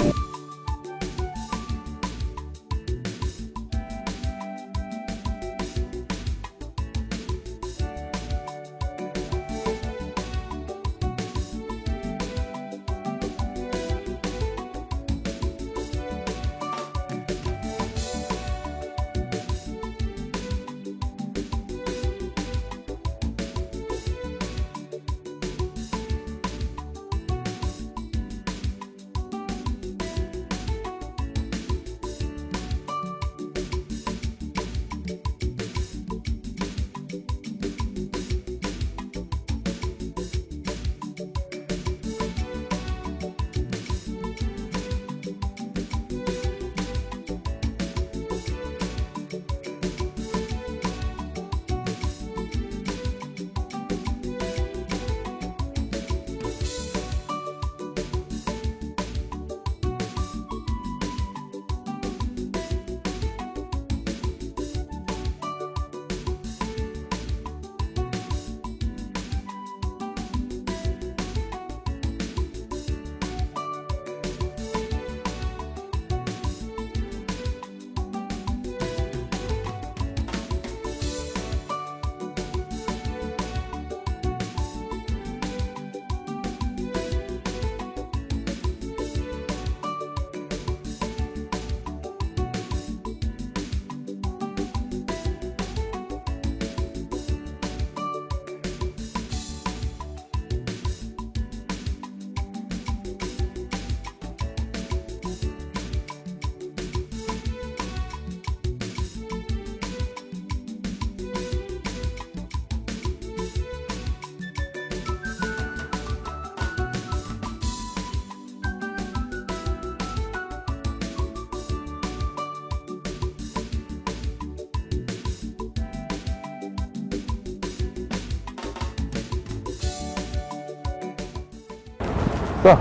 Speaker 21: Sir.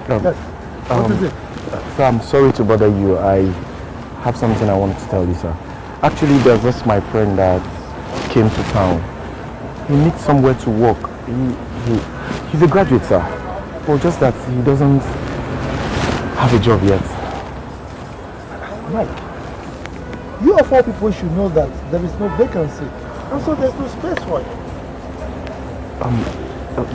Speaker 20: Yes. What is it?
Speaker 21: Sir, I'm sorry to bother you. I have something I want to tell you, sir. Actually, there's just my friend that came to town. He needs somewhere to work. He's a graduate, sir. But just that he doesn't have a job yet.
Speaker 20: Mike, you of all people should know that there is no vacancy. And so there's no space for it.
Speaker 21: But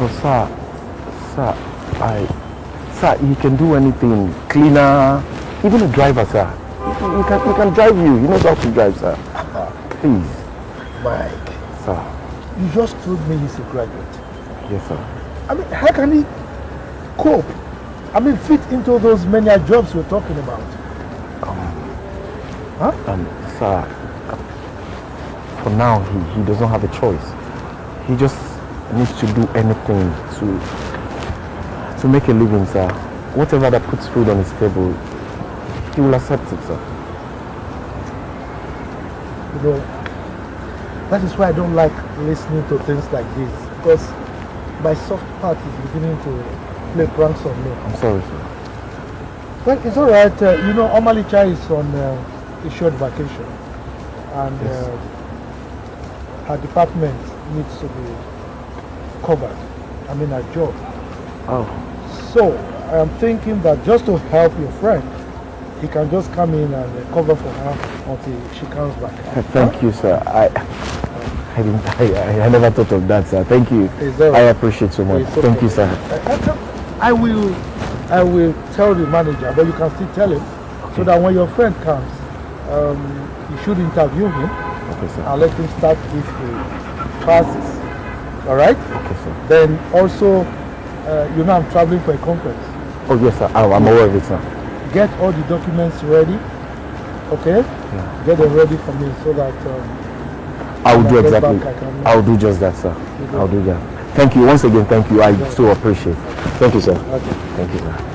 Speaker 21: sir, he can do anything. Cleaner, even a driver, sir. He can drive you. He knows how to drive, sir. Please.
Speaker 20: Mike.
Speaker 21: Sir.
Speaker 20: You just told me he's a graduate.
Speaker 21: Yes, sir.
Speaker 20: I mean, how can he cope? I mean, fit into those many jobs we're talking about?
Speaker 21: Sir, for now, he doesn't have a choice. He just needs to do anything to make a living, sir. Whatever that puts food on his table, he will accept it, sir.
Speaker 20: You know, that is why I don't like listening to things like this, because my soft part is beginning to play pranks on me.
Speaker 21: I'm sorry, sir.
Speaker 20: Well, it's all right. You know, Omalicha is on a short vacation, and her department needs to be covered. I mean, her job.
Speaker 21: Oh.
Speaker 20: So, I am thinking that just to help your friend, he can just come in and cover for her until she comes back.
Speaker 21: Thank you, sir. I never thought of that, sir. Thank you. I appreciate so much. Thank you, sir.
Speaker 20: I will tell the manager, but you can still tell him, so that when your friend comes, you should interview him.
Speaker 21: Okay, sir.
Speaker 20: And let him start if he passes. All right?
Speaker 21: Okay, sir.
Speaker 20: Then also you know I'm traveling for a conference.
Speaker 21: Oh yes, sir. I'm aware of it, sir.
Speaker 20: Get all the documents ready, okay?
Speaker 21: Yeah.
Speaker 20: Get them ready for me so that
Speaker 21: I'll do exactly. I'll do just that, sir. I'll do that. Thank you once again. Thank you. I so appreciate. Thank you, sir.
Speaker 20: Okay.
Speaker 21: Thank you, sir.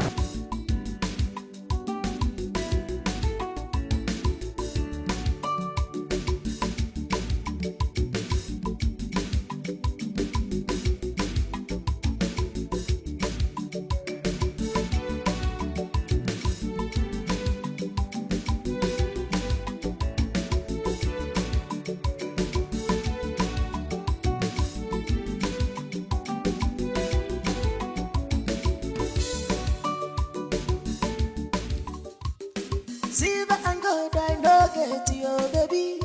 Speaker 10: Silver and gold I no get you, baby.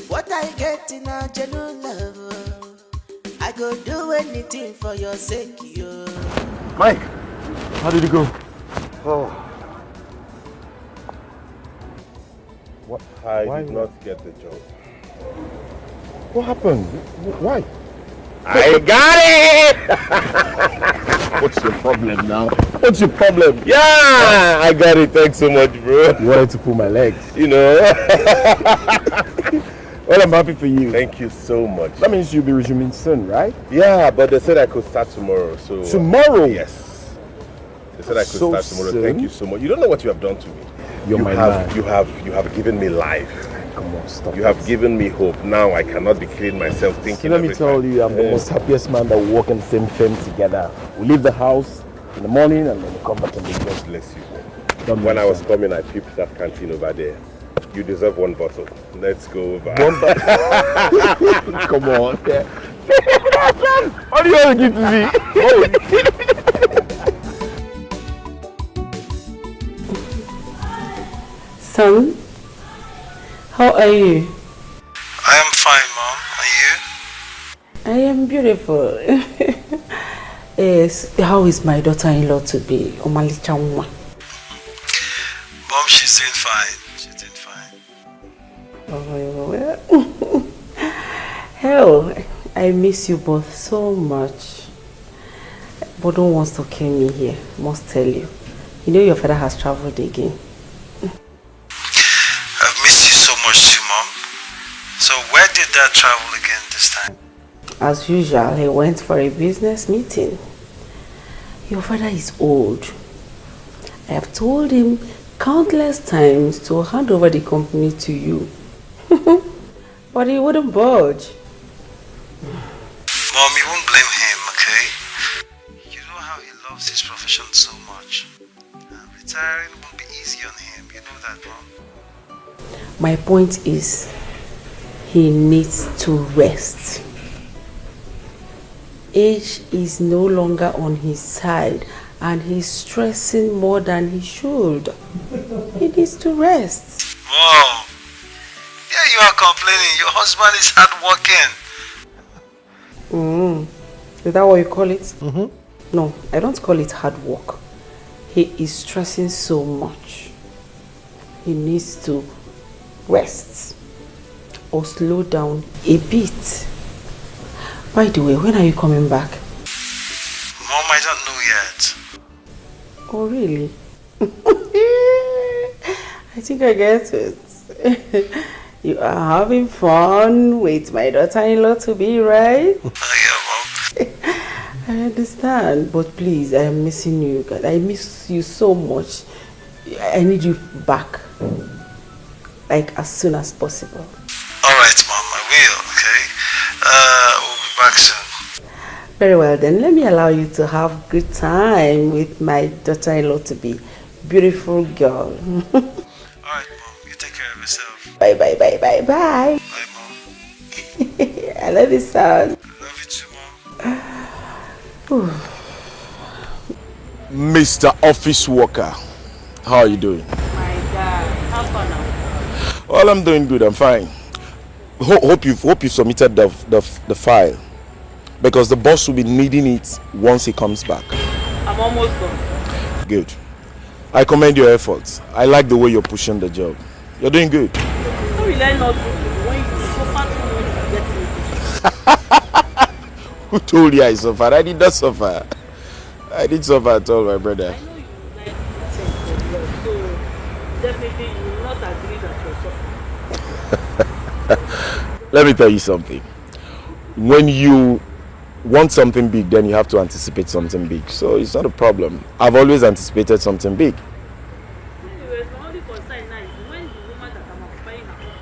Speaker 10: What I get in a genuine love, I go do anything for your sake, yo.
Speaker 21: Mike, how did it go?
Speaker 7: Oh. What? I did not get the job.
Speaker 21: What happened? Why?
Speaker 7: I got it! What's your problem now? What's your problem? Yeah, I got it. Thanks so much, bro.
Speaker 21: You wanted to pull my legs.
Speaker 7: You know.
Speaker 21: Well, I'm happy for you.
Speaker 7: Thank you so much.
Speaker 21: That means you'll be resuming soon, right?
Speaker 7: Yeah, but they said I could start tomorrow. So
Speaker 21: tomorrow?
Speaker 7: Yes. They said I could
Speaker 21: So
Speaker 7: start tomorrow.
Speaker 21: soon?
Speaker 7: Thank you so much. You don't know what you have done to me.
Speaker 21: You're my man.
Speaker 7: You have given me life.
Speaker 21: Come on, stop.
Speaker 7: You have given me hope. Now I cannot be killing myself thinking.
Speaker 21: So let me tell you, I'm the most happiest man that we work in the same firm together. We leave the house in the morning and then we come back in the evening.
Speaker 7: God bless you. When I was coming, I peeped that canteen over there. You deserve one bottle. Let's go over.
Speaker 21: One bottle? Come on. Yeah. What do you want to give to me?
Speaker 4: Son, how are you?
Speaker 5: I am fine, Mom. Are you?
Speaker 4: I am beautiful. Yes, how is my daughter-in-law to be? Omalicha Nwa?
Speaker 5: Mom, she's doing fine. She's doing fine.
Speaker 4: Oh, well. Hell, I miss you both so much. But don't want to kill me here, must tell you. You know your father has traveled again.
Speaker 5: I've missed you so much too, Mom. So where did Dad travel again this time?
Speaker 4: As usual, he went for a business meeting. Your father is old. I have told him countless times to hand over the company to you. But he wouldn't budge.
Speaker 5: Mom, you won't blame him, okay? You know how he loves his profession so much. Retiring won't be easy on him. You know that, Mom?
Speaker 4: My point is, he needs to rest. Age is no longer on his side and he's stressing more than he should. He needs to rest.
Speaker 5: Mom, yeah, you are complaining. Your husband is hard working.
Speaker 4: Is that what you call it? No, I don't call it hard work. He is stressing so much. He needs to rest or slow down a bit. By the way, when are you coming back?
Speaker 5: Mom, I don't know yet.
Speaker 4: Oh, really? I think I get it. You are having fun with my daughter-in-law to be, right?
Speaker 5: Yeah, Mom.
Speaker 4: I understand, but please, I am missing you. I miss you so much. I need you back, like as soon as possible.
Speaker 5: All right, Mom, I will, okay? We'll be back soon.
Speaker 4: Very well, then let me allow you to have good time with my daughter-in-law to be. Beautiful girl.
Speaker 5: All right, Mom, you take care of yourself.
Speaker 4: Bye, bye, bye, bye, bye.
Speaker 5: Bye, Mom.
Speaker 4: I love you, son.
Speaker 5: Love you too,
Speaker 4: Mom.
Speaker 22: Mr. Office Worker, how are you doing?
Speaker 4: My God, how far now?
Speaker 22: Well, I'm doing good. I'm fine. Hope you submitted the file, because the boss will be needing it once he comes back.
Speaker 4: I'm almost done.
Speaker 22: Good. I commend your efforts. I like the way you're pushing the job. You're doing good.
Speaker 4: How will I not do when you suffer too much to get me?
Speaker 22: Who told you I suffered? I did not suffer. I didn't suffer at all, my brother.
Speaker 12: I know you like things for love, so definitely you will not agree that you're suffering.
Speaker 22: Let me tell you something. When you want something big, then you have to anticipate something big. So it's not a problem. I've always anticipated something big.
Speaker 12: Anyway, my only concern now is when the woman that I'm occupying her office,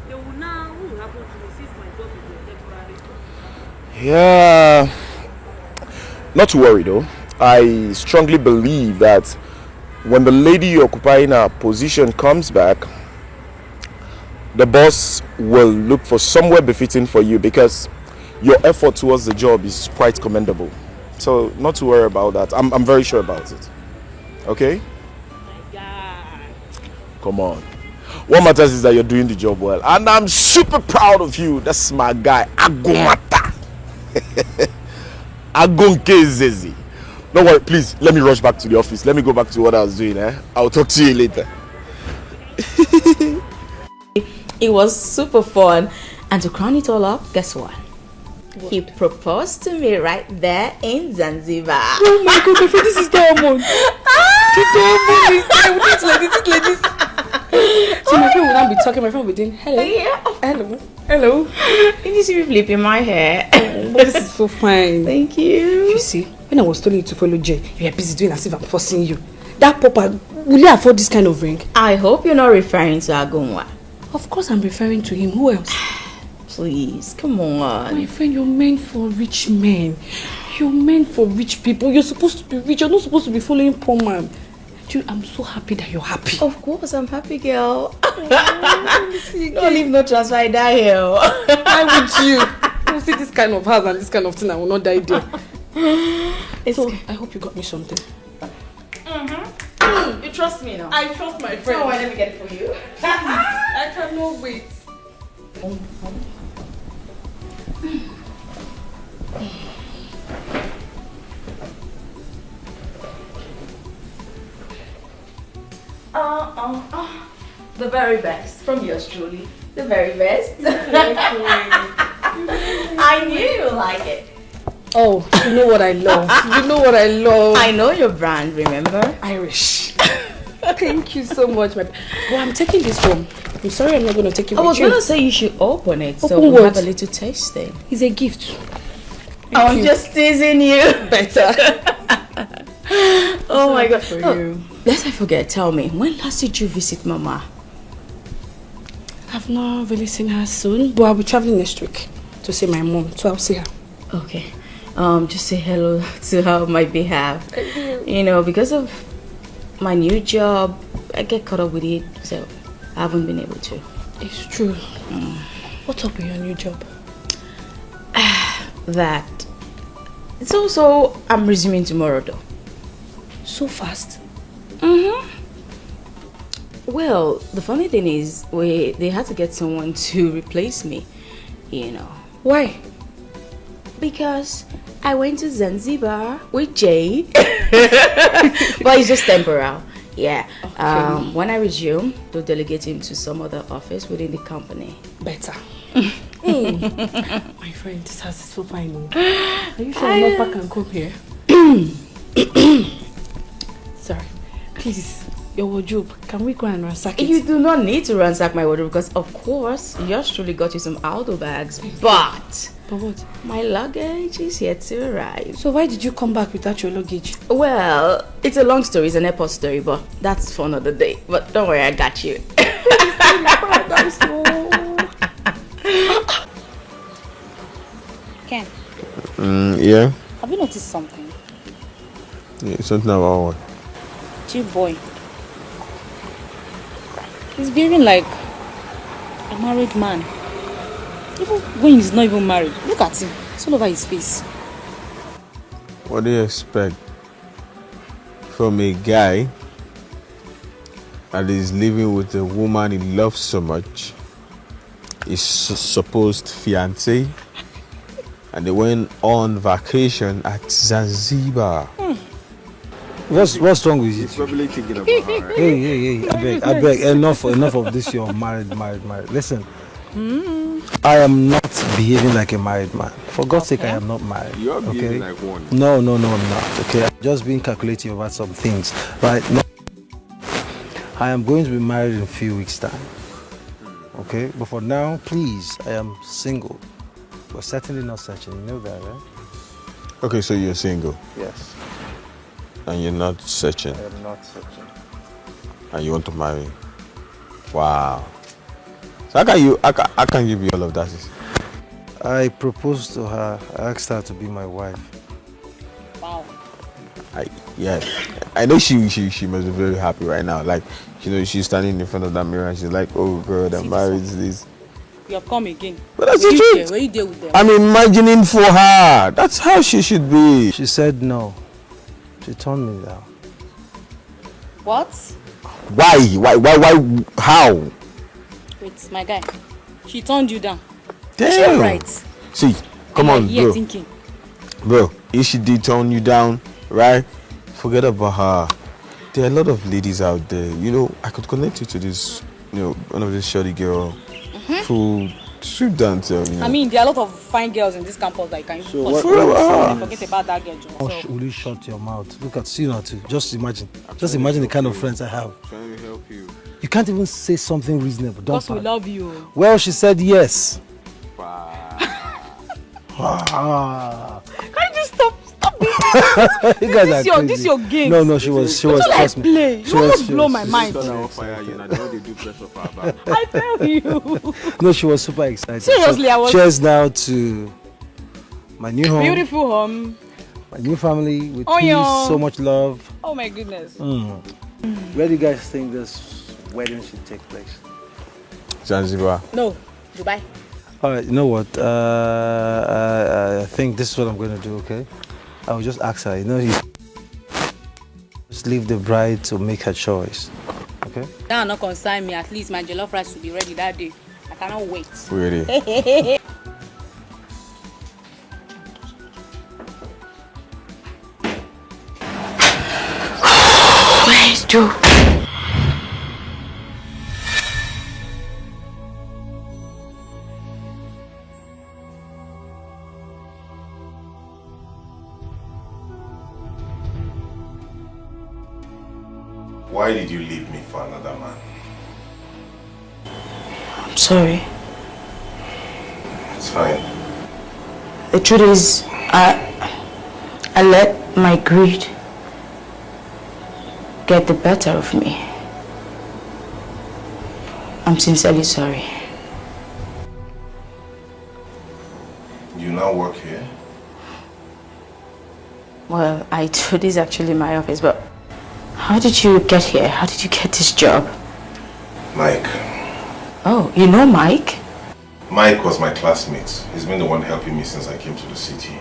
Speaker 12: they will now, what will happen to me since my job is a temporary job?
Speaker 22: Yeah. Not to worry though. I strongly believe that when the lady occupying her position comes back, the boss will look for somewhere befitting for you because your effort towards the job is quite commendable. So not to worry about that. I'm very sure about it. Okay? Come on. What matters is that you're doing the job well. And I'm super proud of you. That's my guy, Agumata. Agunkezezi. No worry, please, let me rush back to the office. Let me go back to what I was doing. I'll talk to you later.
Speaker 8: It was super fun. And to crown it all up, guess what? He proposed to me right there in Zanzibar.
Speaker 12: Oh my god, my friend, this is diamond. The diamond is like this. So my friend will not be talking, my friend will be doing hello. Hello.
Speaker 8: Did you see me flipping my hair?
Speaker 12: Oh, this is so fine.
Speaker 8: Thank you.
Speaker 12: You see, when I was telling you to follow Jay, you were busy doing as if I'm forcing you. That papa, will you afford this kind of ring?
Speaker 8: I hope you're not referring to Agunwa.
Speaker 12: Of course I'm referring to him. Who else?
Speaker 8: Please, come on.
Speaker 12: My friend, you're meant for rich men. You're meant for rich people. You're supposed to be rich. You're not supposed to be following poor man. Dude, I'm so happy that you're happy.
Speaker 8: Of course, I'm happy, girl. Don't leave no transfer, I die here.
Speaker 12: Why would you? You see this kind of house and this kind of thing, I will not die there. So, I hope you got me something.
Speaker 8: You trust me now?
Speaker 12: I trust my friend.
Speaker 8: Oh, let me get it for you.
Speaker 12: I cannot wait.
Speaker 8: The very best. From yours truly. The very best. I knew you would like it.
Speaker 12: Oh, you know what I love. You know what I love.
Speaker 8: I know your brand, remember?
Speaker 12: Irish. Thank you so much, my. Well, I'm taking this home. I'm sorry I'm not going to take it with you.
Speaker 8: I was going to say you should open it so
Speaker 12: Open
Speaker 8: we
Speaker 12: what?
Speaker 8: have a little tasting.
Speaker 12: It's a gift.
Speaker 8: I'm just teasing you.
Speaker 12: Better.
Speaker 8: Oh my god.
Speaker 12: For
Speaker 8: Oh,
Speaker 12: you.
Speaker 8: lest I forget, tell me, when last did you visit Mama?
Speaker 12: I've not really seen her soon, but I'll be traveling next week to see my mom, so I'll see her.
Speaker 8: Okay. Just say hello to her on my behalf. You know, because of my new job, I get caught up with it, so I haven't been able to.
Speaker 12: It's true. What's up with your new job?
Speaker 8: That. It's also, I'm resuming tomorrow though.
Speaker 12: So fast?
Speaker 8: Well, the funny thing is, they had to get someone to replace me, you know.
Speaker 12: Why?
Speaker 8: Because I went to Zanzibar with Jay. But it's just temporal. Yeah. Okay. When I resume, they'll delegate him to some other office within the company.
Speaker 12: Better. My friend, this house is so fine. Are you sure I'm not back and come here? Sorry. Please, your wardrobe. Can we go and ransack it?
Speaker 8: You do not need to ransack my wardrobe because, of course, yours truly got you some Aldo bags. But
Speaker 12: what?
Speaker 8: My luggage is yet to arrive.
Speaker 12: So why did you come back without your luggage?
Speaker 8: Well, it's a long story. It's an airport story, but that's for another day. But don't worry, I got you.
Speaker 6: Ken,
Speaker 15: Yeah?
Speaker 6: have you noticed something?
Speaker 15: Yeah, something about what?
Speaker 6: Chief boy. He's behaving like a married man. Even when he's not even married. Look at him. It's all over his face.
Speaker 15: What do you expect from a guy that is living with a woman he loves so much, his supposed fiancée, and they went on vacation at Zanzibar?
Speaker 1: What's wrong with you?
Speaker 22: He's probably thinking about her.
Speaker 1: Hey, I beg, enough of this. You're married. Listen, I am not behaving like a married man. For God's sake, I am not married.
Speaker 15: You're
Speaker 1: okay?
Speaker 15: behaving like one.
Speaker 1: No, I'm not. Okay, I'm just being calculative about some things. Right? No, I am going to be married in a few weeks' time. Okay, but for now, please, I am single. But certainly not searching. You know that, right?
Speaker 15: Okay, so you're single.
Speaker 1: Yes.
Speaker 15: And you're not searching.
Speaker 1: I am not searching.
Speaker 15: And you want to marry. Wow. So how can you be all of that?
Speaker 1: I proposed to her. I asked her to be my wife.
Speaker 8: Wow.
Speaker 15: I know she must be very happy right now. Like, she's standing in front of that mirror and she's like, oh God, I'm married to this.
Speaker 8: You have come again.
Speaker 15: But that's the truth.
Speaker 8: Where you there with them?
Speaker 15: I'm imagining for her. That's how she should be.
Speaker 1: She said no. She turned me down.
Speaker 8: What?
Speaker 15: Why? How?
Speaker 8: Wait, my guy. She turned you down.
Speaker 15: Damn.
Speaker 8: She right.
Speaker 15: See, come on, bro.
Speaker 8: Thinking.
Speaker 15: Bro, if she did turn you down, right? Forget about her. There are a lot of ladies out there. I could connect you to this, one of these shorty girl who shoot dancer.
Speaker 8: I mean, there are a lot of fine girls in this campus that you can forget about that girl.
Speaker 1: Will you shut your mouth? Look at too. Just imagine the kind of friends I have.
Speaker 15: Trying to help you.
Speaker 1: You can't even say something reasonable.
Speaker 8: Because we love you.
Speaker 1: Well, she said yes.
Speaker 8: Wow. Can you just stop
Speaker 1: You guys are
Speaker 8: this your game.
Speaker 1: No, she was trust me.
Speaker 8: Play. You almost blow my mind. I tell you.
Speaker 1: No, she was super excited.
Speaker 8: Seriously, I was.
Speaker 1: Cheers now to my new home.
Speaker 8: Beautiful home.
Speaker 1: My new family with peace, so much love.
Speaker 8: Oh my goodness.
Speaker 1: Where do you guys think this wedding should take place?
Speaker 15: Zanzibar.
Speaker 8: No, Dubai.
Speaker 1: Alright, you know what? I think this is what I'm going to do, okay? I will just ask her, just leave the bride to make her choice, okay?
Speaker 8: That will not concern me. At least my jollof rice will be ready that day. I cannot wait.
Speaker 15: Really?
Speaker 8: Where is Joe?
Speaker 7: Why did you leave me for another man?
Speaker 8: I'm sorry.
Speaker 7: It's fine.
Speaker 8: The truth is, I let my greed get the better of me. I'm sincerely sorry.
Speaker 7: You now work here?
Speaker 8: Well, I do. This is actually my office, but how did you get here? How did you get this job?
Speaker 7: Mike.
Speaker 8: Oh, you know Mike?
Speaker 7: Mike was my classmate. He's been the one helping me since I came to the city.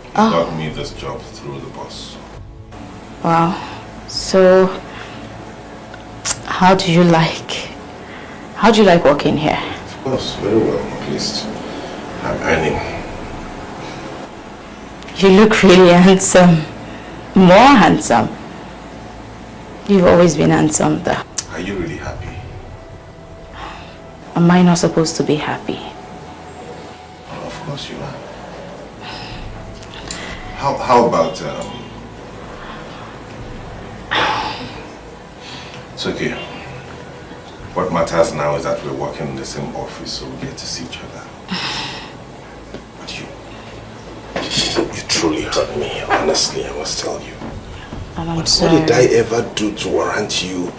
Speaker 7: He got me this job through the boss.
Speaker 8: Wow. So, how do you like working here?
Speaker 7: Of course, very well. At least I'm earning.
Speaker 8: You look really handsome. More handsome. You've always been handsome, though.
Speaker 7: Are you really happy?
Speaker 8: Am I not supposed to be happy?
Speaker 7: Oh, of course you are. How about it's okay. What matters now is that we're working in the same office, so we get to see each other. But you truly hurt me, honestly, I must tell you.
Speaker 8: I'm sorry.
Speaker 7: What did I ever do to warrant you?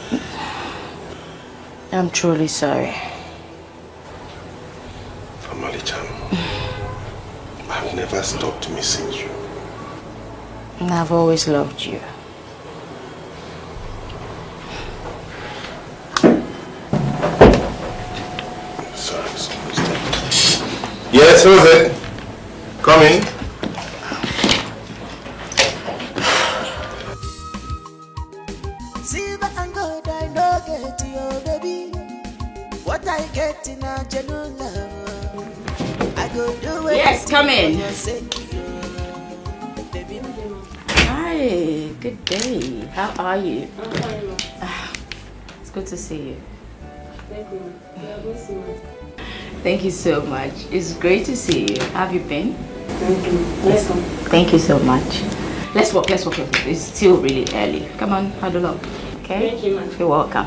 Speaker 8: I'm truly sorry.
Speaker 7: Famali-chan, I've never stopped missing you.
Speaker 8: And I've always loved you.
Speaker 7: Sorry, yes, who's it? Come in.
Speaker 10: Silver and gold I no get you, baby. What I get in a genuine love, I go do it.
Speaker 8: Yes, come in.
Speaker 10: for your sake, baby.
Speaker 8: Hi, good day. How are you? It's good to see you.
Speaker 12: Thank you.
Speaker 8: Thank you so much. It's great to see you. Have you been?
Speaker 12: Thank you. Let's go.
Speaker 8: Thank you so much. Let's walk. It's still really early. Come on, huddle up. Okay?
Speaker 12: Thank you, ma'am.
Speaker 8: You're welcome.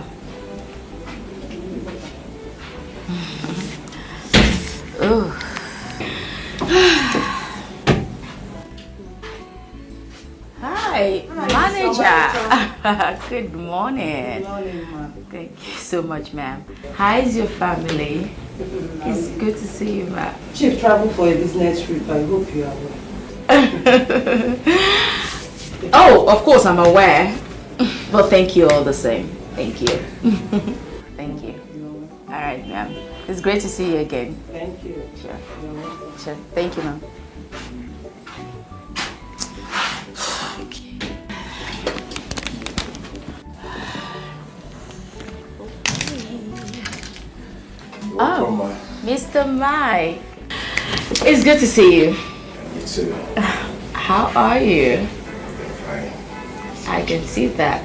Speaker 8: Oh. Hi, manager. Good morning.
Speaker 3: Good morning, ma'am.
Speaker 8: Thank you so much, ma'am. How is your family? It's good to see you, ma'am.
Speaker 3: Chief traveled for a business trip. I hope you are well.
Speaker 8: Oh, of course I'm aware. But thank you all the same. Thank you. Thank you. All right, ma'am. It's great to see you again.
Speaker 3: Thank you.
Speaker 8: Sure. Sure. Thank you, ma'am.
Speaker 22: Welcome,
Speaker 8: Mr. Mike. It's good to see you.
Speaker 22: You too.
Speaker 8: How are you?
Speaker 22: Fine.
Speaker 8: I can see that.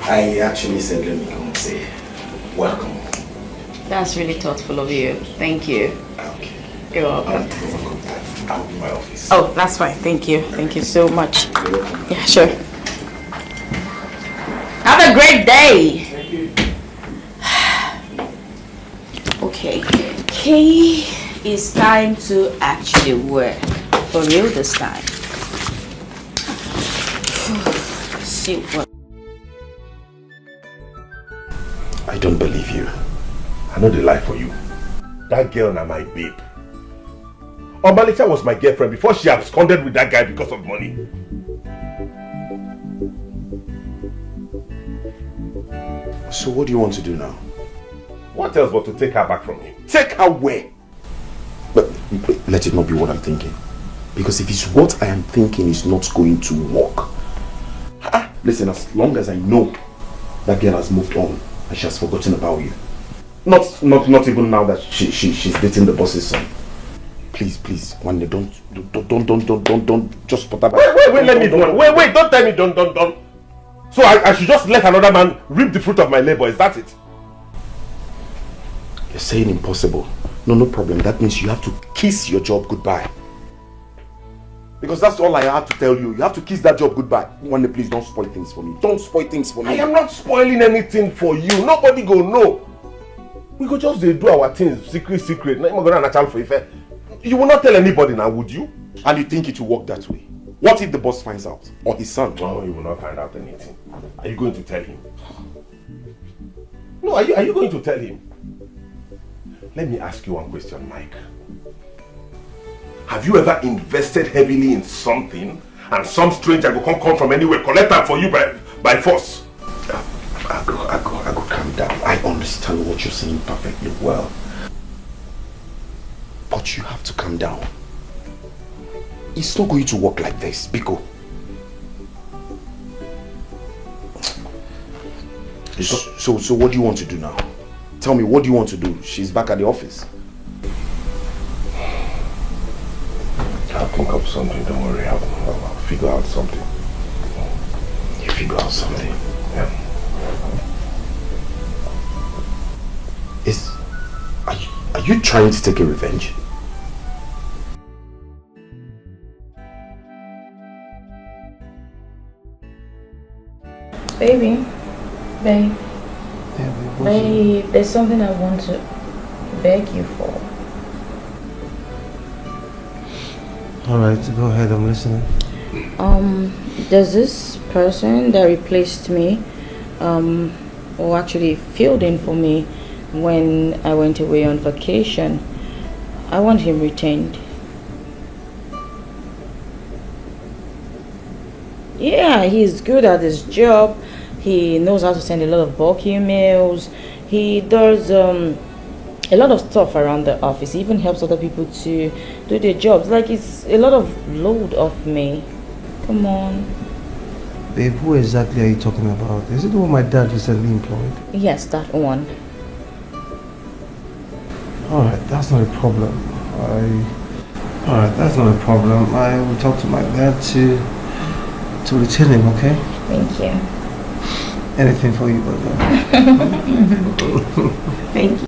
Speaker 22: I actually said let me come and say welcome.
Speaker 8: That's really thoughtful of you. Thank you.
Speaker 22: Okay.
Speaker 8: You're welcome.
Speaker 22: I'll be in my office.
Speaker 8: Oh, that's fine. Thank you. Thank you so much.
Speaker 22: You're welcome.
Speaker 8: Yeah, sure. Have a great day.
Speaker 22: Thank you.
Speaker 8: Okay. Okay. It's time to actually work. For real this time. See what.
Speaker 7: I don't believe you. I know the lie for you. That girl na my babe. Omalicha was my girlfriend before she absconded with that guy because of money.
Speaker 22: So what do you want to do now?
Speaker 7: What else but to take her back from him?
Speaker 22: Take her where? But let it not be what I'm thinking. Because if it's what I am thinking is not going to work. Listen, as long as I know that girl has moved on and she has forgotten about you. Not even now that she's dating the boss's son. Please, one day, don't just put that back.
Speaker 7: Wait, let me go. Wait, don't tell me don't. So I should just let another man reap the fruit of my labor, is that it?
Speaker 22: You're saying impossible. No problem. That means you have to kiss your job goodbye. Because that's all I have to tell you. You have to kiss that job goodbye. One day, please don't spoil things for me. Don't spoil things for me.
Speaker 7: I am not spoiling anything for you. Nobody go know. We go just do our things secret. You will not tell anybody now, would you?
Speaker 22: And you think it will work that way? What if the boss finds out? Or his son?
Speaker 7: No, he will not find out anything. Are you going to tell him? No, are you going to tell him? Let me ask you one question, Mike. Have you ever invested heavily in something and some stranger will come from anywhere, collect that for you by force?
Speaker 22: I go, calm down. I understand what you're saying perfectly well. But you have to calm down. It's not going to work like this, Biko. So what do you want to do now? Tell me, what do you want to do? She's back at the office.
Speaker 7: I'll think of something, don't worry. I'll figure out something.
Speaker 22: You figure out something?
Speaker 7: Yeah.
Speaker 22: Are you trying to take a revenge?
Speaker 8: Babe, there's something I want to beg you for.
Speaker 1: Alright, go ahead, I'm listening.
Speaker 8: There's this person that replaced me, who actually filled in for me when I went away on vacation. I want him retained. Yeah, he's good at his job. He knows how to send a lot of bulk emails. He does a lot of stuff around the office. He even helps other people to do their jobs. Like, it's a lot of load off me. Come on.
Speaker 1: Babe, who exactly are you talking about? Is it the one my dad recently employed?
Speaker 8: Yes, that one.
Speaker 1: Alright, that's not a problem. Alright, that's not a problem. I will talk to my dad to retain him, okay?
Speaker 8: Thank you.
Speaker 5: Anything for you, brother.
Speaker 6: Thank you.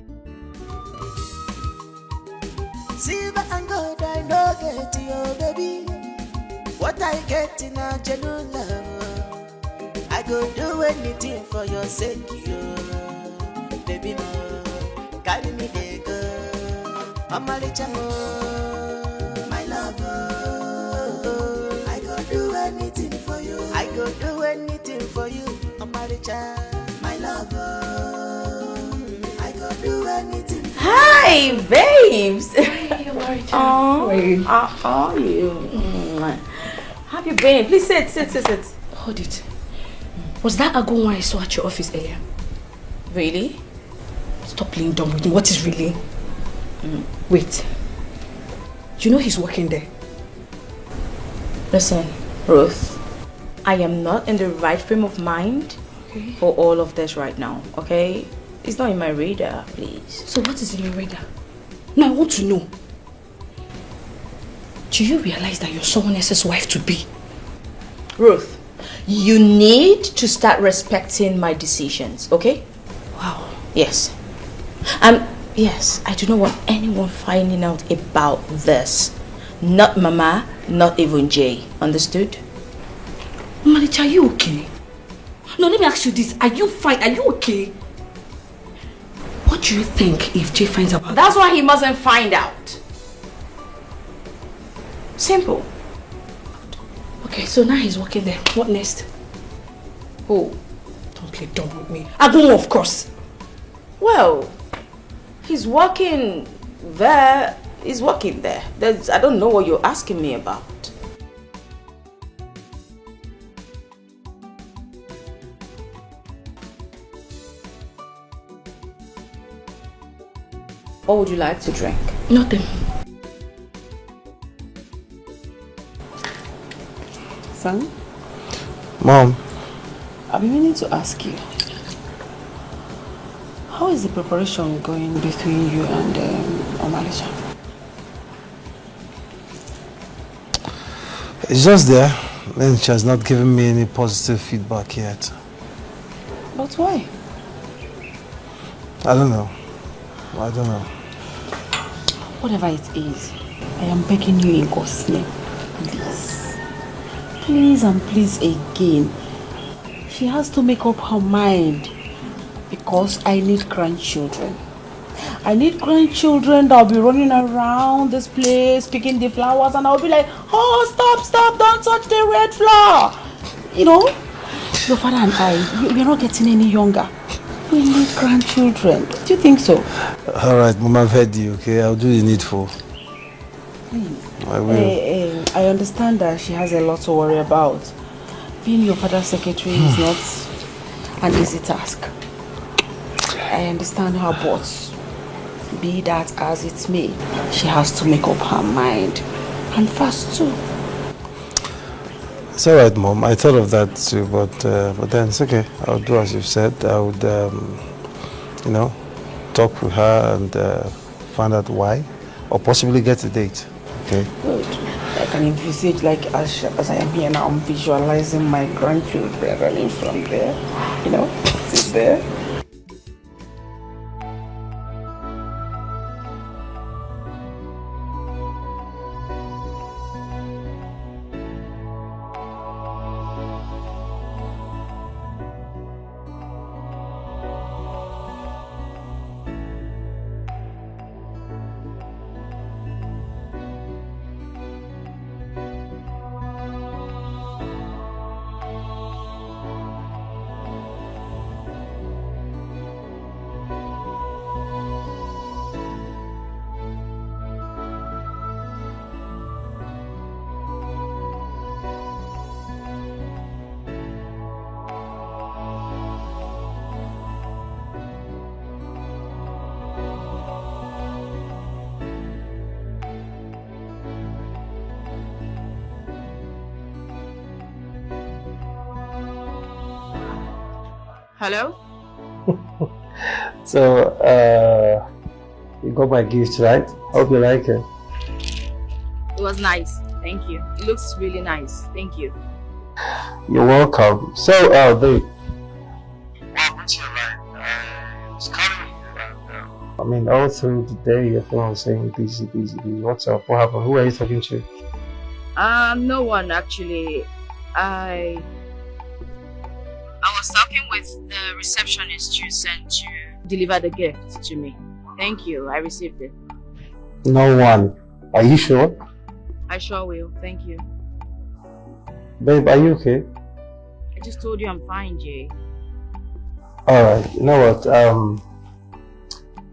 Speaker 10: Silver and gold I no get you, baby. What I get in a genuine love, I go do anything for your sake, you. Baby, no, carry me there, go. Mama, my lover, I go do anything for you. I go do anything for you, Mama, my lover. I go do anything for you.
Speaker 6: Hi, babes.
Speaker 12: How are you?
Speaker 6: How are you? How have you been? Please sit.
Speaker 12: Hold it. Was that Ogunmola I saw at your office earlier?
Speaker 6: Really?
Speaker 12: Stop playing dumb with me. What is really? Wait. You know he's working there?
Speaker 8: Listen, Ruth, I am not in the right frame of mind for all of this right now, okay? It's not in my radar, please.
Speaker 12: So what is in your radar? No, I want to know. Do you realize that you're someone else's wife to be?
Speaker 8: Ruth, you need to start respecting my decisions, okay?
Speaker 12: Wow.
Speaker 8: Yes. Yes, I do not want anyone finding out about this. Not Mama, not even Jay. Understood?
Speaker 12: Manager, are you okay? No, let me ask you this. Are you fine? Are you okay? What do you think if Jay finds out?
Speaker 8: That's why he mustn't find out. Simple.
Speaker 12: Okay, so now he's working there. What next?
Speaker 8: Who?
Speaker 12: Don't play dumb with me. Ogunmola, of course.
Speaker 8: Well, he's working there. He's working there. I don't know what you're asking me about. What would you like to drink?
Speaker 12: Nothing.
Speaker 4: Son?
Speaker 5: Mom.
Speaker 4: I've been meaning to ask you. How is the preparation going between you and Omalisha?
Speaker 1: It's just there. And she has not given me any positive feedback yet.
Speaker 4: But why?
Speaker 1: I don't know.
Speaker 4: Whatever it is, I am begging you in God's name. Please. Please and please again. She has to make up her mind. Because I need grandchildren. I need grandchildren that will be running around this place, picking the flowers, and I'll be like, oh, stop, don't touch the red flower. You know, your father and I, we're not getting any younger. We need grandchildren. Do you think so?
Speaker 1: Alright, Mom, I've heard you, okay? I'll do the needful. I will.
Speaker 4: I understand that she has a lot to worry about. Being your father's secretary is not an easy task. I understand her, but be that as it may, she has to make up her mind. And fast too.
Speaker 1: It's alright, Mom. I thought of that too, but then it's okay. I'll do as you've said. I would, talk with her and find out why, or possibly get a date. Okay.
Speaker 4: Good. I can envisage, like as I am here now, I'm visualizing my grandchildren running from there. You know, sit there.
Speaker 8: Hello?
Speaker 5: So, you got my gift, right? Hope you like it.
Speaker 8: It was nice. Thank you. It looks really nice. Thank you.
Speaker 5: You're welcome. So, babe,
Speaker 11: I mean, all through the day, your phone was saying busy, busy, busy. What's up? What happened? Who are you talking to?
Speaker 8: No one actually. I was talking with the receptionist you sent to deliver the gift to me. Thank you, I received it.
Speaker 11: No one. Are you sure?
Speaker 8: I sure will, thank you.
Speaker 11: Babe, are you okay?
Speaker 8: I just told you I'm fine, Jay.
Speaker 11: Alright, you know what?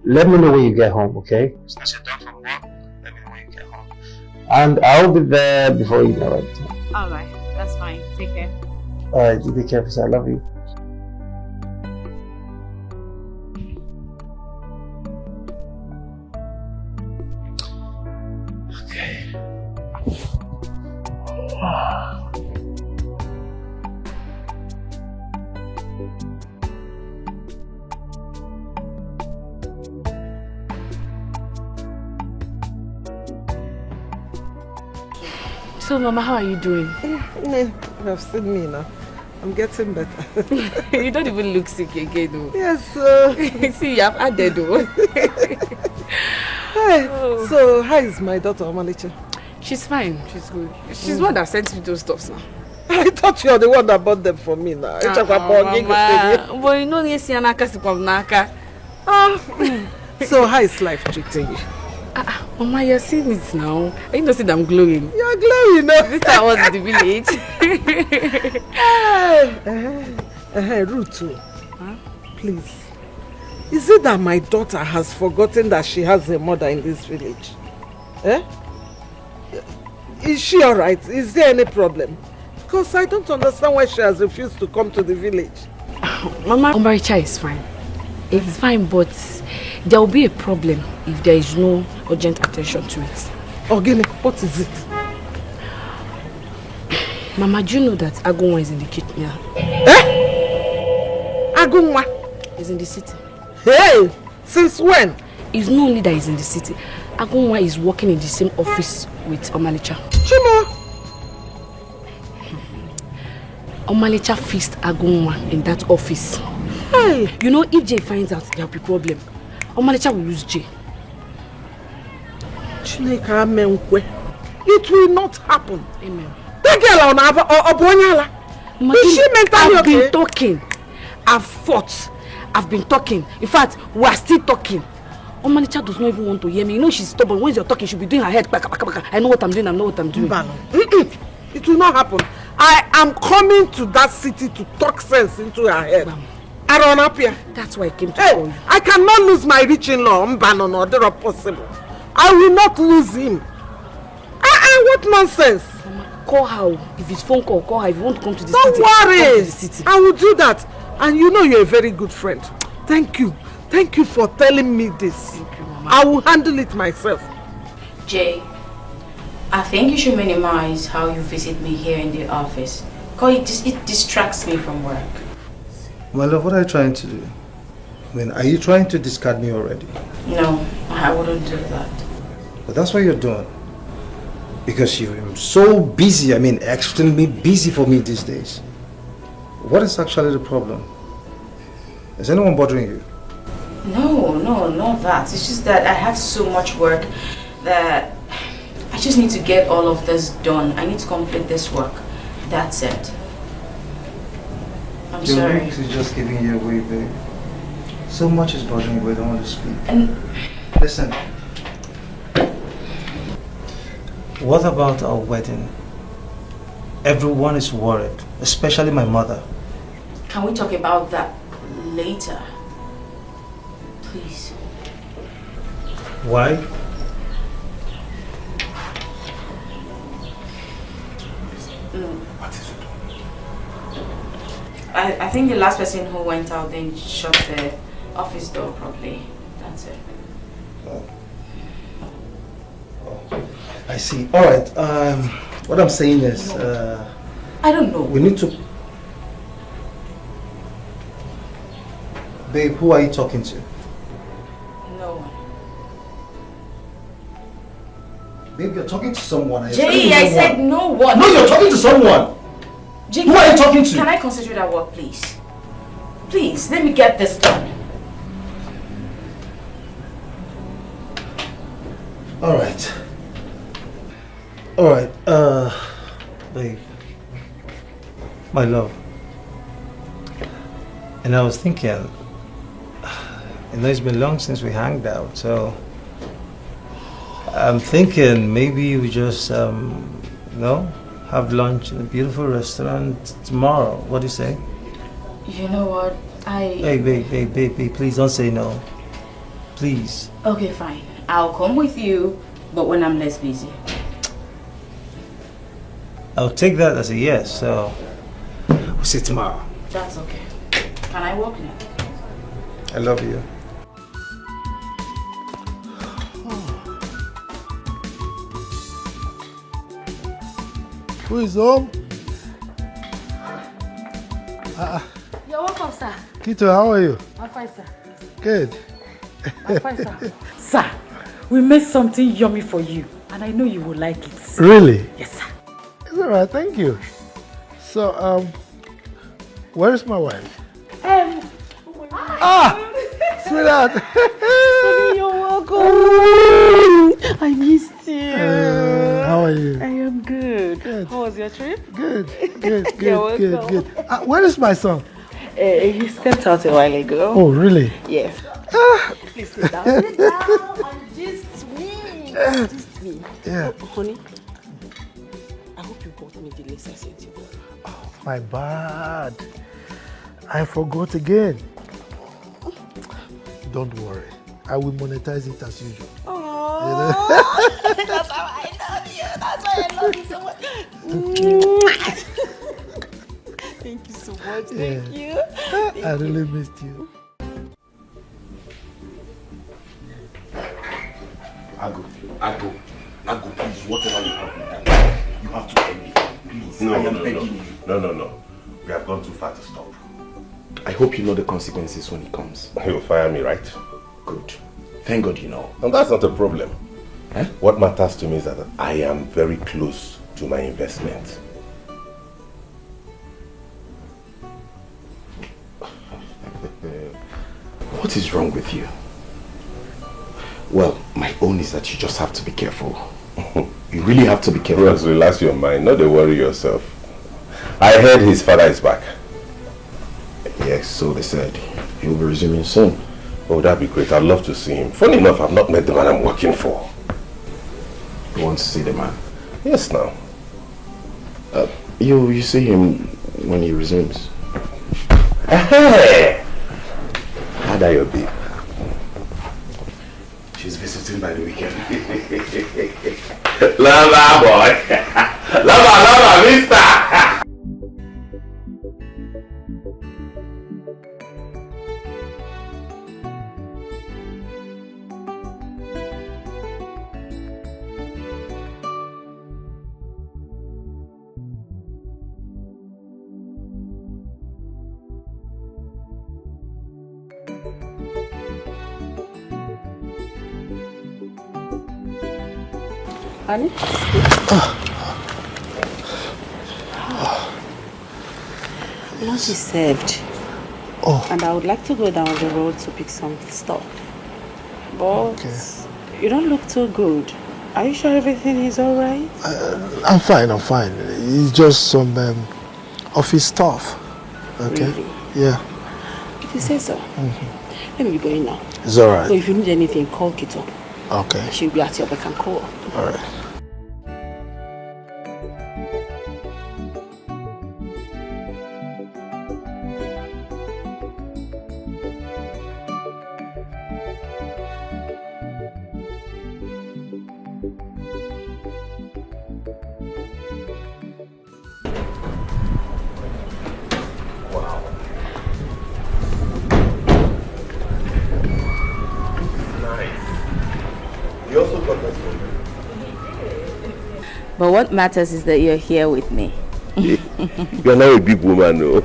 Speaker 11: Let me know when you get home, okay? Since you're done from work, let me know when you get home. And I'll be there before you know it.
Speaker 8: Alright, that's fine. Take care.
Speaker 11: Alright, you be careful, sir. I love you.
Speaker 12: So, Mama, how are you doing?
Speaker 3: You have seen me now. I'm getting better.
Speaker 12: You don't even look sick again, though.
Speaker 3: Yes,
Speaker 12: see, you have added, though.
Speaker 3: Hey, so, how is my daughter, Omalicha?
Speaker 12: She's fine. She's good. She's the one that sent me those stuffs now.
Speaker 3: I thought you're the one that bought them for me now.
Speaker 12: Mama. But you know, yes,
Speaker 3: so, how is life treating you?
Speaker 12: Mama, you're seeing it now. I know that I'm glowing.
Speaker 3: You're glowing, no?
Speaker 12: This I was in the village.
Speaker 3: Ruth, please. Is it that my daughter has forgotten that she has a mother in this village? Eh? Is she alright? Is there any problem? Because I don't understand why she has refused to come to the village.
Speaker 12: Mama, Omaricha is fine. It's fine, but there will be a problem if there is no urgent attention to it.
Speaker 3: Ogini, what is it?
Speaker 12: Mama, do you know that Agunwa is in the kitchen now?
Speaker 3: Eh? Agunwa?
Speaker 12: He's in the city.
Speaker 3: Hey! Since when?
Speaker 12: It's not only that he's in the city. Agunwa is working in the same office with Omalicha.
Speaker 3: Chimo!
Speaker 12: Omalicha fixed Agunwa in that office.
Speaker 3: Hey!
Speaker 12: You know, if Jay finds out, there will be problem. Omalicha will lose Jay.
Speaker 3: Chineka amenkwe. It will not happen.
Speaker 12: Amen.
Speaker 3: That girl on Obonyala. Is she mentally okay?
Speaker 12: I've been talking. I've fought. I've been talking. In fact, we are still talking. Omalicha does not even want to hear me. You know she's stubborn. When you're talking, she'll be doing her head. I know what I'm doing. I know what I'm doing.
Speaker 3: It will not happen. I am coming to that city to talk sense into her head. I run up here.
Speaker 12: That's why I came to call you.
Speaker 3: I cannot lose my rich-in-law. Mbano, they're not possible. I will not lose him. What nonsense?
Speaker 12: Mama, call her. If it's phone call, call her. If you want to come to the
Speaker 3: city,
Speaker 12: come to
Speaker 3: the
Speaker 12: the city.
Speaker 3: I will do that. And you know you're a very good friend. Thank you. Thank you for telling me this.
Speaker 12: Thank you, Mama.
Speaker 3: I will handle it myself.
Speaker 8: Jay, I think you should minimize how you visit me here in the office. Because it distracts me from work.
Speaker 5: My love, what are you trying to do? I mean, are you trying to discard me already?
Speaker 8: No, I wouldn't do that.
Speaker 5: But that's what you're doing. Because you're so busy, I mean, extremely busy for me these days. What is actually the problem? Is anyone bothering you?
Speaker 8: No, not that. It's just that I have so much work that I just need to get all of this done. I need to complete this work. That's it. I'm sorry.
Speaker 5: Your weeks is just giving you away, babe. So much is bothering you, but I don't want to speak.
Speaker 8: And
Speaker 5: listen. What about our wedding? Everyone is worried, especially my mother.
Speaker 8: Can we talk about that later? Please.
Speaker 5: Why?
Speaker 8: What is it? I think the last person who went out then shut the office door properly. That's it.
Speaker 5: I see. All right. What I'm saying is,
Speaker 8: I don't know.
Speaker 5: We need to. Babe, who are you talking to?
Speaker 8: No one.
Speaker 5: Babe, you're talking to someone.
Speaker 8: Jay, I said no one.
Speaker 5: No, you're talking to someone.
Speaker 8: Jay,
Speaker 5: who are you talking to?
Speaker 8: Can I concentrate at work, please? Please, let me get this done.
Speaker 5: Alright. Babe. My love. And I was thinking, it's been long since we hanged out, so I'm thinking maybe we just, have lunch in a beautiful restaurant tomorrow. What do you say?
Speaker 8: You know what?
Speaker 5: Hey, babe, please don't say no. Please.
Speaker 8: Okay, fine. I'll come with you, but when I'm less busy.
Speaker 5: I'll take that as a yes, so we'll see you tomorrow.
Speaker 8: That's okay. Can I walk now?
Speaker 5: I love you.
Speaker 20: Who is home?
Speaker 12: You're welcome, sir.
Speaker 20: Kito, how are you?
Speaker 12: I'm fine, sir.
Speaker 20: Good.
Speaker 12: I'm fine, sir. Sir, we made something yummy for you, and I know you will like it.
Speaker 20: Really?
Speaker 12: Yes, sir.
Speaker 20: It's alright, thank you. So, where is my wife? Sweetheart!
Speaker 12: You're welcome. I missed you.
Speaker 20: How are you?
Speaker 12: I am good. How was your trip?
Speaker 20: Good.
Speaker 12: You're
Speaker 20: Good.
Speaker 12: welcome.
Speaker 20: Where is my son?
Speaker 12: He stepped out a while ago.
Speaker 20: Oh, really?
Speaker 12: Yes. Please sit down. Sit down and just me. Just me.
Speaker 20: Yeah.
Speaker 12: Oh, honey, I hope you got me the list I sent you.
Speaker 20: Oh, my bad. I forgot again. Don't worry. I will monetize it as usual.
Speaker 12: Oh, that's how I love you. That's why I love you so much. Thank you so much. Thank you.
Speaker 20: I really missed you.
Speaker 7: Ago, please, whatever you have done, you have to end it. Please, I am begging you. No. We have gone too far to stop.
Speaker 22: I hope you know the consequences when it comes.
Speaker 7: You'll fire me, right?
Speaker 22: Good. Thank God you know.
Speaker 7: And that's not a problem. What matters to me is that I am very close to my investment.
Speaker 22: What is wrong with you? Well, my own is that you just have to be careful. You really have to be careful.
Speaker 7: Bros, relax your mind, not to worry yourself. I heard his father is back.
Speaker 22: Yes, so they said. He'll be resuming soon.
Speaker 7: Oh, that'd be great. I'd love to see him. Funny enough, I've not met the man I'm working for.
Speaker 22: You want to see the man?
Speaker 7: Yes, now.
Speaker 22: You see him when he resumes.
Speaker 7: Hey! How'd I be? She's visiting by the weekend. Lover boy. Lover, mister.
Speaker 12: Honey? Lunch is served. And I would like to go down the road to pick some stuff. But you don't look too good. Are you sure everything is alright?
Speaker 20: I'm fine. It's just some office stuff. Okay?
Speaker 12: Really?
Speaker 20: Yeah.
Speaker 12: If you say so. Let me be going now.
Speaker 20: It's alright.
Speaker 12: So if you need anything, call Kito.
Speaker 20: Okay.
Speaker 12: She'll be at your beck and call.
Speaker 20: Alright.
Speaker 8: But what matters is that you're here with me.
Speaker 7: You're not a big woman, no.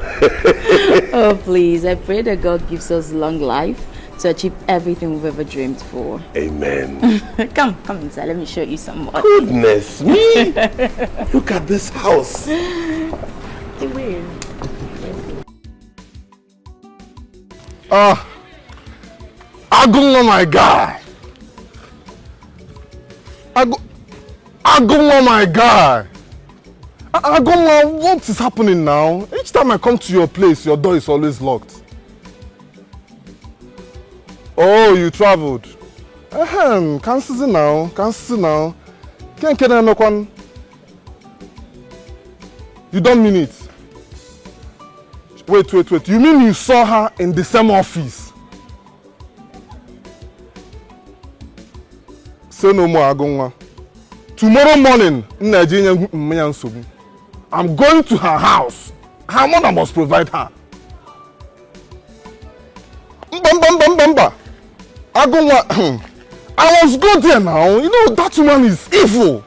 Speaker 8: Oh, please. I pray that God gives us long life to achieve everything we've ever dreamed for.
Speaker 7: Amen.
Speaker 8: Come inside. Let me show you some more.
Speaker 7: Goodness me. Look at this house.
Speaker 20: Ogunmola, my guy.
Speaker 18: Ogunmola, my guy. Ogunmola, what is happening now? Each time I come to your place, your door is always locked. Oh, you traveled. Can't see now. Can't get one. You don't mean it. Wait. You mean you saw her in the same office? Say no more, Ogunmola. Tomorrow morning, I'm going to her house. Her mother must provide her. Ogunmola, I was good there now. You know, that woman is evil.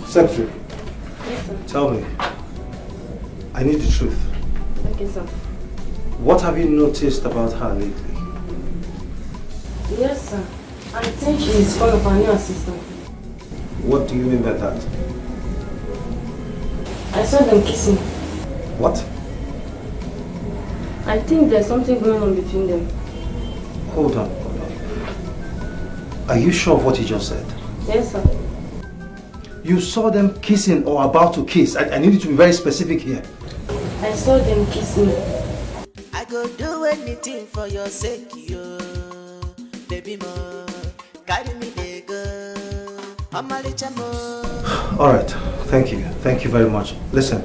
Speaker 5: Secretary,
Speaker 12: Yes, sir.
Speaker 5: tell me. I need the truth.
Speaker 12: Okay, sir.
Speaker 5: What have you noticed about her lately?
Speaker 12: Yes, sir. I think she's one of our new assistants.
Speaker 5: What do you mean by that?
Speaker 12: I saw them kissing.
Speaker 5: What?
Speaker 12: I think there's something going on between them.
Speaker 5: Hold on. Are you sure of what you just said?
Speaker 12: Yes, sir.
Speaker 5: You saw them kissing or about to kiss. I need you to be very specific here.
Speaker 12: I saw them kissing.
Speaker 10: I go do anything for your sake, yo. Baby mo, carry me there go. I'm a little more.
Speaker 5: Alright, thank you. Thank you very much. Listen,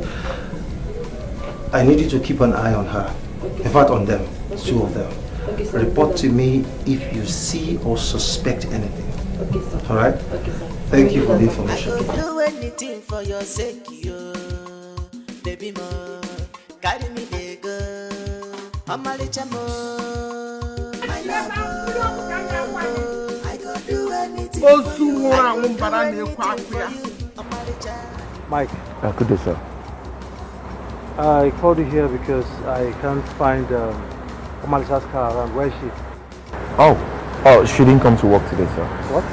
Speaker 5: I need you to keep an eye on her. In fact, on them. Two of them.
Speaker 12: Okay, sir.
Speaker 5: Report to me if you see or suspect anything.
Speaker 12: Okay, sir.
Speaker 5: Alright?
Speaker 12: Okay, sir.
Speaker 5: Thank you for the
Speaker 10: I
Speaker 5: information.
Speaker 10: go do anything for your sake, yo. Baby mo, carry me there go. I'm a little more. My love, I go do anything for you. I go do anything for you.
Speaker 5: Mike.
Speaker 21: Good day, sir.
Speaker 5: I called you here because I can't find Omalisa's car around. Where is she?
Speaker 21: Oh, she didn't come to work today, sir.
Speaker 5: What?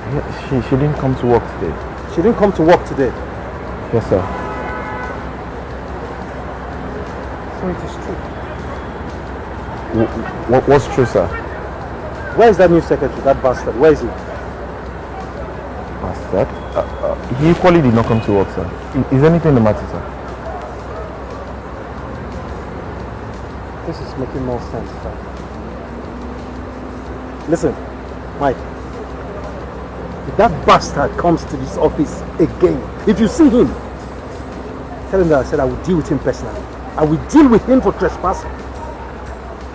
Speaker 21: Yeah, she didn't come to work today.
Speaker 5: She didn't come to work today?
Speaker 21: Yes, sir.
Speaker 5: So it is true.
Speaker 21: What's true, sir?
Speaker 5: Where is that new secretary, that bastard? Where is he?
Speaker 21: Bastard? He equally did not come to work, sir. Is anything the matter, sir?
Speaker 5: This is making more sense, sir. Listen, Mike. If that bastard comes to this office again, if you see him, tell him that I said I will deal with him personally. I will deal with him for trespassing.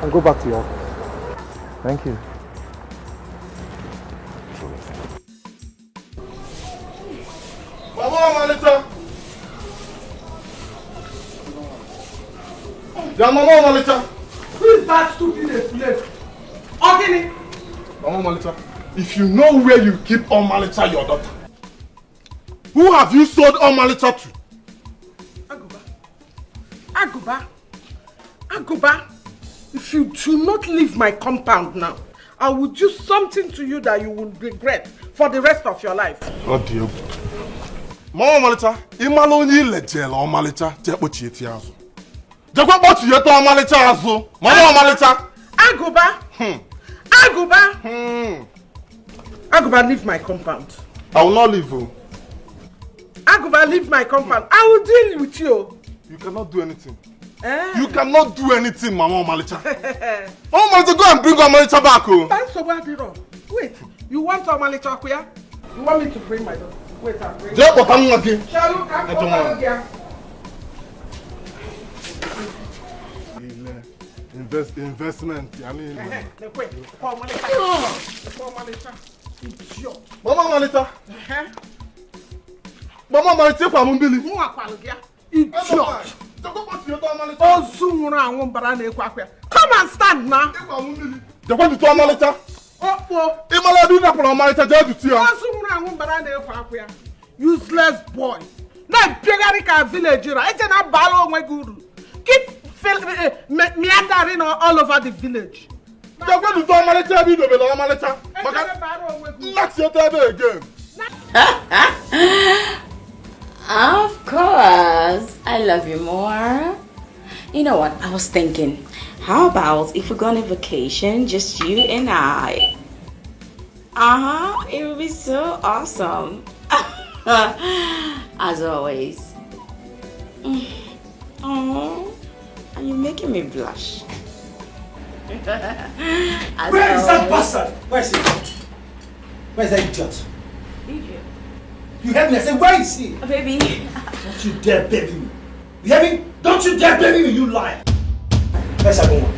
Speaker 5: And go back to your office.
Speaker 21: Thank you.
Speaker 18: Mama, Malita. Yeah, Mama, Malita.
Speaker 3: Who is that stupid place? Ogini.
Speaker 18: Mama, Malita. If you know where you keep Omalita, your daughter, who have you sold Omalita to?
Speaker 3: Aguba, if you do not leave my compound now, I will do something to you that you will regret for the rest of your life.
Speaker 18: Oh dear. Mama Malita, imalo ni lejela Omalita, jepochi eti azu. Jekwa pochi yeto Omalita azu. Mama Malita.
Speaker 3: Aguba, leave my compound.
Speaker 18: I will not leave you.
Speaker 3: Aguba, leave my compound. I will deal with you.
Speaker 18: You cannot do anything. You cannot do anything, Mama Malita. Mama Malita, go and bring Omalita back.
Speaker 3: Wait, you want Omalita here? You want me to bring my daughter? Wait, I'll bring
Speaker 18: Shall you
Speaker 3: come over here?
Speaker 18: Investment. I mean,
Speaker 3: Mama
Speaker 18: Malita. Mama Malita, kwa mumbili.
Speaker 3: Idiot. Come and stand now.
Speaker 18: The one to Malita. Imala do that for Malita.
Speaker 3: Useless boy. Now, Piagarika village, it's an abalo my guru. Keep meandering all over the village.
Speaker 18: The one to Malita, be the Malita. Let's your table again.
Speaker 8: Of course, I love you more. You know what? I was thinking, how about if we go on a vacation, just you and I? It would be so awesome. As always. Oh, are you making me blush?
Speaker 1: Where is that bastard? Where is he? Where is that idiot?
Speaker 8: Idiot?
Speaker 1: You heard me? I said, where is he?
Speaker 8: Baby.
Speaker 1: Don't you dare baby me. You hear me? Don't you dare baby me, you liar. Where's Ogunmola?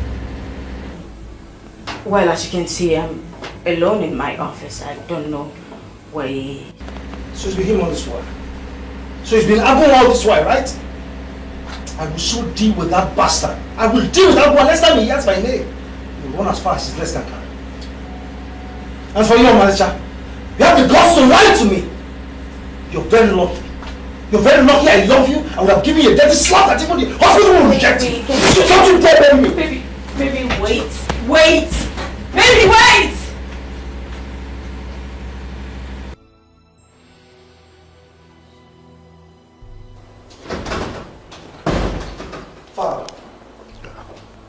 Speaker 8: Well, as you can see, I'm alone in my office. I don't know where he...
Speaker 1: So it's been him all this while. So it's been Ogunmola all this while, right? I will so deal with that bastard. I will deal with that one next time he hears my name. He will run as far as his legs can carry. And for you, manager, you have the guts to lie to me. You're very lucky. You're very lucky I love you. I would have given you a dirty slap that even the hospital will reject you. Don't you dare baby me.
Speaker 8: Baby, wait. Wait! Baby, wait!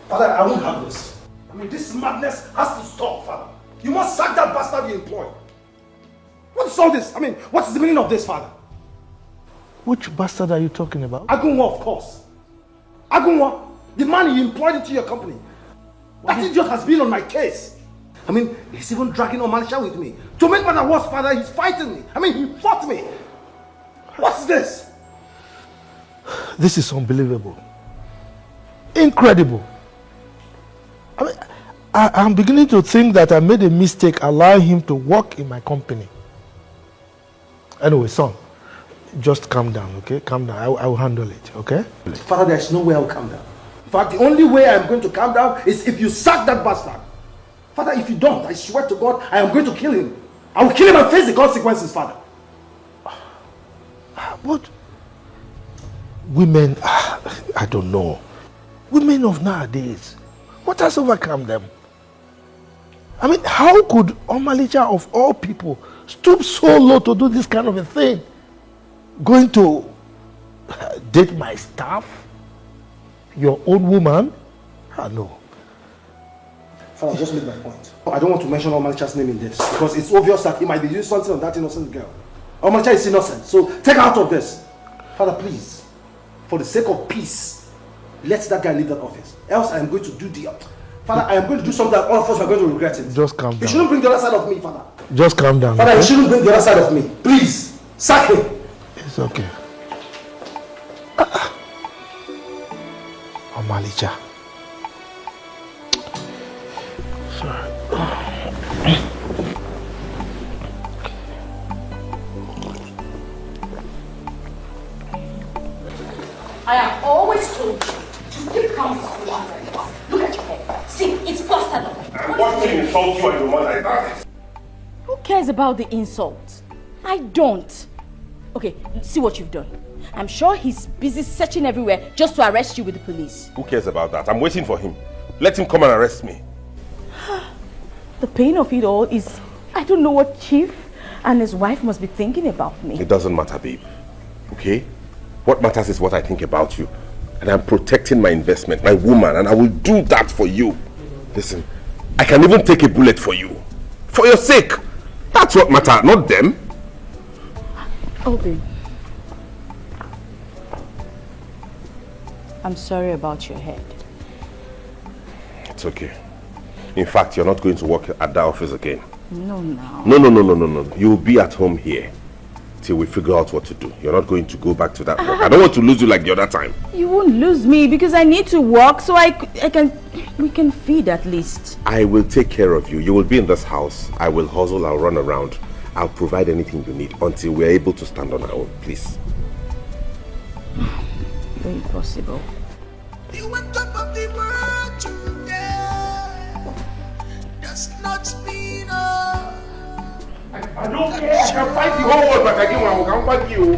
Speaker 1: Father, I won't have this. I mean, this madness has to stop, Father. You must sack that bastard you employ. What is all this? I mean, what is the meaning of this, Father?
Speaker 20: Which bastard are you talking about?
Speaker 1: Ogunmola, of course. Ogunmola, the man you employed into your company. That idiot has been on my case. I mean, he's even dragging Omalisha with me. To make matters worse, Father, he's fighting me. I mean, he fought me. What's this?
Speaker 20: This is unbelievable. Incredible. I mean, I'm beginning to think that I made a mistake allowing him to work in my company. Anyway, son, just calm down, okay? Calm down. I will handle it, okay?
Speaker 1: Father, there's no way I will calm down. In fact, the only way I'm going to calm down is if you sack that bastard. Father, if you don't, I swear to God, I am going to kill him. I will kill him and face the consequences, Father.
Speaker 20: But women, I don't know. Women of nowadays, what has overcome them? I mean, how could Omalisha of all people stoop so low to do this kind of a thing? Going to date my staff? Your own woman? No.
Speaker 1: Father, just make my point. I don't want to mention Omalisha's name in this because it's obvious that he might be doing something on that innocent girl. Omalisha is innocent, so take her out of this. Father, please, for the sake of peace, let that guy leave that office. Else I am going to do the... Father, I am going to do something that all of us are going to regret it.
Speaker 20: Just calm down.
Speaker 1: You shouldn't bring the other side of me, Father.
Speaker 20: Just calm down.
Speaker 1: Father, you shouldn't bring the other side of me. Please, sack him.
Speaker 20: It's okay. Omalisha. Sorry.
Speaker 8: I have always told you to keep calm. Look at your head. See, it's plastered up.
Speaker 2: I'm going to insult you and your mother. That is.
Speaker 8: Who cares about the insult? I don't. Okay, see what you've done. I'm sure he's busy searching everywhere just to arrest you with the police.
Speaker 7: Who cares about that? I'm waiting for him. Let him come and arrest me.
Speaker 8: The pain of it all is, I don't know what Chief and his wife must be thinking about me.
Speaker 7: It doesn't matter, babe. Okay? What matters is what I think about you. And I'm protecting my investment, my woman, and I will do that for you. Listen, I can even take a bullet for you. For your sake. That's what matters, not them.
Speaker 8: Obi, I'm sorry about your head.
Speaker 7: It's okay. In fact, you're not going to work at that office again.
Speaker 8: No.
Speaker 7: No. You'll be at home here till we figure out what to do. You're not going to go back to that work. I don't want to lose you like the other time.
Speaker 8: You won't lose me because I need to work so we can feed at least.
Speaker 7: I will take care of you. You will be in this house. I will hustle, I'll run around. I'll provide anything you need until we're able to stand on our own, please.
Speaker 8: Very possible.
Speaker 10: You on top of the world today. Does not mean
Speaker 2: I don't care. I can fight the whole world, but I can't fight you.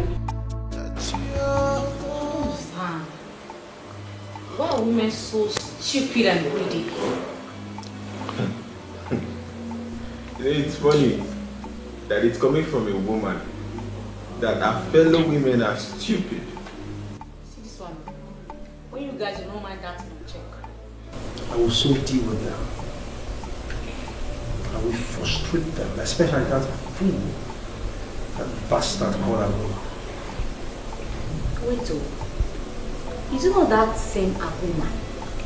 Speaker 12: Why are women so stupid and greedy?
Speaker 15: It's funny that it's coming from a woman that our fellow women are stupid.
Speaker 12: See this one. When you guys will not mind that no check.
Speaker 1: I will so deal with them. I will frustrate them, especially that fool, that bastard called Aguma.
Speaker 12: Wait, is it not that same Aguma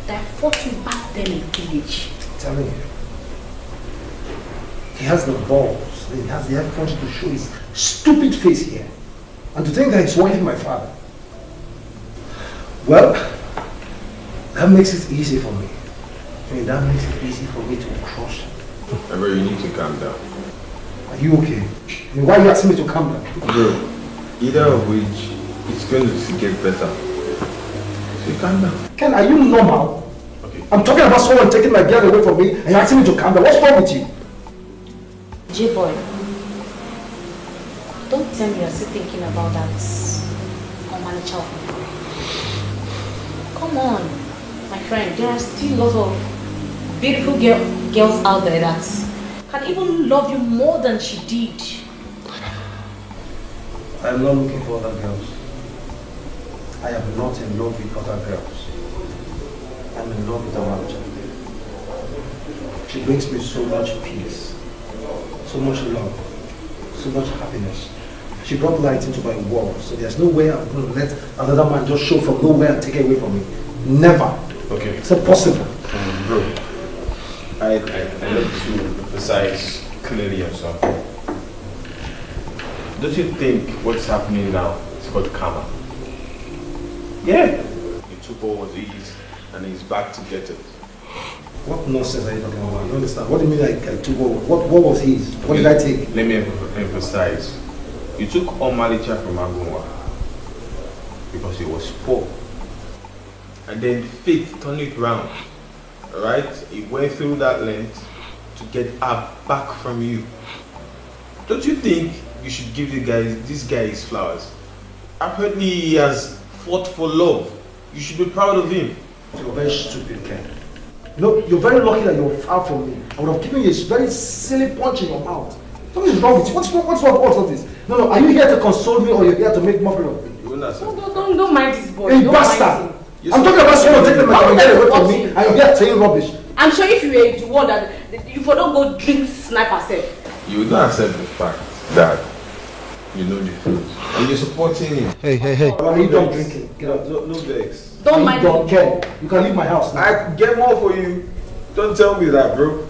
Speaker 12: that fought you back then in village?
Speaker 1: I'm telling you. He has the balls, he has the effort to show his stupid face here. And to think that he's working my father. Well, that makes it easy for me. I mean, that makes it easy for me to crush him.
Speaker 15: Bro, you need to calm down.
Speaker 1: Are you okay? I mean, why are you asking me to calm down?
Speaker 15: Bro, either of which, it's going to get better. So calm down.
Speaker 1: Ken, are you normal? Okay. I'm talking about someone taking my girl away from me and you're asking me to calm down. What's wrong with you?
Speaker 12: J-boy, don't tell me you're still thinking about that Omalicha. Come on, my friend, there are still lots of beautiful girls out there that can even love you more than she did.
Speaker 1: I'm not looking for other girls. I am not in love with other girls. I'm in love with Omalicha. She brings me so much peace, so much love, so much happiness. She brought light into my world, so there's no way I'm going to let another man just show from nowhere and take it away from me. Never.
Speaker 15: Okay.
Speaker 1: It's impossible.
Speaker 15: Bro, I need to emphasize clearly on something. Don't you think what's happening now is called karma? Yeah. He took what was his and he's back to get it.
Speaker 1: What nonsense are you talking about? I don't understand. What do you mean I took what was his? What did I take?
Speaker 15: Let me emphasize. You took Omalicha from Agunwa because he was poor. And then fate turned it round. Alright? He went through that length to get her back from you. Don't you think you should give this guy his flowers? Apparently he has fought for love. You should be proud of him.
Speaker 1: You're very stupid, Ken. You know, you're very lucky that you're far from me. I would have given you a very silly punch in your mouth. What is wrong with you? What's wrong with all this? No, are you here to console me or you're here to make mockery of me?
Speaker 12: Don't mind this boy.
Speaker 1: Hey, bastard! I'm talking about someone taking my girl away from me and you're here saying rubbish.
Speaker 12: I'm sure if you were the one that you don't go drink sniper self.
Speaker 15: You would not accept the fact that you know the truth and you're supporting him.
Speaker 1: Hey. Are you done drinking? Get out.
Speaker 15: No vex.
Speaker 12: Don't mind
Speaker 1: me. Ken, you can leave my house now.
Speaker 15: I get more for you. Don't tell me that, bro.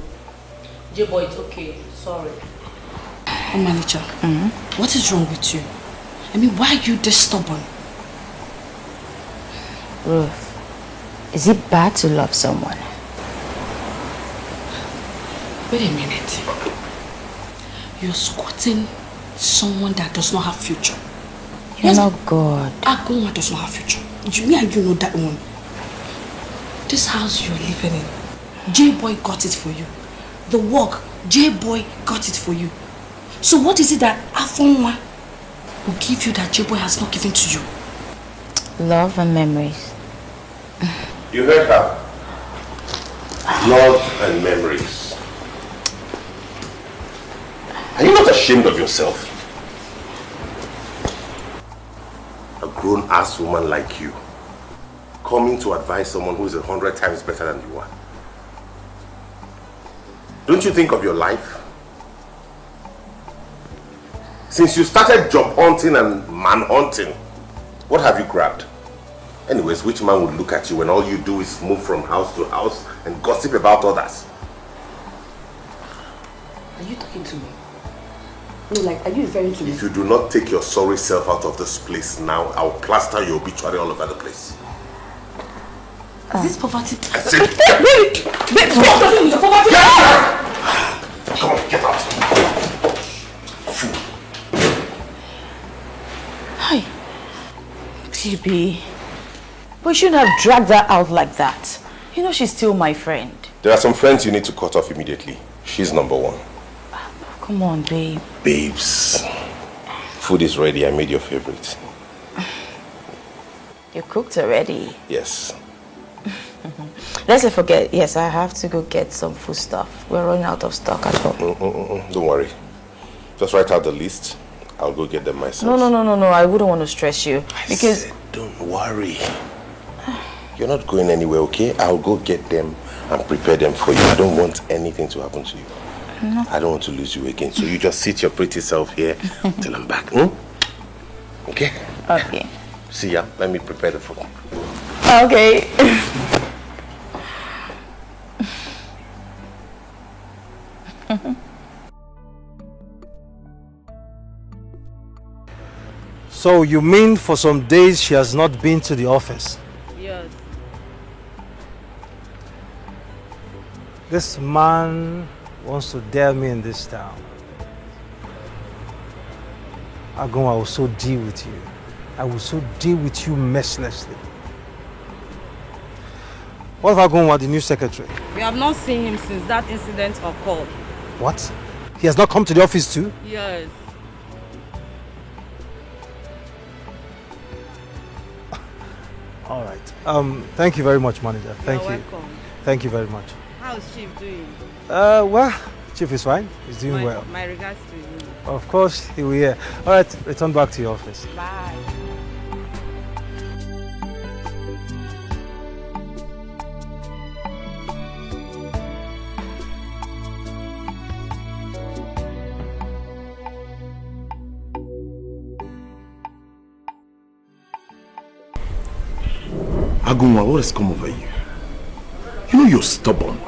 Speaker 12: J-boy, it's okay. Sorry.
Speaker 13: Omalicha, what is wrong with you? I mean, why are you this stubborn?
Speaker 8: Ruth, is it bad to love someone?
Speaker 13: Wait a minute. You're squatting someone that does not have future.
Speaker 8: You're not God.
Speaker 13: Agunwa does not have future. Me and you know that one. This house you're living in, J-boy got it for you. The work, J-boy got it for you. So what is it that Afonwa will give you that J-boy has not given to you?
Speaker 8: Love and memories.
Speaker 7: You heard her. Love and memories. Are you not ashamed of yourself? A grown-ass woman like you coming to advise someone who is 100 times better than you are. Don't you think of your life? Since you started job hunting and man hunting, what have you grabbed? Anyways, which man would look at you when all you do is move from house to house and gossip about others?
Speaker 13: Are you talking to me? No, like, are you referring to me?
Speaker 7: If you do not take your sorry self out of this place now, I'll plaster your obituary all over the place.
Speaker 13: Is this poverty?
Speaker 7: I said,
Speaker 13: Babe, stop talking with the poverty!
Speaker 7: Come on, get out.
Speaker 8: Hi. TB. But you shouldn't have dragged her out like that. You know she's still my friend.
Speaker 7: There are some friends you need to cut off immediately. She's number one.
Speaker 8: Come on, babe.
Speaker 7: Babes. Food is ready. I made your favorite.
Speaker 8: You cooked already?
Speaker 7: Yes.
Speaker 8: Let's not forget, yes, I have to go get some food stuff. We're running out of stock at home.
Speaker 7: Don't worry. Just write out the list. I'll go get them myself.
Speaker 8: No. I wouldn't want to stress you.
Speaker 7: I said, don't worry. You're not going anywhere, okay? I'll go get them and prepare them for you. I don't want anything to happen to you.
Speaker 8: No.
Speaker 7: I don't want to lose you again. So you just sit your pretty self here till I'm back. Okay?
Speaker 8: Okay.
Speaker 7: See ya. Let me prepare the food.
Speaker 8: Okay.
Speaker 1: So you mean for some days she has not been to the office?
Speaker 8: Yes.
Speaker 1: This man wants to dare me in this town. Agon, I will so deal with you. I will so deal with you mercilessly. What if Agon was the new secretary?
Speaker 12: We have not seen him since that incident occurred.
Speaker 1: What? He has not come to the office too?
Speaker 12: Yes.
Speaker 1: All right. Thank you very much, manager. Thank
Speaker 12: You're
Speaker 1: you.
Speaker 12: welcome.
Speaker 1: Thank you very much.
Speaker 12: How's Chief doing?
Speaker 1: Well, Chief is fine. He's doing well.
Speaker 12: My regards to you.
Speaker 1: Of course, he will hear. All right, return back to your office.
Speaker 12: Bye.
Speaker 22: Agunwa, what has come over you? You know you're stubborn.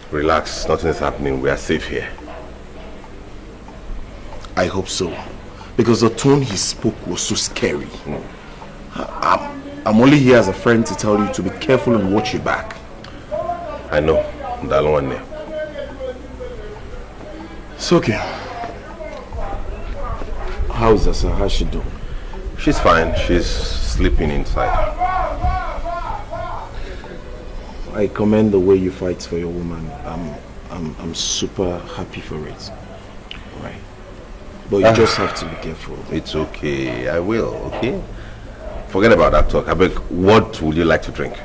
Speaker 7: Relax, nothing is happening. We are safe here.
Speaker 22: I hope so. Because the tone he spoke was so scary. I'm only here as a friend to tell you to be careful and watch your back.
Speaker 7: I know.
Speaker 22: It's okay. How's Asa? How's she doing?
Speaker 7: She's fine. She's sleeping inside.
Speaker 22: I commend the way you fight for your woman. I'm super happy for it. Right. But you just have to be careful.
Speaker 7: It's okay. I will, okay? Forget about that talk. Abeg, what would you like to drink?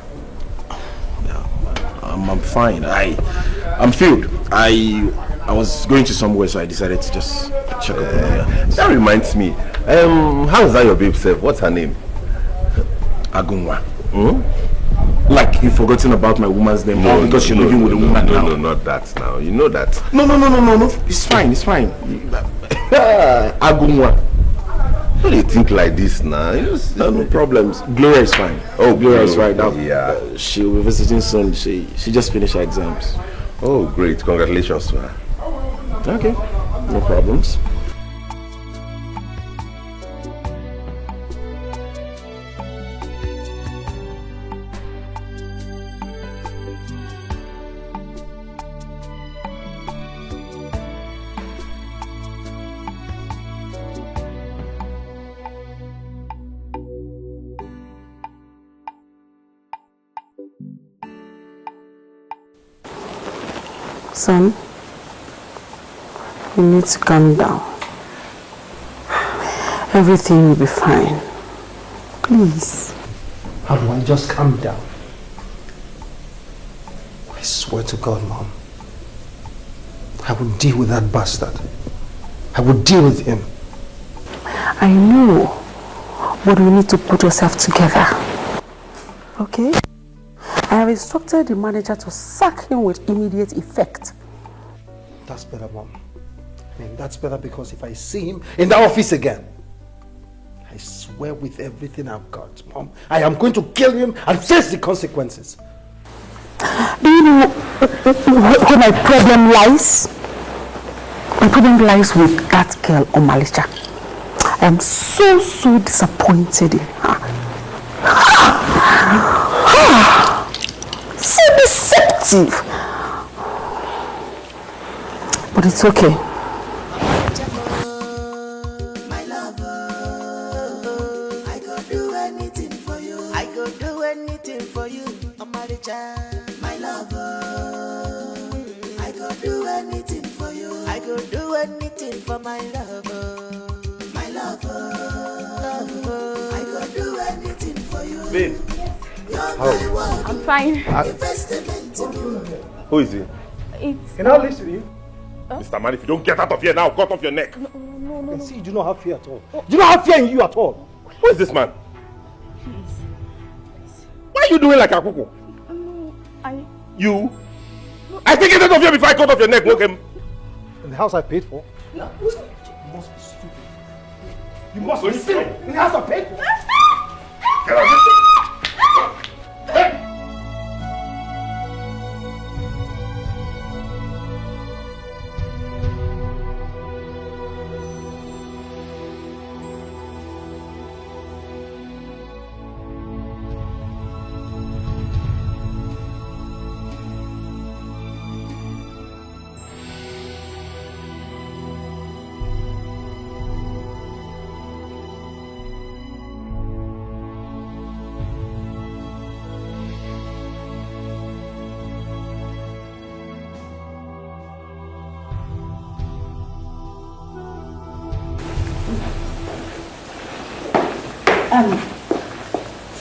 Speaker 22: I'm fine. I'm filled. I was going to somewhere, so I decided to just check up on her.
Speaker 7: That reminds me. How is that your babe self? What's her name?
Speaker 22: Agunwa. Like you've forgotten about my woman's name because you're living with a woman now.
Speaker 7: No, not that now. You know that.
Speaker 22: No. It's fine. Agunwa.
Speaker 7: Why do you think like this now?
Speaker 22: No problems. Gloria is fine.
Speaker 7: Oh,
Speaker 22: Gloria is right now.
Speaker 7: Yeah.
Speaker 22: She'll be visiting soon. She just finished her exams.
Speaker 7: Oh, great. Congratulations to her.
Speaker 22: Okay. No problems.
Speaker 4: Son, you need to calm down. Everything will be fine. Please.
Speaker 1: How do I just calm down? I swear to God, Mom. I will deal with that bastard. I will deal with him.
Speaker 4: I know. But we need to put yourself together. Okay? I have instructed the manager to sack him with immediate effect.
Speaker 1: That's better, Mom. I mean, that's better because if I see him in the office again, I swear with everything I've got, Mom, I am going to kill him and face the consequences.
Speaker 4: Do you know where my problem lies? My problem lies with that girl, Omalisha. I am so disappointed in her. So deceptive. But it's okay.
Speaker 10: My lover, I could do anything for you. I could do anything for you. Omaricha, my lover, I could do anything for you. I could do anything for my lover. My lover, I could do anything for you.
Speaker 7: Babe.
Speaker 10: How?
Speaker 8: I'm fine.
Speaker 7: Who is he?
Speaker 1: Can I listen to you?
Speaker 7: Mr. Man, if you don't get out of here now, cut off your neck.
Speaker 1: No. See, you do not have fear at all. You do not have fear in you at all.
Speaker 7: Who is this man?
Speaker 8: Please.
Speaker 2: Why are you doing like a cuckoo?
Speaker 6: I...
Speaker 2: You? I think it out of here before I cut off your neck, okay?
Speaker 1: In the house I paid for.
Speaker 2: No. You must be stupid. You must be silly. In the house I paid for. Get out of here. Hey!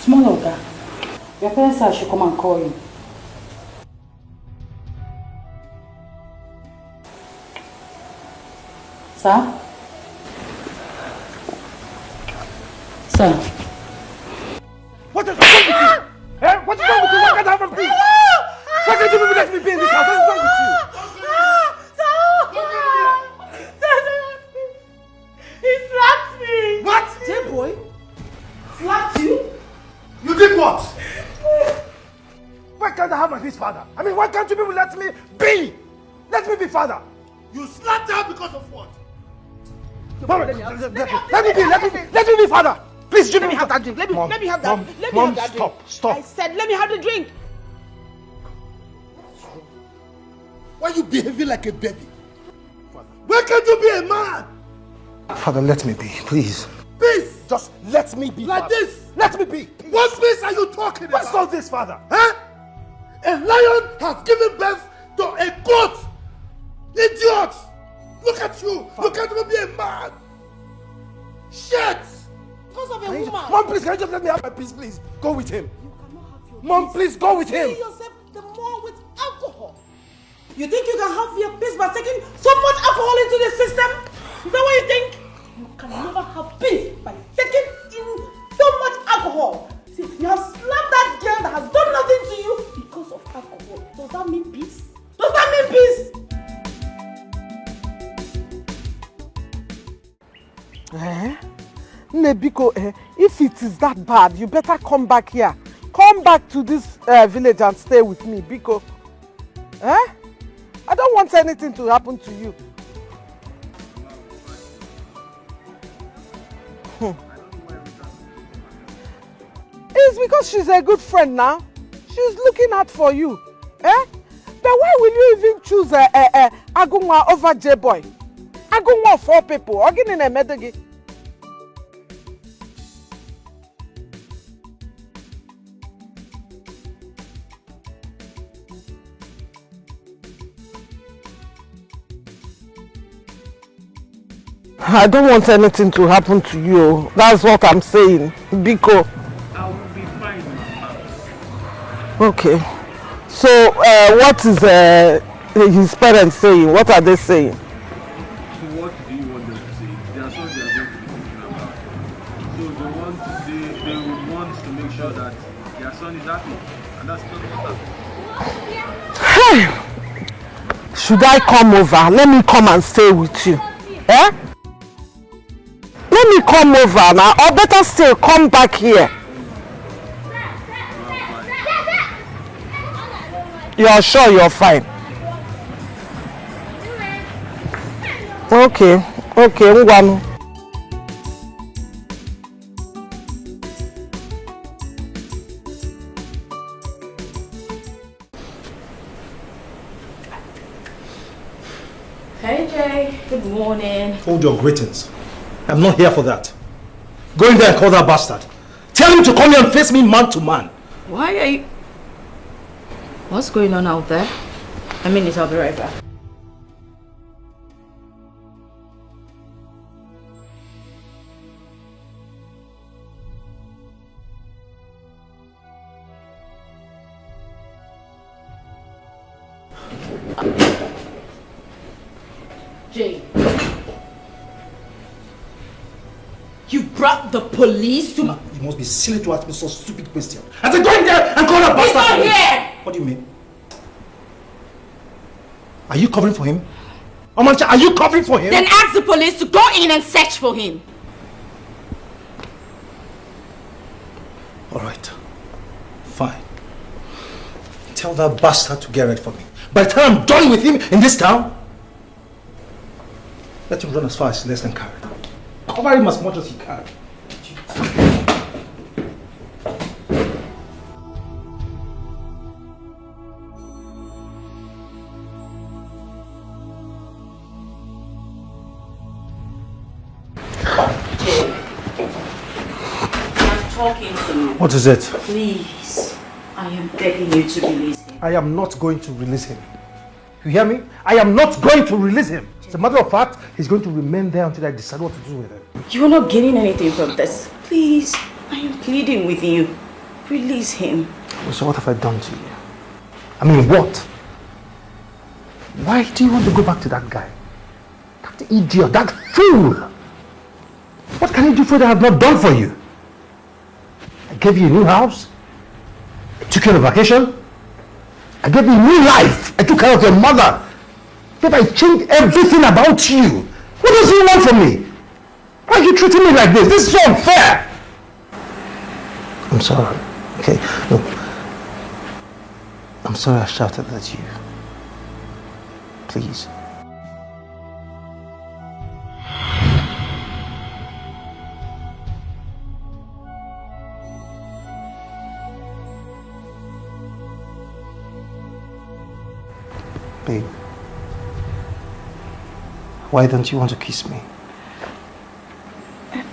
Speaker 12: Small Oga, your parents said I should come and call you. Sir? Sir?
Speaker 2: What is wrong with you? Eh? What is wrong with you? Why can't I have a peace? Why can't you people let me be in this house? What is wrong with you?
Speaker 6: He slapped me!
Speaker 2: What?
Speaker 3: J-boy? Slapped you?
Speaker 2: You did what? Why can't I have my peace, father? I mean, why can't you people let me be? Let me be father. You slapped her because of what? Let me be father. Please,
Speaker 3: let me have that drink. Let me have that. Let me have that drink.
Speaker 2: Stop.
Speaker 3: I said, let me have the drink.
Speaker 2: Why are you behaving like a baby? Why can't you be a man?
Speaker 1: Father, let me be, please.
Speaker 2: Peace! Just let me be. Like father. This? Let me be. What peace are you talking about? What's all this, father? Huh? A lion has given birth to a goat! Idiot! Look at you! Father. You can't even be a man! Shit!
Speaker 3: Because of a woman.
Speaker 2: Mom, please, can you just let me have my peace, please? Go with him.
Speaker 3: You cannot have your
Speaker 2: Mom,
Speaker 3: peace.
Speaker 2: please, go with him.
Speaker 3: You yourself the more with alcohol. You think you can have your peace by taking so much alcohol into the system? Is that what you think? You can never have peace by taking in so much alcohol. See, you have slapped that girl that has done nothing to you because of alcohol. Does that mean peace? Does that mean peace? Nebiko, if it is that bad, you better come back here. Come back to this village and stay with me, Biko. I don't want anything to happen to you. It's because she's a good friend now. She's looking out for you. But why will you even choose Agunwa over J-Boy? Agunwa 4 people. Ogin in a medagi. I don't want anything to happen to you. That's what I'm saying, Biko.
Speaker 19: I will be fine, Mama.
Speaker 3: Okay. So, what is his parents saying? What are they saying?
Speaker 19: So what do you want them to say? They are sure they are going to be thinking about. So they want to make sure that their son is happy. And that's not what happened.
Speaker 3: Should I come over? Let me come and stay with you. Let me come over now, or better still, come back here. You're sure you're fine? Okay, Ngwanu.
Speaker 8: Hey Jay, good morning.
Speaker 1: Hold your greetings. I'm not here for that. Go in there and call that bastard. Tell him to come here and face me man to man.
Speaker 8: Why are you... What's going on out there? I mean, I'll be right back.
Speaker 12: Jay. You
Speaker 14: brought the police to...
Speaker 1: You must be silly to ask me such stupid question. I said, go in there and call a bastard.
Speaker 14: He's not here!
Speaker 1: What do you mean? Are you covering for him? Omancha, are you covering for him?
Speaker 14: Then ask the police to go in and search for him.
Speaker 1: Alright. Fine. Tell that bastard to get ready for me. By the time I'm done with him in this town, let him run as far as less than carry. Cover him as much as he can.
Speaker 14: Talking to you.
Speaker 1: What is it?
Speaker 14: Please, I am begging you to release him.
Speaker 1: I am not going to release him. You hear me? I am not going to release him. As a matter of fact, he's going to remain there until I decide what to do with him.
Speaker 14: You are not getting anything from this. Please, I am pleading with you. Release him.
Speaker 1: So what have I done to you? I mean, what? Why do you want to go back to that guy? That idiot, that fool! What can he do for you that I have not done for you? I gave you a new house. I took you on a vacation. I gave you a new life. I took care of your mother. Yet I changed everything about you. What does he want from me? Why are you treating me like this? This is so unfair. I'm sorry. Okay, look. I'm sorry I shouted at you. Please. Babe, why don't you want to kiss me?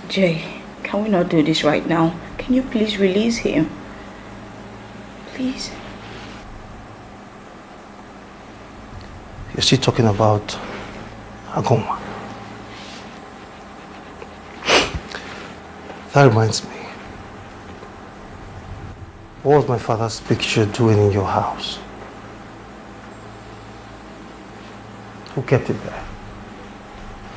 Speaker 14: Jay, can we not do this right now? Can you please release him? Please.
Speaker 1: You're still talking about Ogunmola. That reminds me. What was my father's picture doing in your house? Who kept it there?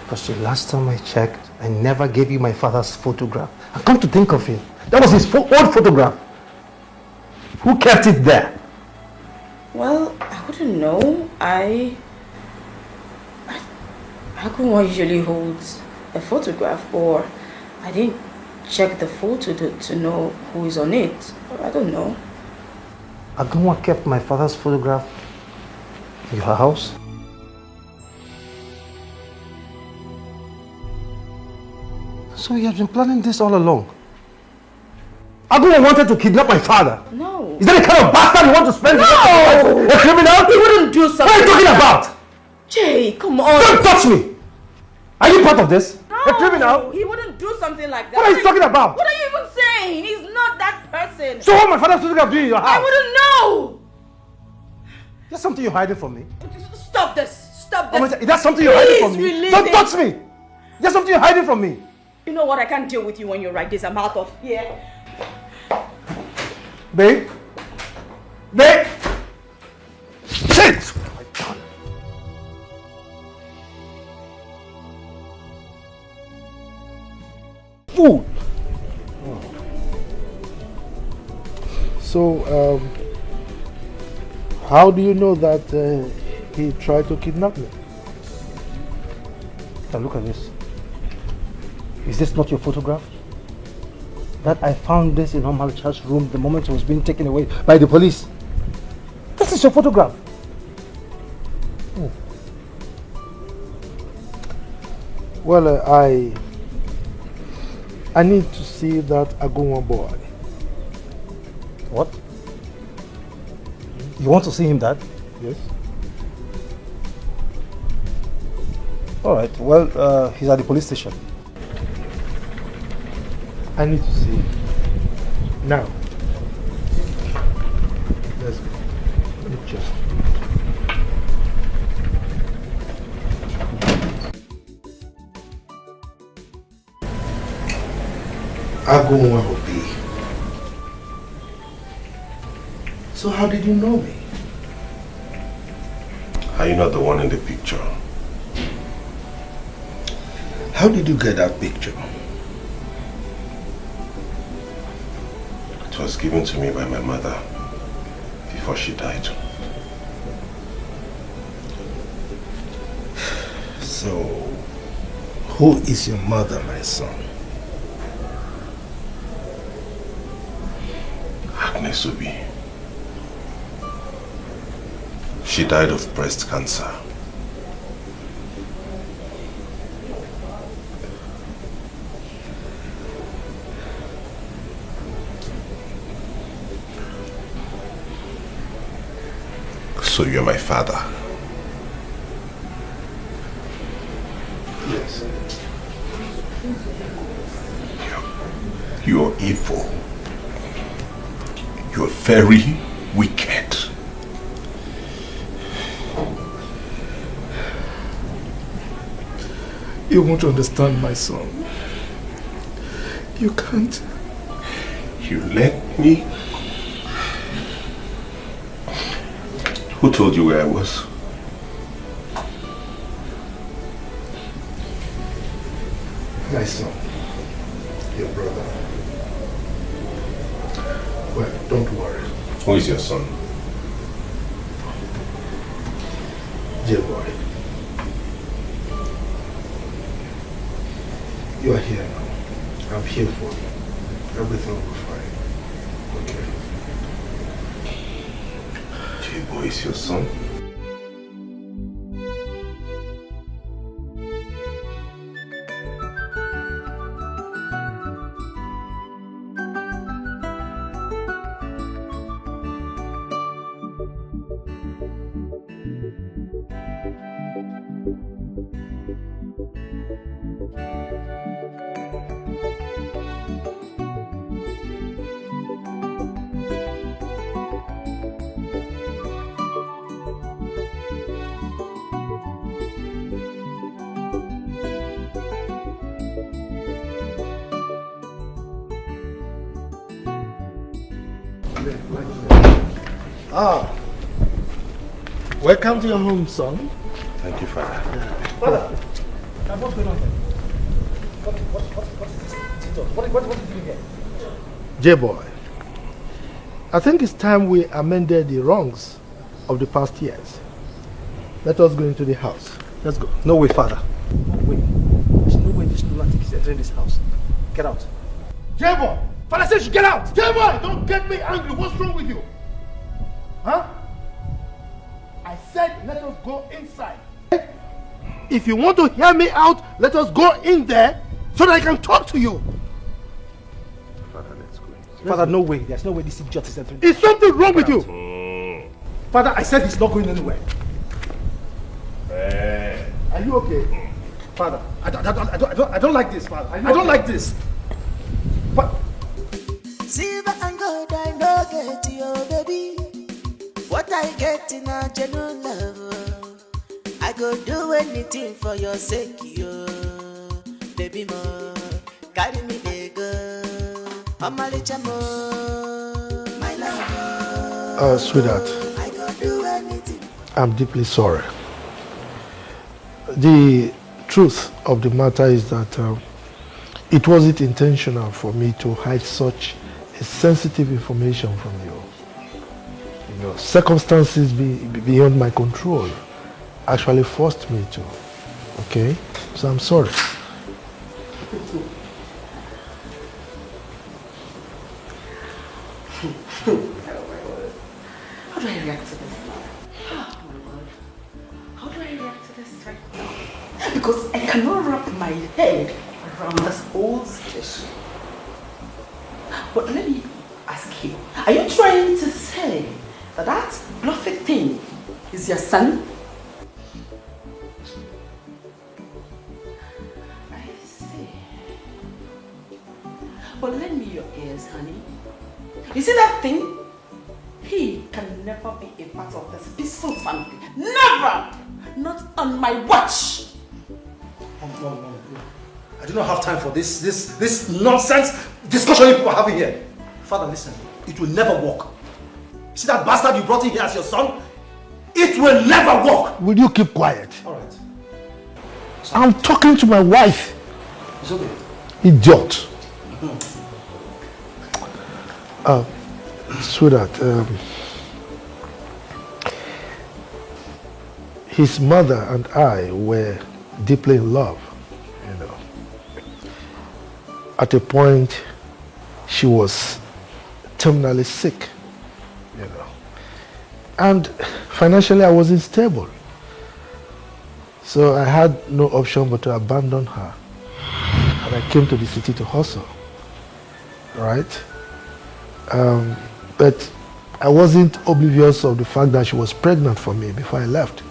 Speaker 1: Because the last time I checked, I never gave you my father's photograph. I come to think of it. That was his old photograph. Who kept it there?
Speaker 14: Well, I wouldn't know. Ogunmola usually holds a photograph, or I didn't check the photo to know who is on it. I don't know.
Speaker 1: Ogunmola kept my father's photograph in your house? So he has been planning this all along. Ogunmola wanted to kidnap my father.
Speaker 14: No.
Speaker 1: Is that the kind of bastard you want to spend?
Speaker 14: No!
Speaker 1: A criminal?
Speaker 14: He wouldn't do something.
Speaker 1: What are you talking
Speaker 14: like that.
Speaker 1: about?
Speaker 14: Jay, come on.
Speaker 1: Don't touch me! Are you part of this?
Speaker 14: No,
Speaker 1: a criminal?
Speaker 14: He wouldn't do something like that.
Speaker 1: What are you talking about?
Speaker 14: What are you even saying? He's not that person.
Speaker 1: So what my father's photograph doing in your house?
Speaker 14: I wouldn't know.
Speaker 1: There's something you're hiding from me.
Speaker 14: Stop this. Stop this.
Speaker 1: Is that something you're hiding from me?
Speaker 14: Release
Speaker 1: Don't
Speaker 14: him.
Speaker 1: touch me! There's something you're hiding from me.
Speaker 14: You know what? I can't deal with you when you're like this. I'm out of here.
Speaker 1: Babe? Babe? Shit! What have I done?
Speaker 20: Fool! So, how do you know that he tried to kidnap me?
Speaker 1: Now look at this. Is this not your photograph? That I found this in Omalcha's room the moment it was being taken away by the police. This is your photograph.
Speaker 20: Hmm. Well, I need to see that Ogunmola boy.
Speaker 1: What? You want to see him, Dad?
Speaker 20: Yes.
Speaker 1: All right. Well, he's at the police station.
Speaker 20: I need to see him. Now. Let's go. Let me just... Ogunmola will be. So how did you know me?
Speaker 7: Are you not the one in the picture?
Speaker 20: How did you get that picture?
Speaker 7: was given to me by my mother before she died.
Speaker 20: So, who is your mother, my son?
Speaker 7: Agnes Obi. She died of breast cancer. So you're my father?
Speaker 20: Yes.
Speaker 7: You're evil. You're very wicked.
Speaker 20: You won't understand, my son. You can't.
Speaker 7: You let me? Who told you where I was?
Speaker 20: My son. Your brother. Well, don't worry.
Speaker 7: Who is your son?
Speaker 20: Dear boy. You are here now. I'm here for you. Everything will be fine. Okay?
Speaker 7: J-Boy is your son?
Speaker 20: Ah, welcome to your home, son.
Speaker 7: Thank you, Father.
Speaker 20: Father, what's going on there? What is this? What did you get? J-Boy, I think it's time we amended the wrongs of the past years. Let us go into the house.
Speaker 1: Let's go. No way, Father. No way. There's no way this lunatic is entering this house. Get out.
Speaker 20: J-Boy! Father says you get out! J-Boy, don't get me angry. What's wrong with you? Huh? I said let us go inside. If you want to hear me out, let us go in there so that I can talk to you.
Speaker 7: Father, let's go.
Speaker 1: Father, no way. There's no way this idiot is entering.
Speaker 20: Is something wrong with you?
Speaker 1: Father, I said he's not going anywhere.
Speaker 20: Are you okay?
Speaker 1: Father, I don't like this, Father. I don't like this.
Speaker 10: Silver and gold I no get you, baby. What I get in a genuine love, I go do anything for your sake, yo. Baby mo, carry me there go. Amalicha mo, my love.
Speaker 20: Sweetheart,
Speaker 10: I go do anything.
Speaker 20: I'm deeply sorry. The truth of the matter is that it wasn't intentional for me to hide such a sensitive information from you. You know, circumstances beyond my control actually forced me to. Okay? So I'm sorry.
Speaker 13: How do I react to this? Oh my God. How do I react to this right now? Because I cannot wrap my head around this whole situation. But let me ask you, are you trying to say that that bluffy thing is your son? I see. But lend me your ears, honey. You see that thing? He can never be a part of this peaceful family. Never! Not on my watch!
Speaker 1: No. I do not have time for this nonsense discussion you people are having here. Father, listen. It will never work. See that bastard you brought in here as your son? It will never work.
Speaker 20: Will you keep quiet?
Speaker 1: All right.
Speaker 20: I'm talking to my wife.
Speaker 1: It's okay.
Speaker 20: Idiot. Sweetheart, his mother and I were deeply in love, you know. At a point, she was terminally sick, you know. And financially, I wasn't stable. So I had no option but to abandon her. And I came to the city to hustle, right? But I wasn't oblivious of the fact that she was pregnant for me before I left.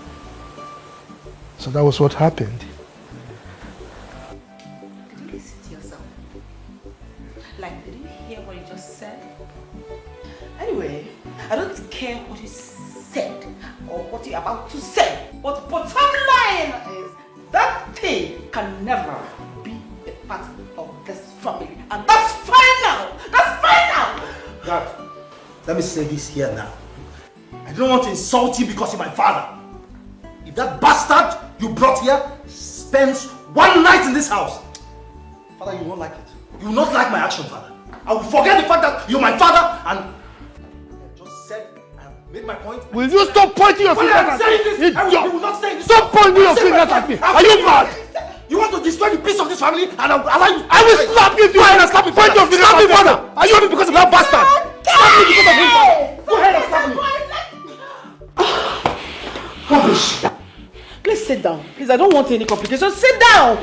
Speaker 20: So that was what happened.
Speaker 13: Did you listen to yourself? Like, did you hear what you just said? Anyway, I don't care what you said or what you're about to say, but bottom line is that thing can never be a part of this family, and that's final! That's final!
Speaker 1: Dad, let me say this here now. I don't want to insult you because you're my father. If that bastard you brought here spends one night in this house, Father, you won't like it. You will not like my action, Father. I will forget the fact that you're my father and I just said, I have made my point.
Speaker 20: Will you stop pointing your fingers at me?
Speaker 1: You will not say this.
Speaker 20: Stop pointing your fingers at me. Are you mad?
Speaker 1: You want to destroy the peace of this family and I will allow you.
Speaker 20: I will slap you if you slap me. Point your fingers at me, father.
Speaker 1: Are you only because of that bastard? Slap me because of him, father. Go ahead and slap me.
Speaker 3: Rubbish. Please sit down. Please, I don't want any complications. Sit down.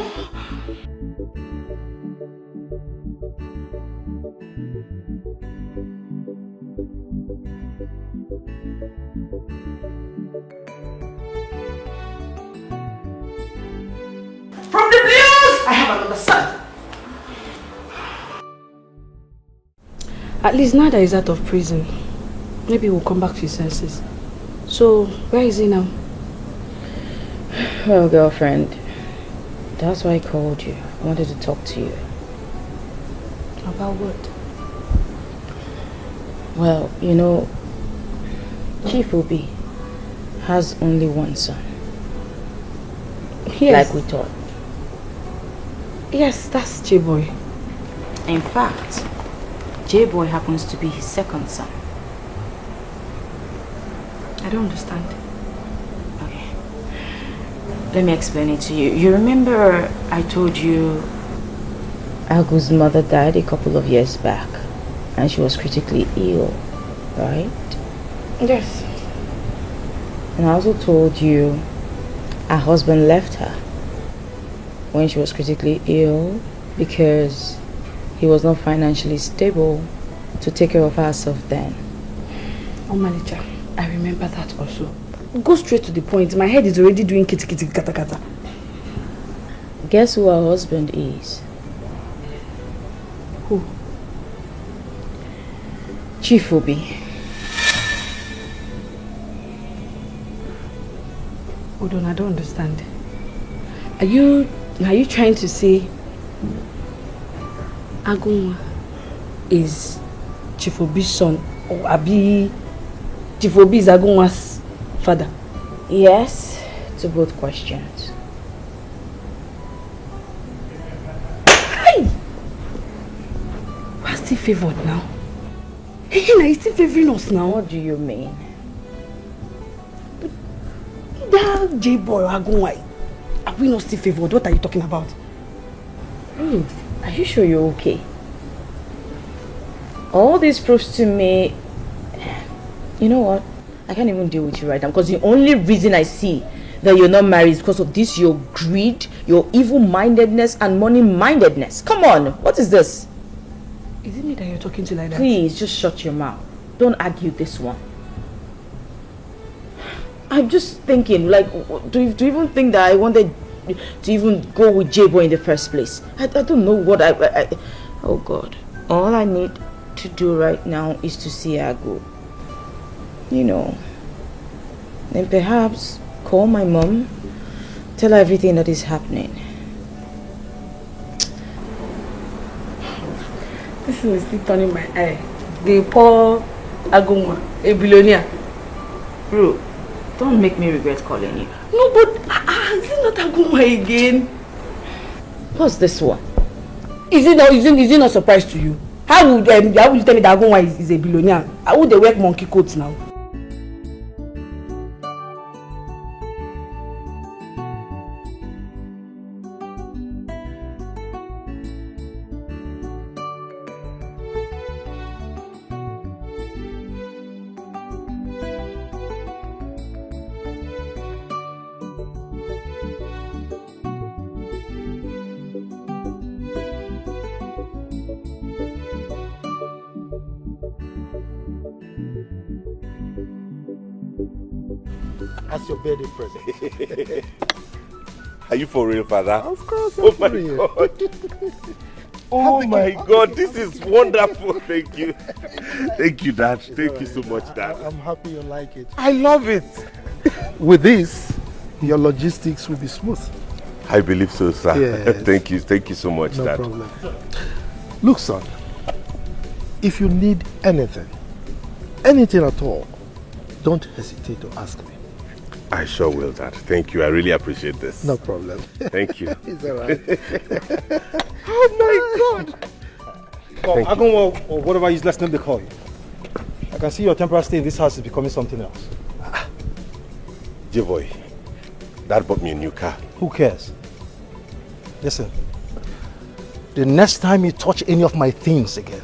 Speaker 3: From the news, I have another son.
Speaker 12: At least now that he's out of prison, maybe we'll come back to his senses. So, where is he now?
Speaker 8: Well, girlfriend, that's why I called you. I wanted to talk to you.
Speaker 12: About what?
Speaker 8: Well, you know, Chief Obi has only one son.
Speaker 12: Yes.
Speaker 8: Like we thought.
Speaker 12: Yes, that's J-Boy.
Speaker 8: In fact, J-Boy happens to be his second son.
Speaker 12: I don't understand.
Speaker 8: Okay. Let me explain it to you. You remember I told you Agu's mother died a couple of years back and she was critically ill, right?
Speaker 12: Yes.
Speaker 8: And I also told you her husband left her when she was critically ill because he was not financially stable to take care of herself then.
Speaker 12: Oh, manager, I remember that also. Go straight to the point. My head is already doing kitty kitty kata kata.
Speaker 8: Guess who her husband is?
Speaker 12: Who?
Speaker 8: Chief Obi.
Speaker 12: Hold on, I don't understand. Are you trying to say Agunwa is Chief Obi's son, or Abi Chief Obi is Agunwa's father?
Speaker 8: Yes, to both questions.
Speaker 12: Hey! We're still favored now. Hey, he's still favoring us now.
Speaker 8: What do you mean?
Speaker 12: That J-Boy or Agunwa, are we not still favored? What are you talking about?
Speaker 8: Are you sure you're okay? All this proves to me, you know what? I can't even deal with you right now because the only reason I see that you're not married is because of this, your greed, your evil-mindedness and money-mindedness. Come on, what is this?
Speaker 12: Is it me that you're talking to like that?
Speaker 8: Please, just shut your mouth. Don't argue this one. I'm just thinking, like, do you even think that I wanted to even go with J-Boy in the first place? I don't know what oh God. All I need to do right now is to see her go. You know. And perhaps call my mom, tell her everything that is happening.
Speaker 12: This is still turning my eye. The poor Agunwa, a billionaire.
Speaker 8: Bro, don't make me regret calling you.
Speaker 12: No, but is it not Agunwa again?
Speaker 8: What's this one?
Speaker 12: Is it not a surprise to you? How would you tell me that Agunwa is a billionaire? How would they wear monkey coats now?
Speaker 20: That's your birthday present.
Speaker 7: Are you for real, Father?
Speaker 20: Of course,
Speaker 7: oh my God. Oh my God, this is wonderful. Thank you. Thank you, Dad. Thank you so much, Dad.
Speaker 20: I'm happy you like it.
Speaker 7: I love it.
Speaker 20: With this, your logistics will be smooth.
Speaker 7: I believe so, sir.
Speaker 20: Yes.
Speaker 7: Thank you. Thank you so much,
Speaker 20: No
Speaker 7: Dad.
Speaker 20: problem. Look, son, if you need anything at all, don't hesitate to ask me.
Speaker 7: I sure will, Dad. Thank you. I really appreciate this.
Speaker 20: No problem.
Speaker 7: Thank you.
Speaker 20: It's all right.
Speaker 1: Oh my God!
Speaker 7: Thank
Speaker 1: Agunwa, or whatever useless name they call you. I can see your temporary stay in this house is becoming something else.
Speaker 7: J-boy, Dad bought me a new car.
Speaker 1: Who cares? Listen, the next time you touch any of my things again,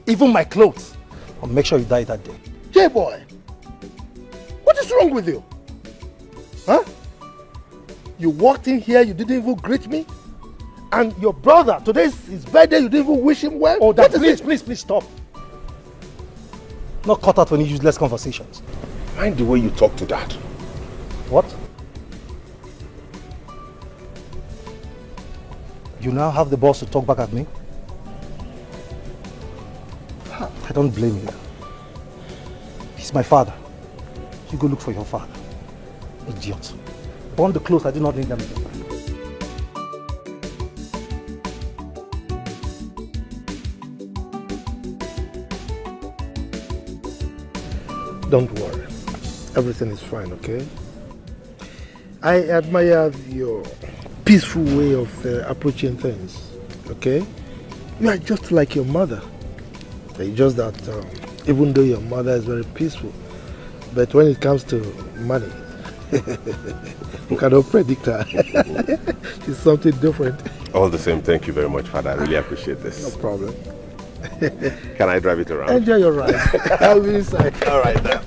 Speaker 1: even my clothes, I'll make sure you die that day.
Speaker 20: J-boy, what is wrong with you? Huh? You walked in here, you didn't even greet me? And your brother, today's his birthday, you didn't even wish him well?
Speaker 1: Oh, Dad, please stop. Not cut out for any useless conversations.
Speaker 7: Mind the way you talk to Dad.
Speaker 1: What? You now have the balls to talk back at me? I don't blame you. He's my father. You go look for your father. Idiot. Burn the clothes, I did not need them.
Speaker 20: Don't worry. Everything is fine, okay? I admire your peaceful way of approaching things, okay? You are just like your mother. It's just that even though your mother is very peaceful, but when it comes to money, you cannot predict her. She's something different.
Speaker 7: All the same, thank you very much, Father. I really appreciate this.
Speaker 20: No problem.
Speaker 7: Can I drive it around?
Speaker 20: Enjoy your ride. I'll be inside.
Speaker 7: All right, then.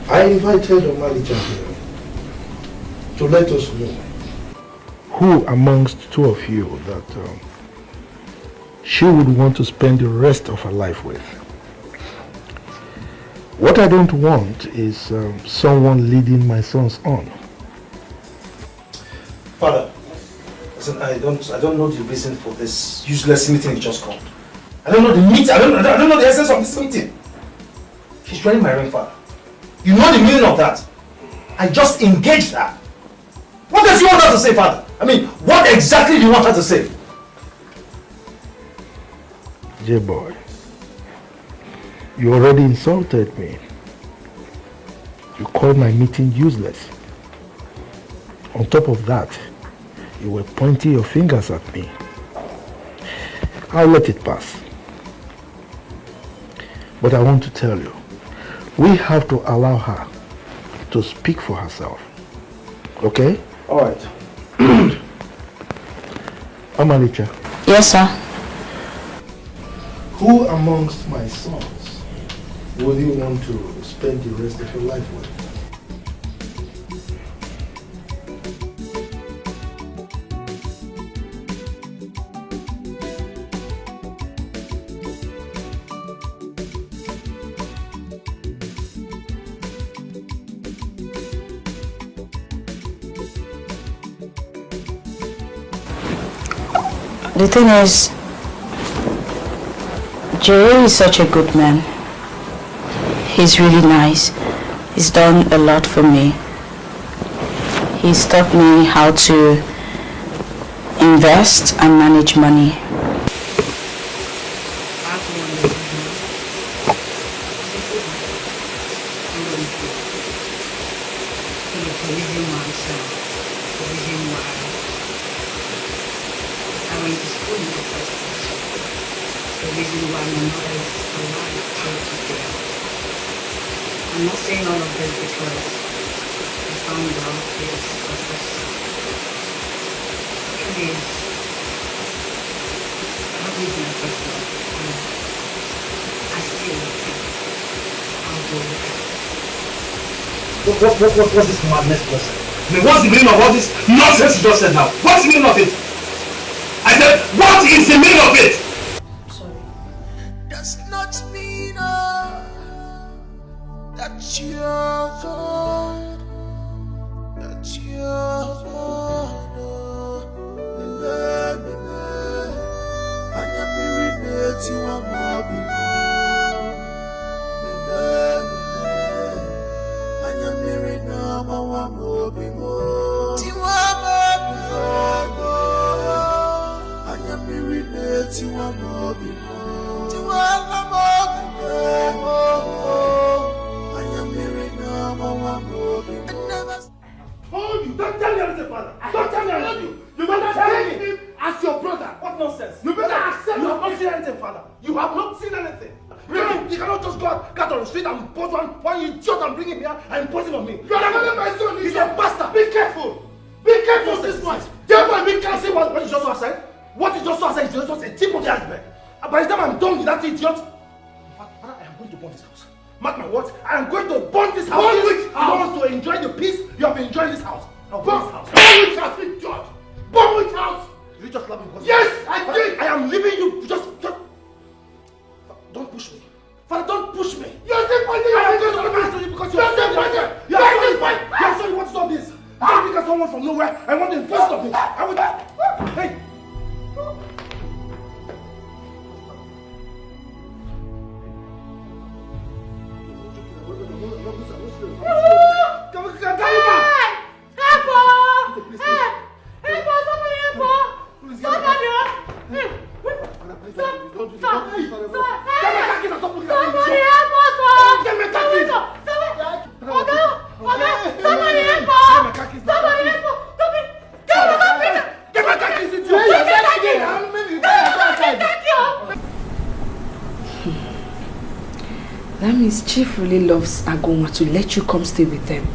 Speaker 20: I invited Omalicha here to let us know who amongst two of you that she would want to spend the rest of her life with. What I don't want is someone leading my sons on.
Speaker 1: Father, listen, I don't know the reason for this useless meeting you just called. I don't know the meeting. I don't know the essence of this meeting. She's wearing my ring, Father. You know the meaning of that. I just engaged her. What does you want her to say, Father? I mean, what exactly do you want her to say?
Speaker 20: J-boy, you already insulted me. You called my meeting useless. On top of that, you were pointing your fingers at me. I'll let it pass. But I want to tell you, we have to allow her to speak for herself. Okay?
Speaker 1: All right.
Speaker 20: Omalicha.
Speaker 14: Yes, sir.
Speaker 20: Who amongst my sons would you want to spend the rest of your life with?
Speaker 14: The thing is, Jerry is such a good man. He's really nice. He's done a lot for me. He's taught me how to invest and manage money.
Speaker 12: told you the first time. The reason why my mother is alive till today. I'm not saying all of this because I found out this for the first time. Truth is, that is my first love. I still love him. I'll go with him.
Speaker 1: What's this madness person? I mean, what's the meaning of all this nonsense you just said now? What's the meaning of it? I said, what is the meaning of it?
Speaker 10: Does not mean that you're gone, that you're gone. I am reading you are more. I am reading
Speaker 2: Hold you! Don't tell me anything, father! Don't tell me anything! You better take him as your brother! What nonsense! You better accept you have not seen anything, father! You have not seen anything! Really? You cannot just go out on the street and put one idiot and bring him here and impose him on me! You are not my son! He's a bastard! Be careful! Be careful this one! Therefore, we can't see what you just saw outside. What you just saw outside is just a tip of the iceberg. By the time I'm done with that idiot, father, I am going to burn this house. Mark my words, I am going to burn this house. Burn which house? You want to enjoy the peace you have been enjoying this house. Now burn this house. Burn which house, big George? Burn which house? Did you just love me? Yes, I did. I am leaving you. Just don't push me. Father, don't push me. You're still fighting. I am going to answer you because you're still fighting. You're sorry. You want to stop this? I don't think someone from nowhere. I want to impose on me. I will. Hey.
Speaker 12: That means Chief really loves Agoma to let you come stay with them.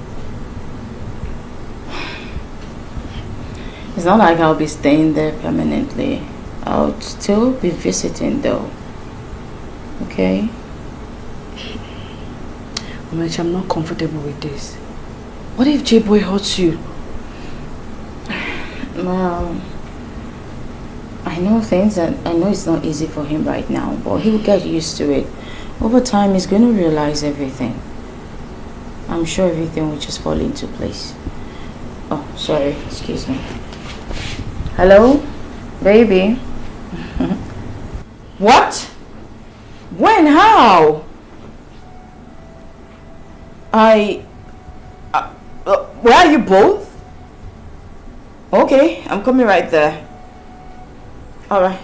Speaker 8: It's not like I'll be staying there permanently. I'll still be visiting though. Okay?
Speaker 12: Omechi, I'm not comfortable with this. What if J-Boy hurts you?
Speaker 8: Well, I know things and I know it's not easy for him right now, but he'll get used to it. Over time, he's going to realize everything. I'm sure everything will just fall into place. Oh, sorry. Excuse me. Hello? Baby? What? When? How? Where are you both? Okay, I'm coming right there. Alright.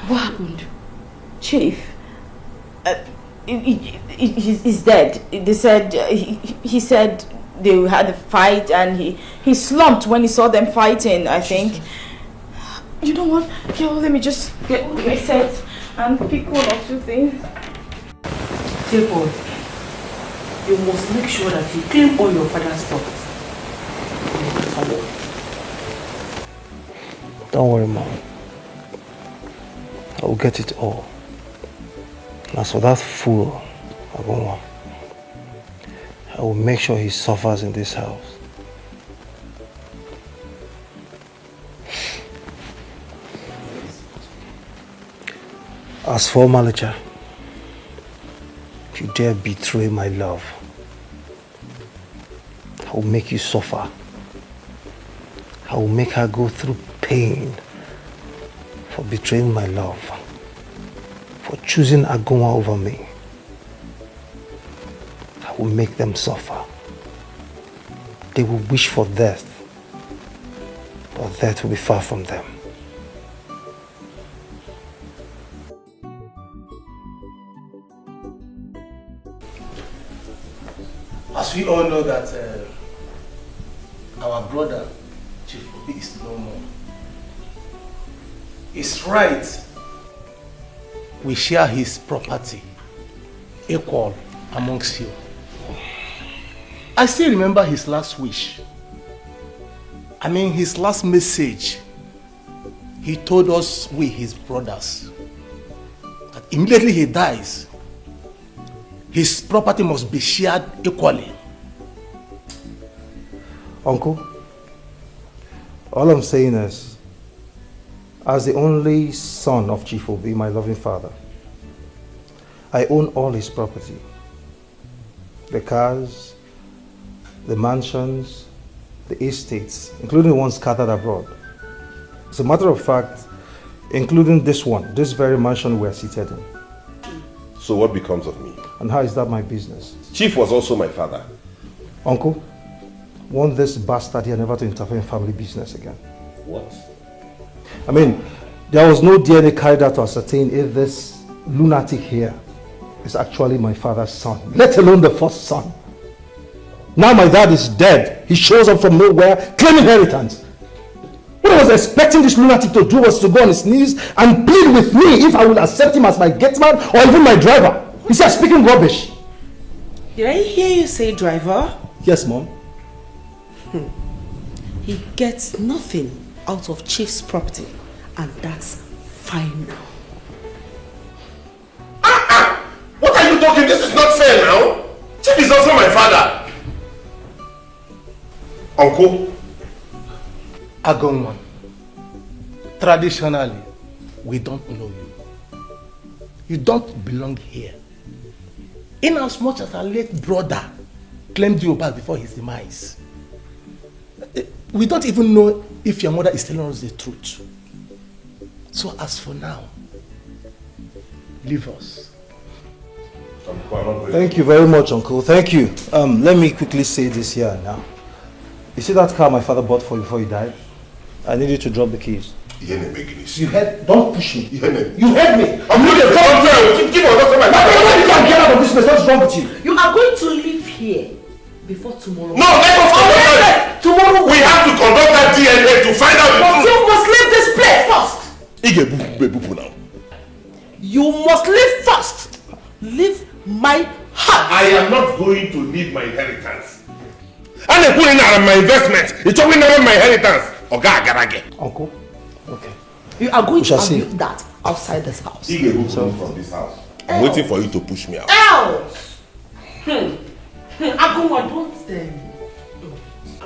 Speaker 12: What happened?
Speaker 8: Chief. He's dead. They said he said they had a fight and he slumped when he saw them fighting, I think. You know what? Yo, let me just get reset and pick one or two things.
Speaker 12: J-Boy, you must make sure that you claim all your father's stuff.
Speaker 5: Don't worry, Mom. I will get it all. As for that fool, Ogunmola, I will make sure he suffers in this house. As for Malicha, if you dare betray my love, I will make you suffer. I will make her go through pain for betraying my love, for choosing Agoma over me. I will make them suffer. They will wish for death, but death will be far from them.
Speaker 1: As we all know that our brother, Chief Obi, is no more.
Speaker 16: it's right we share his property equal amongst you. I still remember his last wish. I mean, his last message. He told us, we his brothers, that immediately he dies, his property must be shared equally.
Speaker 5: Uncle, all I'm saying is, as the only son of Chief Obi, my loving father, I own all his property. The cars, the mansions, the estates, including the ones scattered abroad. As a matter of fact, including this one, this very mansion we're seated in.
Speaker 7: So what becomes of me?
Speaker 5: And how is that my business?
Speaker 7: Chief was also my father.
Speaker 5: Uncle, want this bastard here never to interfere in family business again.
Speaker 7: What?
Speaker 5: I mean, there was no DNA carried out to ascertain if this lunatic here is actually my father's son, let alone the first son. Now my dad is dead. He shows up from nowhere, claiming inheritance. What I was expecting this lunatic to do was to go on his knees and plead with me if I will accept him as my gateman or even my driver. He said speaking rubbish.
Speaker 4: Did I hear you say driver?
Speaker 5: Yes, Mom.
Speaker 4: He gets nothing out of Chief's property, and that's fine now.
Speaker 7: What are you talking? This is not fair now. Chief is also my father. Uncle?
Speaker 16: Ogunmola, traditionally, we don't know you. You don't belong here. In as much as our late brother claimed you back before his demise, we don't even know if your mother is telling us the truth. So as for now, leave us.
Speaker 5: Thank you very much, Uncle. Thank you. Let me quickly say this here now. You see that car my father bought for you before he died? I need you to drop the keys.
Speaker 16: You heard? Don't push me. You heard me.
Speaker 7: I'm not a doctor. Keep on doctor.
Speaker 16: You can't get out of this place. What's wrong with you?
Speaker 4: You are going to leave here before tomorrow.
Speaker 7: No, let us conduct that.
Speaker 4: Tomorrow.
Speaker 7: We have to conduct that DNA to find out the truth.
Speaker 4: You must leave this place first.
Speaker 7: Now.
Speaker 4: You must leave first. Leave my house.
Speaker 7: I am not going to leave my inheritance. And they put in my investments. It's talking about my inheritance.
Speaker 5: Uncle, okay.
Speaker 4: You are going to
Speaker 5: see.
Speaker 4: leave that outside this house.
Speaker 7: He gave from this house. I'm waiting for you to push me out.
Speaker 4: Else. Ogunmola, don't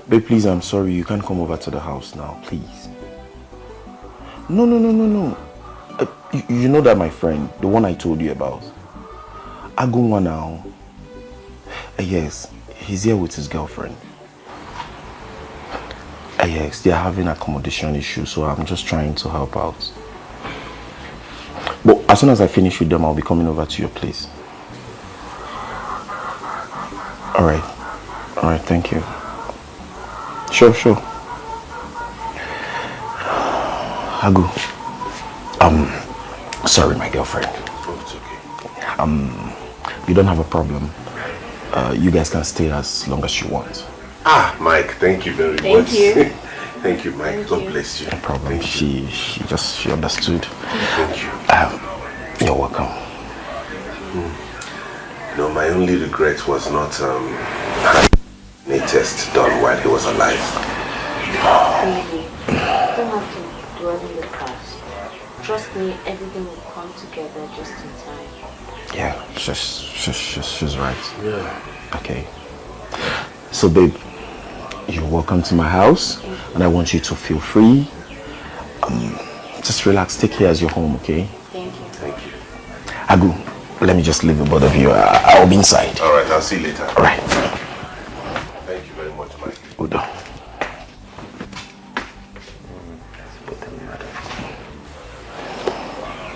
Speaker 22: Babe, please, I'm sorry. You can't come over to the house now, please. No. You know that my friend, the one I told you about, Ogunmola now. Yes, he's here with his girlfriend. Yes, they are having accommodation issues, so I'm just trying to help out. But as soon as I finish with them, I'll be coming over to your place. Alright, thank you. Sure. Agu. Sorry, my girlfriend.
Speaker 7: Oh, it's okay.
Speaker 22: You don't have a problem. You guys can stay as long as you want.
Speaker 7: Mike, thank you very
Speaker 22: Thank
Speaker 7: much.
Speaker 22: you.
Speaker 7: Thank you, Mike. God bless you.
Speaker 22: No problem. She understood.
Speaker 7: Thank you.
Speaker 22: You're welcome.
Speaker 7: No, my only regret was not having a test done while he was alive.
Speaker 14: Baby, you don't have to dwell in the past. Trust me, everything will come together just in time.
Speaker 22: Yeah, she's right.
Speaker 7: Yeah.
Speaker 22: Okay. So, babe, you're welcome to my house, and I want you to feel free. Just relax. Take care as your home, okay?
Speaker 14: Thank you.
Speaker 7: Thank you.
Speaker 22: Agu, let me just leave the both of you. I'll be inside.
Speaker 7: All right, I'll see you later.
Speaker 22: All right.
Speaker 7: Thank you very much, Mike.
Speaker 22: Good.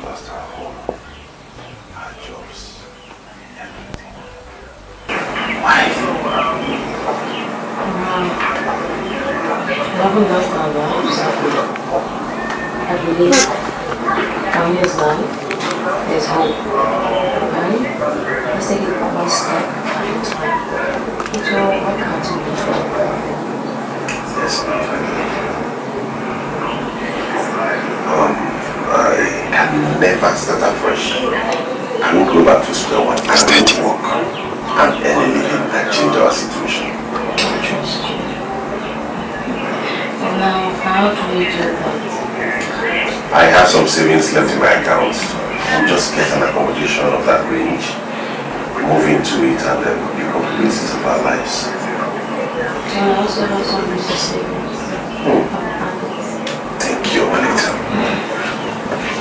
Speaker 7: Lost our home, our jobs, everything. Why?
Speaker 14: We haven't lost our lives. I believe from his life, there's hope. Right? Let's take it one step at a time. It will work out to be
Speaker 7: Yes, can never start afresh. I will go back to square one and work and earn a living and change our situation.
Speaker 14: Now, how do we do that?
Speaker 7: I have some savings left in my account. We'll just get an accommodation of that range, move into it, and then become the basis of our lives.
Speaker 14: Can I also have some business savings?
Speaker 7: Thank you, Malita.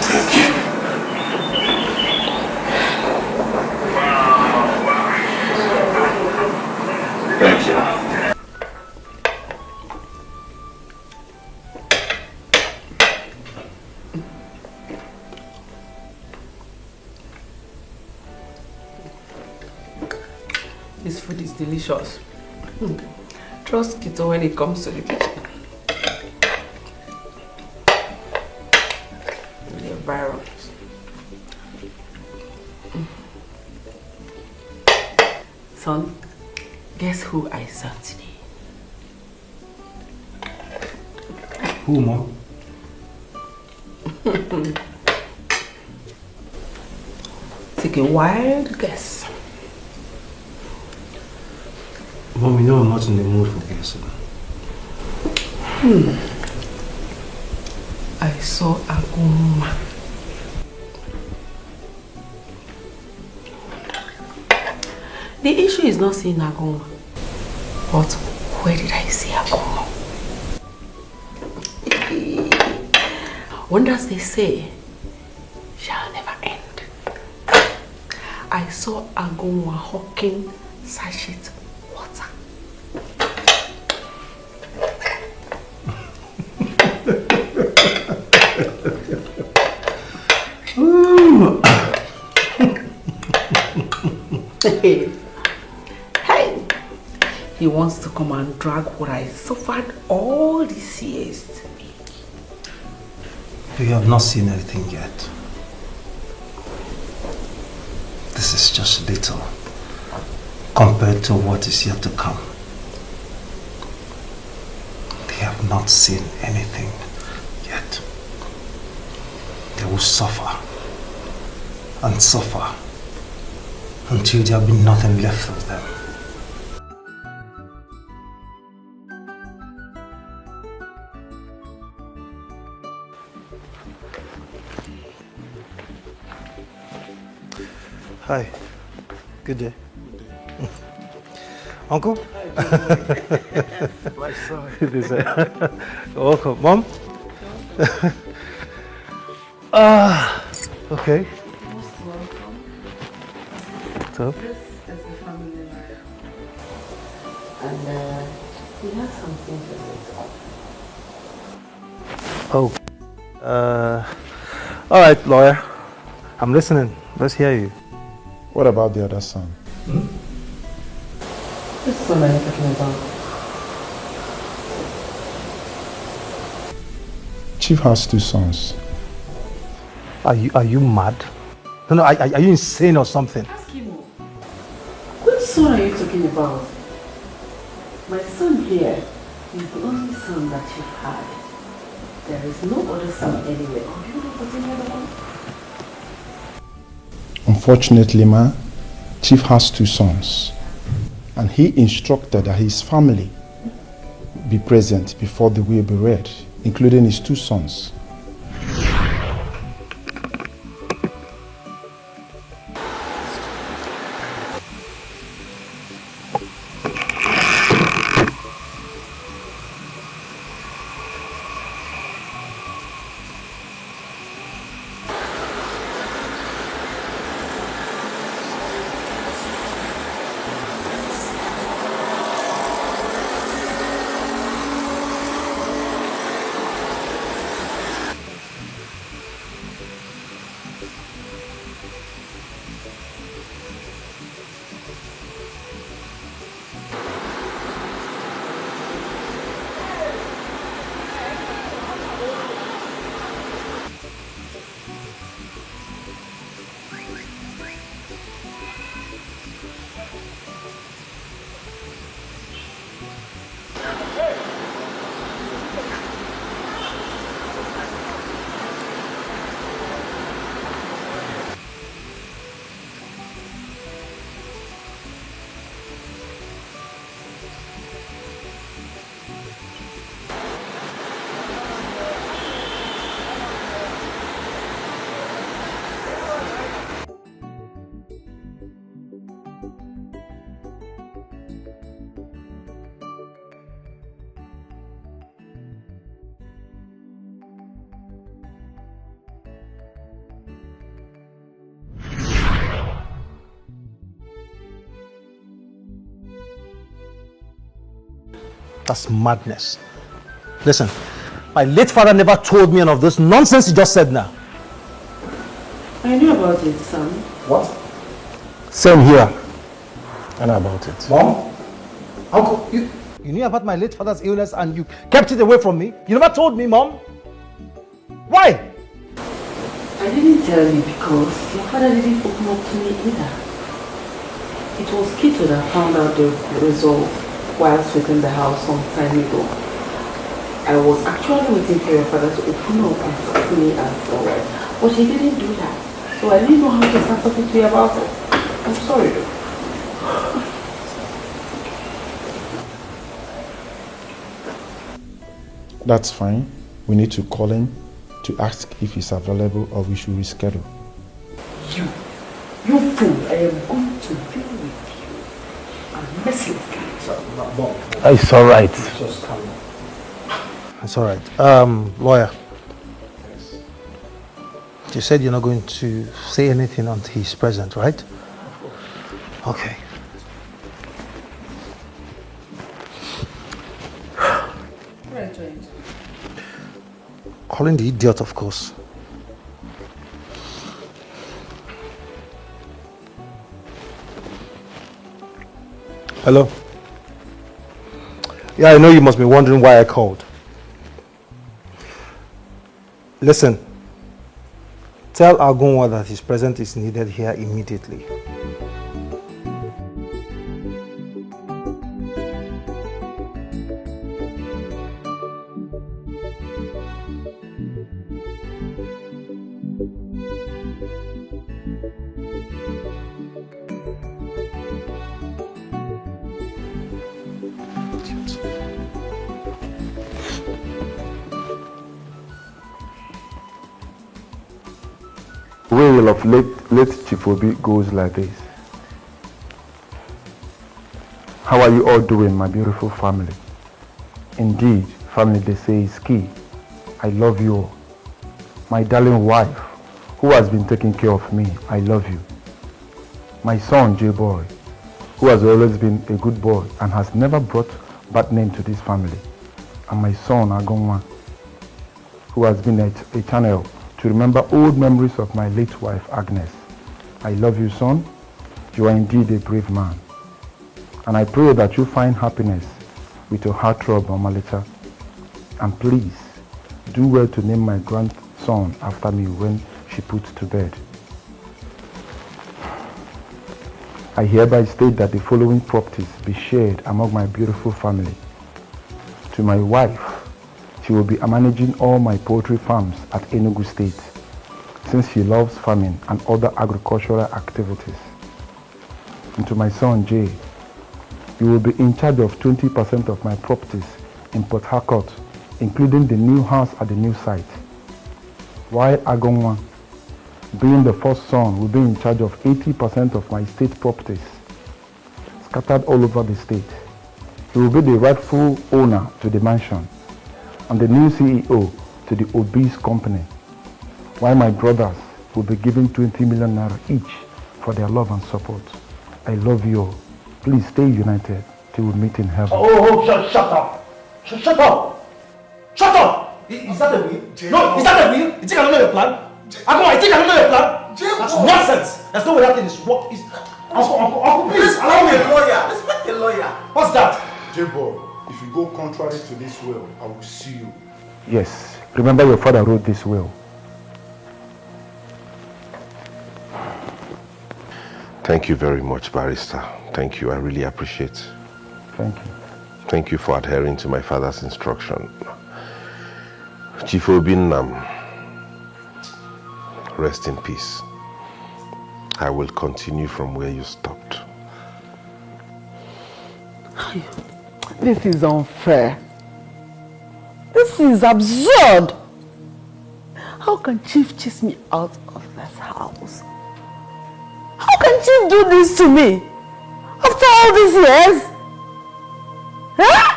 Speaker 7: Thank you. Thank you.
Speaker 3: This food is delicious. Trust Kito when it comes to the kitchen. The environment. Son, guess who I saw today?
Speaker 1: Who, Mom?
Speaker 3: Take a wild guess.
Speaker 1: Mom, you know I'm not in the mood for guessing.
Speaker 3: I saw Ogunmola. The issue is not seeing Ogunmola, but where did I see Ogunmola? Wonders they say shall never end. I saw Ogunmola hawking sachet water. Hey, he wants to come and drag what I suffered all these years to me.
Speaker 1: You have not seen anything yet. This is just little compared to what is yet to come. They have not seen anything yet. They will suffer and suffer until there will be nothing left of them. Hi. Good day. Uncle?
Speaker 20: My son.
Speaker 1: Welcome. Mom? Okay.
Speaker 3: Most welcome.
Speaker 1: So?
Speaker 3: This is the family life. And we have something to say.
Speaker 1: Oh. All right, lawyer. I'm listening. Let's hear you.
Speaker 21: What about the other son?
Speaker 3: Which son are you talking about?
Speaker 21: Chief has 2 sons.
Speaker 1: Are you mad? No, are you insane or something?
Speaker 3: Ask him. Which son are you talking about? My son here is the only son that you've had. There is no other son anywhere. Do you know what's any other one?
Speaker 21: Unfortunately, ma, Chief has 2 sons. And he instructed that his family be present before the will be read, including his 2 sons.
Speaker 1: That's madness. Listen, my late father never told me any of this nonsense you just said now.
Speaker 12: I knew about it, son.
Speaker 1: What?
Speaker 16: Same here. I know about it.
Speaker 1: Mom? Uncle, you knew about my late father's illness and you kept it away from me? You never told me, Mom? Why?
Speaker 12: I didn't tell you because your father didn't open up to me either. It was Kito that found out the result whilst within the house some time ago. I was actually waiting for your father to open up and talk to me as well, but he didn't do that. So I didn't know how to start talking to you about it. I'm sorry though.
Speaker 21: That's fine. We need to call him to ask if he's available or we should reschedule.
Speaker 12: You fool, I am going to deal with you. I'm mercilessly.
Speaker 16: It's alright.
Speaker 1: Just calm down. It's alright. Lawyer. You said you're not going to say anything until he's present, right? Okay. Calling the idiot, of course. Hello? Yeah, I know you must be wondering why I called. Listen, tell Ogunmola that his presence is needed here immediately.
Speaker 21: Will of late Chief Obi goes like this. How are you all doing, my beautiful family? Indeed, family they say is key. I love you all. My darling wife, who has been taking care of me, I love you. My son, J-Boy, who has always been a good boy and has never brought bad name to this family. And my son, Ogunmola, who has been a channel to remember old memories of my late wife, Agnes. I love you, son. You are indeed a brave man. And I pray that you find happiness with your heartthrob, Omalita. And please, do well to name my grandson after me when she puts to bed. I hereby state that the following properties be shared among my beautiful family. To my wife, she will be managing all my poultry farms at Enugu State, since she loves farming and other agricultural activities. And to my son Jay, you will be in charge of 20% of my properties in Port Harcourt, including the new house at the new site. While Ogunmola, being the first son, will be in charge of 80% of my state properties, scattered all over the state. He will be the rightful owner to the mansion and the new CEO to the obese company, while my brothers will be given 20 million naira each for their love and support. I love you all. Please stay united till we meet in heaven.
Speaker 1: Shut up! Shut up! Shut up! Is that a will? No, is that a will? You think I don't know your plan? I think I don't know your plan? That's nonsense! There's no way that thing is work. Uncle, please allow me.
Speaker 20: Respect the lawyer.
Speaker 1: What's that?
Speaker 20: J-Boy, if you go contrary to this will, I will sue you.
Speaker 21: Yes, remember your father wrote this will.
Speaker 7: Thank you very much, Barrister. Thank you. I really appreciate.
Speaker 21: Thank you.
Speaker 7: Thank you for adhering to my father's instruction. Chief Obinam, rest in peace. I will continue from where you stopped.
Speaker 3: This is unfair. This is absurd. How can Chief chase me out of this house? How can Chief do this to me? After all these years? Huh?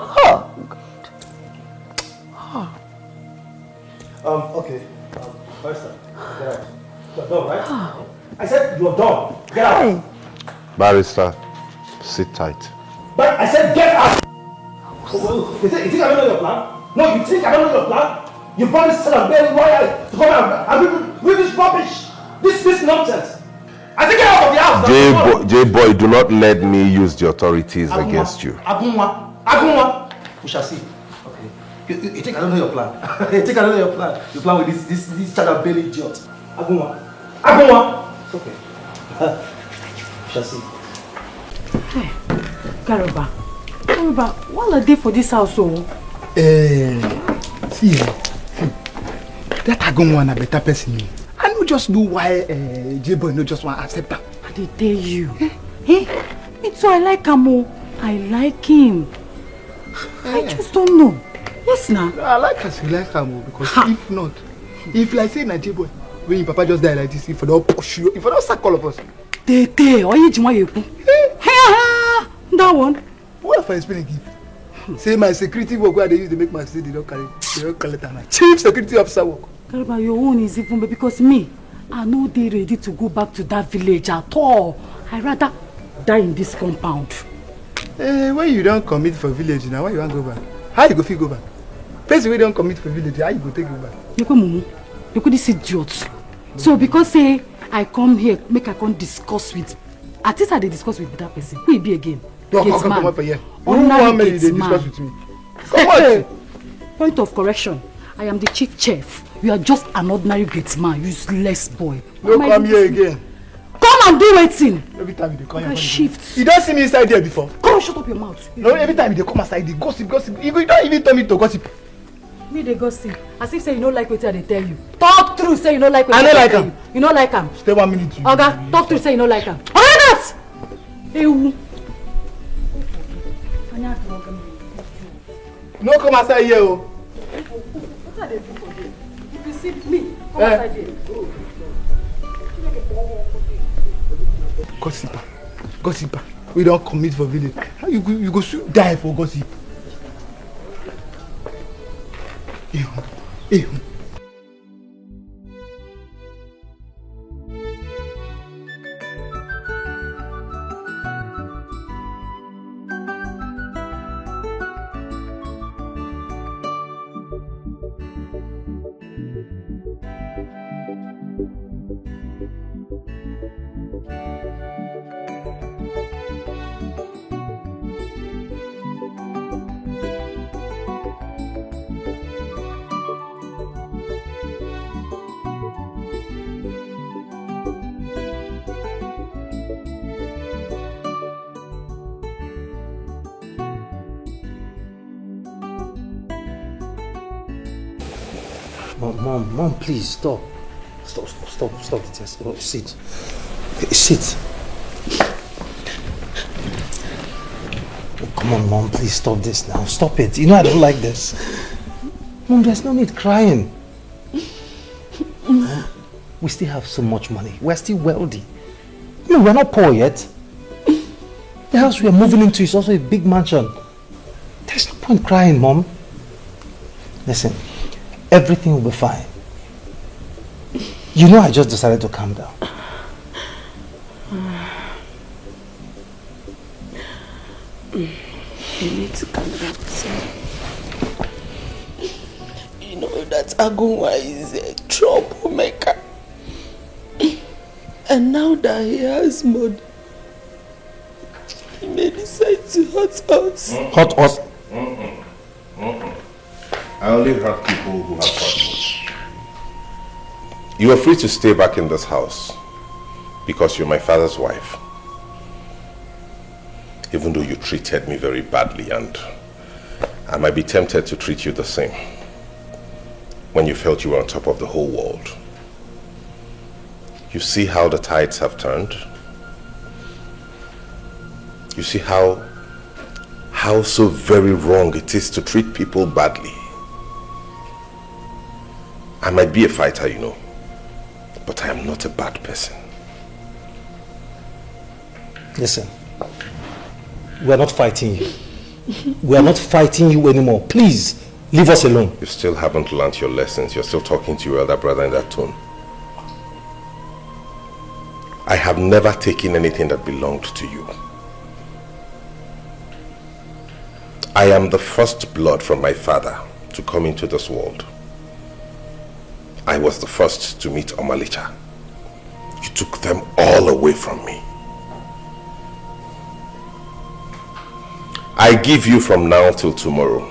Speaker 3: Oh, God.
Speaker 1: Okay. First time. Get out. You're done, right? I said you're done. Get out.
Speaker 7: Barrister, sit tight.
Speaker 1: But I said get out. You think I don't know your plan? No, you think I don't know your plan? You brought this son of Mary Royal to come out and read this rubbish, this nonsense. I think get out of the house.
Speaker 7: J-boy, do not let me use the authorities against you.
Speaker 1: Agunwa. We shall see. Okay. You think I don't know your plan? You think I don't know your plan? You plan with this child of Bailey idiot. Agunwa. Okay. We shall see.
Speaker 12: Hey, Garuba, what are they for this house?
Speaker 9: See, that Agunwa na better person. I don't just know why J-boy no just want to accept her.
Speaker 12: I did tell you. Hey, it's so I like him. I like him. I just don't know. Yes, now.
Speaker 9: I like her, you like him because if not, if like say na J-boy, when your papa just die like this, if I don't push you, if I don't sack all of us.
Speaker 12: Why you Chukwujiekwu? That one.
Speaker 9: What if I explain again? Say my security work where they use to make my city, they don't collect her. Chief security officer work.
Speaker 12: Garba, your own is even because me, I know they ready to go back to that village at all. I rather die in this compound.
Speaker 9: When you don't commit for village now, why you want to go back? How you go feel go back? Person we don't commit for village, how you go take you back?
Speaker 12: You could this idiot. So because say I come here, make I come discuss with. At least I discuss with that person. Who will be again?
Speaker 9: Come up for here. Who want me to discuss with me? Come on.
Speaker 12: Point of correction. I am the chief chef. You are just an ordinary gate man, useless boy.
Speaker 9: No come here again.
Speaker 12: Come and do waiting.
Speaker 9: Every time you come here,
Speaker 12: shift.
Speaker 9: You don't see me inside there before.
Speaker 12: Come shut up your mouth.
Speaker 9: No, every time you come outside, you gossip. You don't even tell me to gossip.
Speaker 12: Me they gossip. As if say you don't like what they tell you. Talk true, say you don't like what
Speaker 9: I
Speaker 12: they
Speaker 9: don't
Speaker 12: tell
Speaker 9: like
Speaker 12: you. You don't like him.
Speaker 9: Stay 1 minute.
Speaker 12: Oga, talk true, say you don't like him. That!
Speaker 9: No come outside here.
Speaker 12: What are they doing for you? If you see me, come outside here.
Speaker 9: Gossiper. We don't commit for village. How you go soon die for gossip?
Speaker 1: Mom, please stop. Stop the test. Oh, sit. Oh, come on, Mom, please stop this now. Stop it. You know I don't like this. Mom, there's no need crying. Mom, we still have so much money. We're still wealthy. You know, we're not poor yet. The house we are moving into is also a big mansion. There's no point crying, Mom. Listen. Everything will be fine. You know I just decided to calm down.
Speaker 17: You need to calm down, son. You know that Agunwa is a troublemaker. And now that he has money, he may decide to hurt us.
Speaker 1: Hurt us?
Speaker 7: I only hurt people who have hurt me. You are free to stay back in this house because you're my father's wife. Even though you treated me very badly, and I might be tempted to treat you the same when you felt you were on top of the whole world. You see how the tides have turned? You see how so very wrong it is to treat people badly. I might be a fighter, you know, but I am not a bad person.
Speaker 1: Listen, we are not fighting you. We are not fighting you anymore. Please, leave us alone.
Speaker 7: You still haven't learned your lessons. You're still talking to your elder brother in that tone. I have never taken anything that belonged to you. I am the first blood from my father to come into this world. I was the first to meet Omalicha. You took them all away from me. I give you from now till tomorrow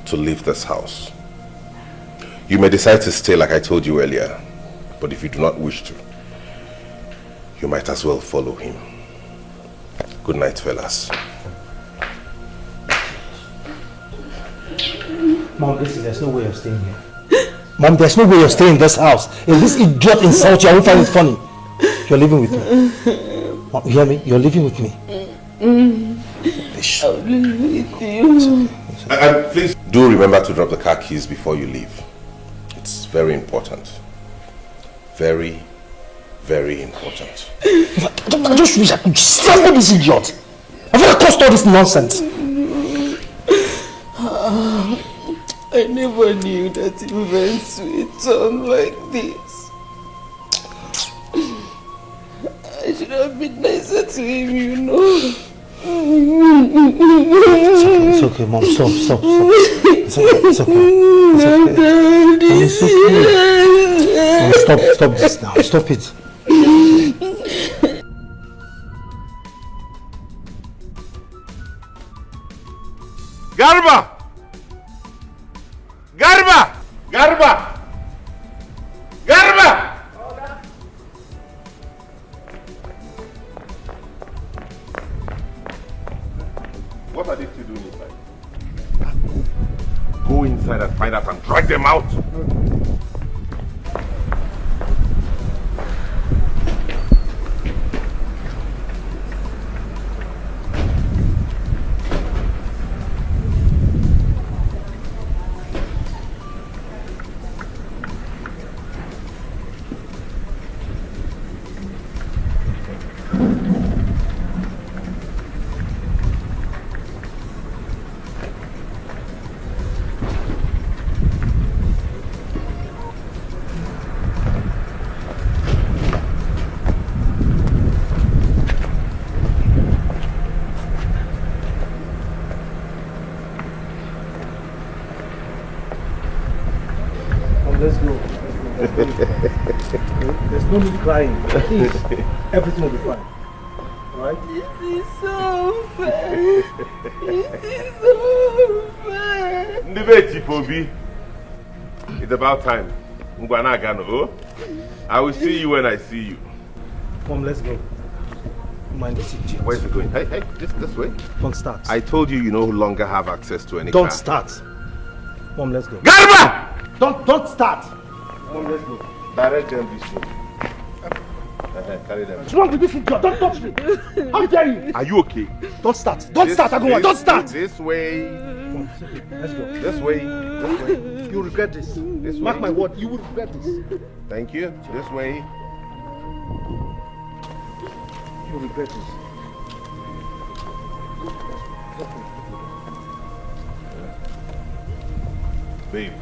Speaker 7: to leave this house. You may decide to stay like I told you earlier, but if you do not wish to, you might as well follow him. Good night, fellas.
Speaker 1: Mom, listen, there's no way of staying here. Mom, there's no way of staying in this house. If this idiot insults you, I won't find it funny. You're living with me. Mom, you hear me? You're living with me.
Speaker 6: I'll live with you.
Speaker 7: And please do remember to drop the car keys before you leave. It's very important. Very, very important.
Speaker 1: I just wish I could strangle this idiot. I've never caused all this nonsense.
Speaker 6: I never knew that events would turn like this. I should have been nicer to him, you know.
Speaker 1: It's okay, Mom. Stop. It's okay. It's okay. It's okay. Stop this now. Stop it.
Speaker 2: Garba! Garba! Garba! Garba! What are these two doing inside? Go inside and find out and drag them out.
Speaker 1: Let's go. There's no need crying. Please. Everything will be fine. Alright?
Speaker 6: This is so fair. This is so fair.
Speaker 2: Ndebe Obi, it's about time. I will see you when I see you.
Speaker 1: Mom, let's go. Mind this idiot.
Speaker 2: Where's it going? Hey, this way.
Speaker 1: Don't start.
Speaker 2: I told you no longer have access to any
Speaker 1: Don't
Speaker 2: car.
Speaker 1: start. Mom, let's go.
Speaker 2: Garba!
Speaker 1: Don't start.
Speaker 2: Mom, let's go. Direct them this way. Carry them.
Speaker 1: What's wrong with this idiot? Don't touch me. How dare you?
Speaker 2: Are you okay?
Speaker 1: Don't start. Don't start, Ogunmola. Don't start.
Speaker 2: This way.
Speaker 1: Mom, it's okay. Let's go.
Speaker 2: This way. This way.
Speaker 1: You'll regret this.
Speaker 2: This
Speaker 1: Mark
Speaker 2: way.
Speaker 1: my word, you will regret this.
Speaker 2: Thank you. This way.
Speaker 1: You'll regret this.
Speaker 2: Babe.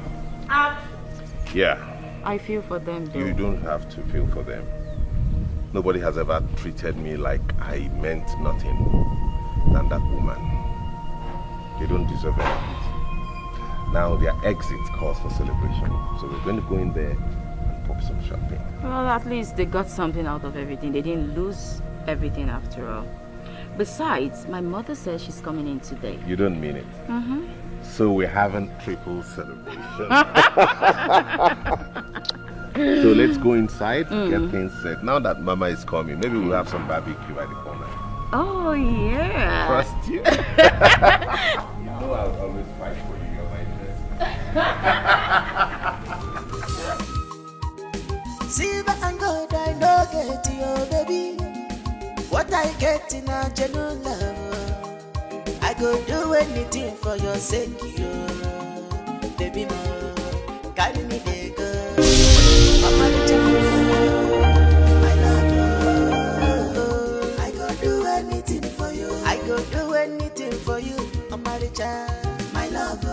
Speaker 2: Yeah.
Speaker 8: I feel for them though.
Speaker 7: You don't have to feel for them. Nobody has ever treated me like I meant nothing than that woman. They don't deserve anything. Now their exit calls for celebration. So we're going to go in there and pop some champagne.
Speaker 8: Well, at least they got something out of everything. They didn't lose everything after all. Besides, my mother says she's coming in today.
Speaker 7: You don't mean it.
Speaker 8: Mm-hmm.
Speaker 7: So we're having triple celebration. So let's go inside, get things set. Now that Mama is coming, maybe we'll have some barbecue at the corner.
Speaker 8: Oh, yeah.
Speaker 7: Trust you. You know I'll always fight for you. You're my best.
Speaker 10: Silver and gold I no get you, baby. What I get in a genuine love, I go do anything for your sake, you. Baby, no, carry me there, go. Mama, my love, I go do anything for you. I go do anything for you, Mama, my love.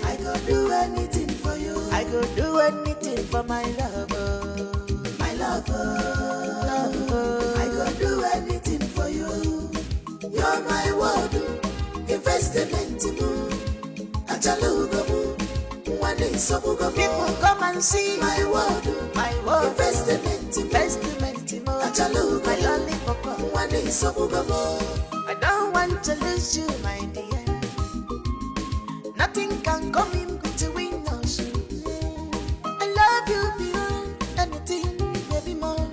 Speaker 10: I go do anything for you. I go do anything for my lover. My lover. I go do anything for you. You're my world. People come and see my world, investment, my lollipop. I don't want to lose you, my dear. Nothing can come in between us. I love you beyond anything, baby more.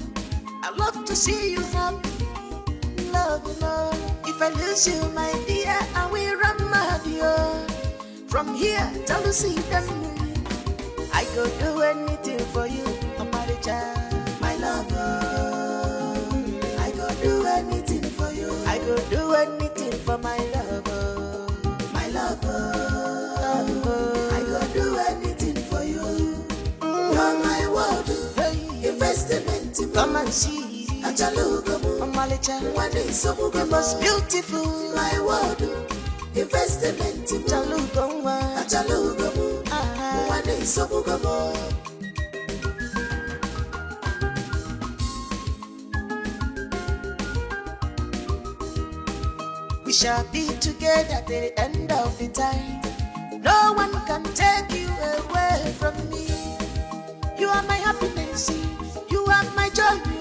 Speaker 10: I love to see you happy, love you more. If I lose you, my dear, I will run mad, yo. From here, till you see them, I go do anything for you, Omaricha, my lover. I go do anything for you. I go do anything for my lover, my lover. I go do anything for you. You're my world, investment. Come and see, Omaricha, the most beautiful, my world. Investment in Jalugoma, one day Sobugamo. We shall be together at the end of the time. No one can take you away from me. You are my happiness, you are my joy.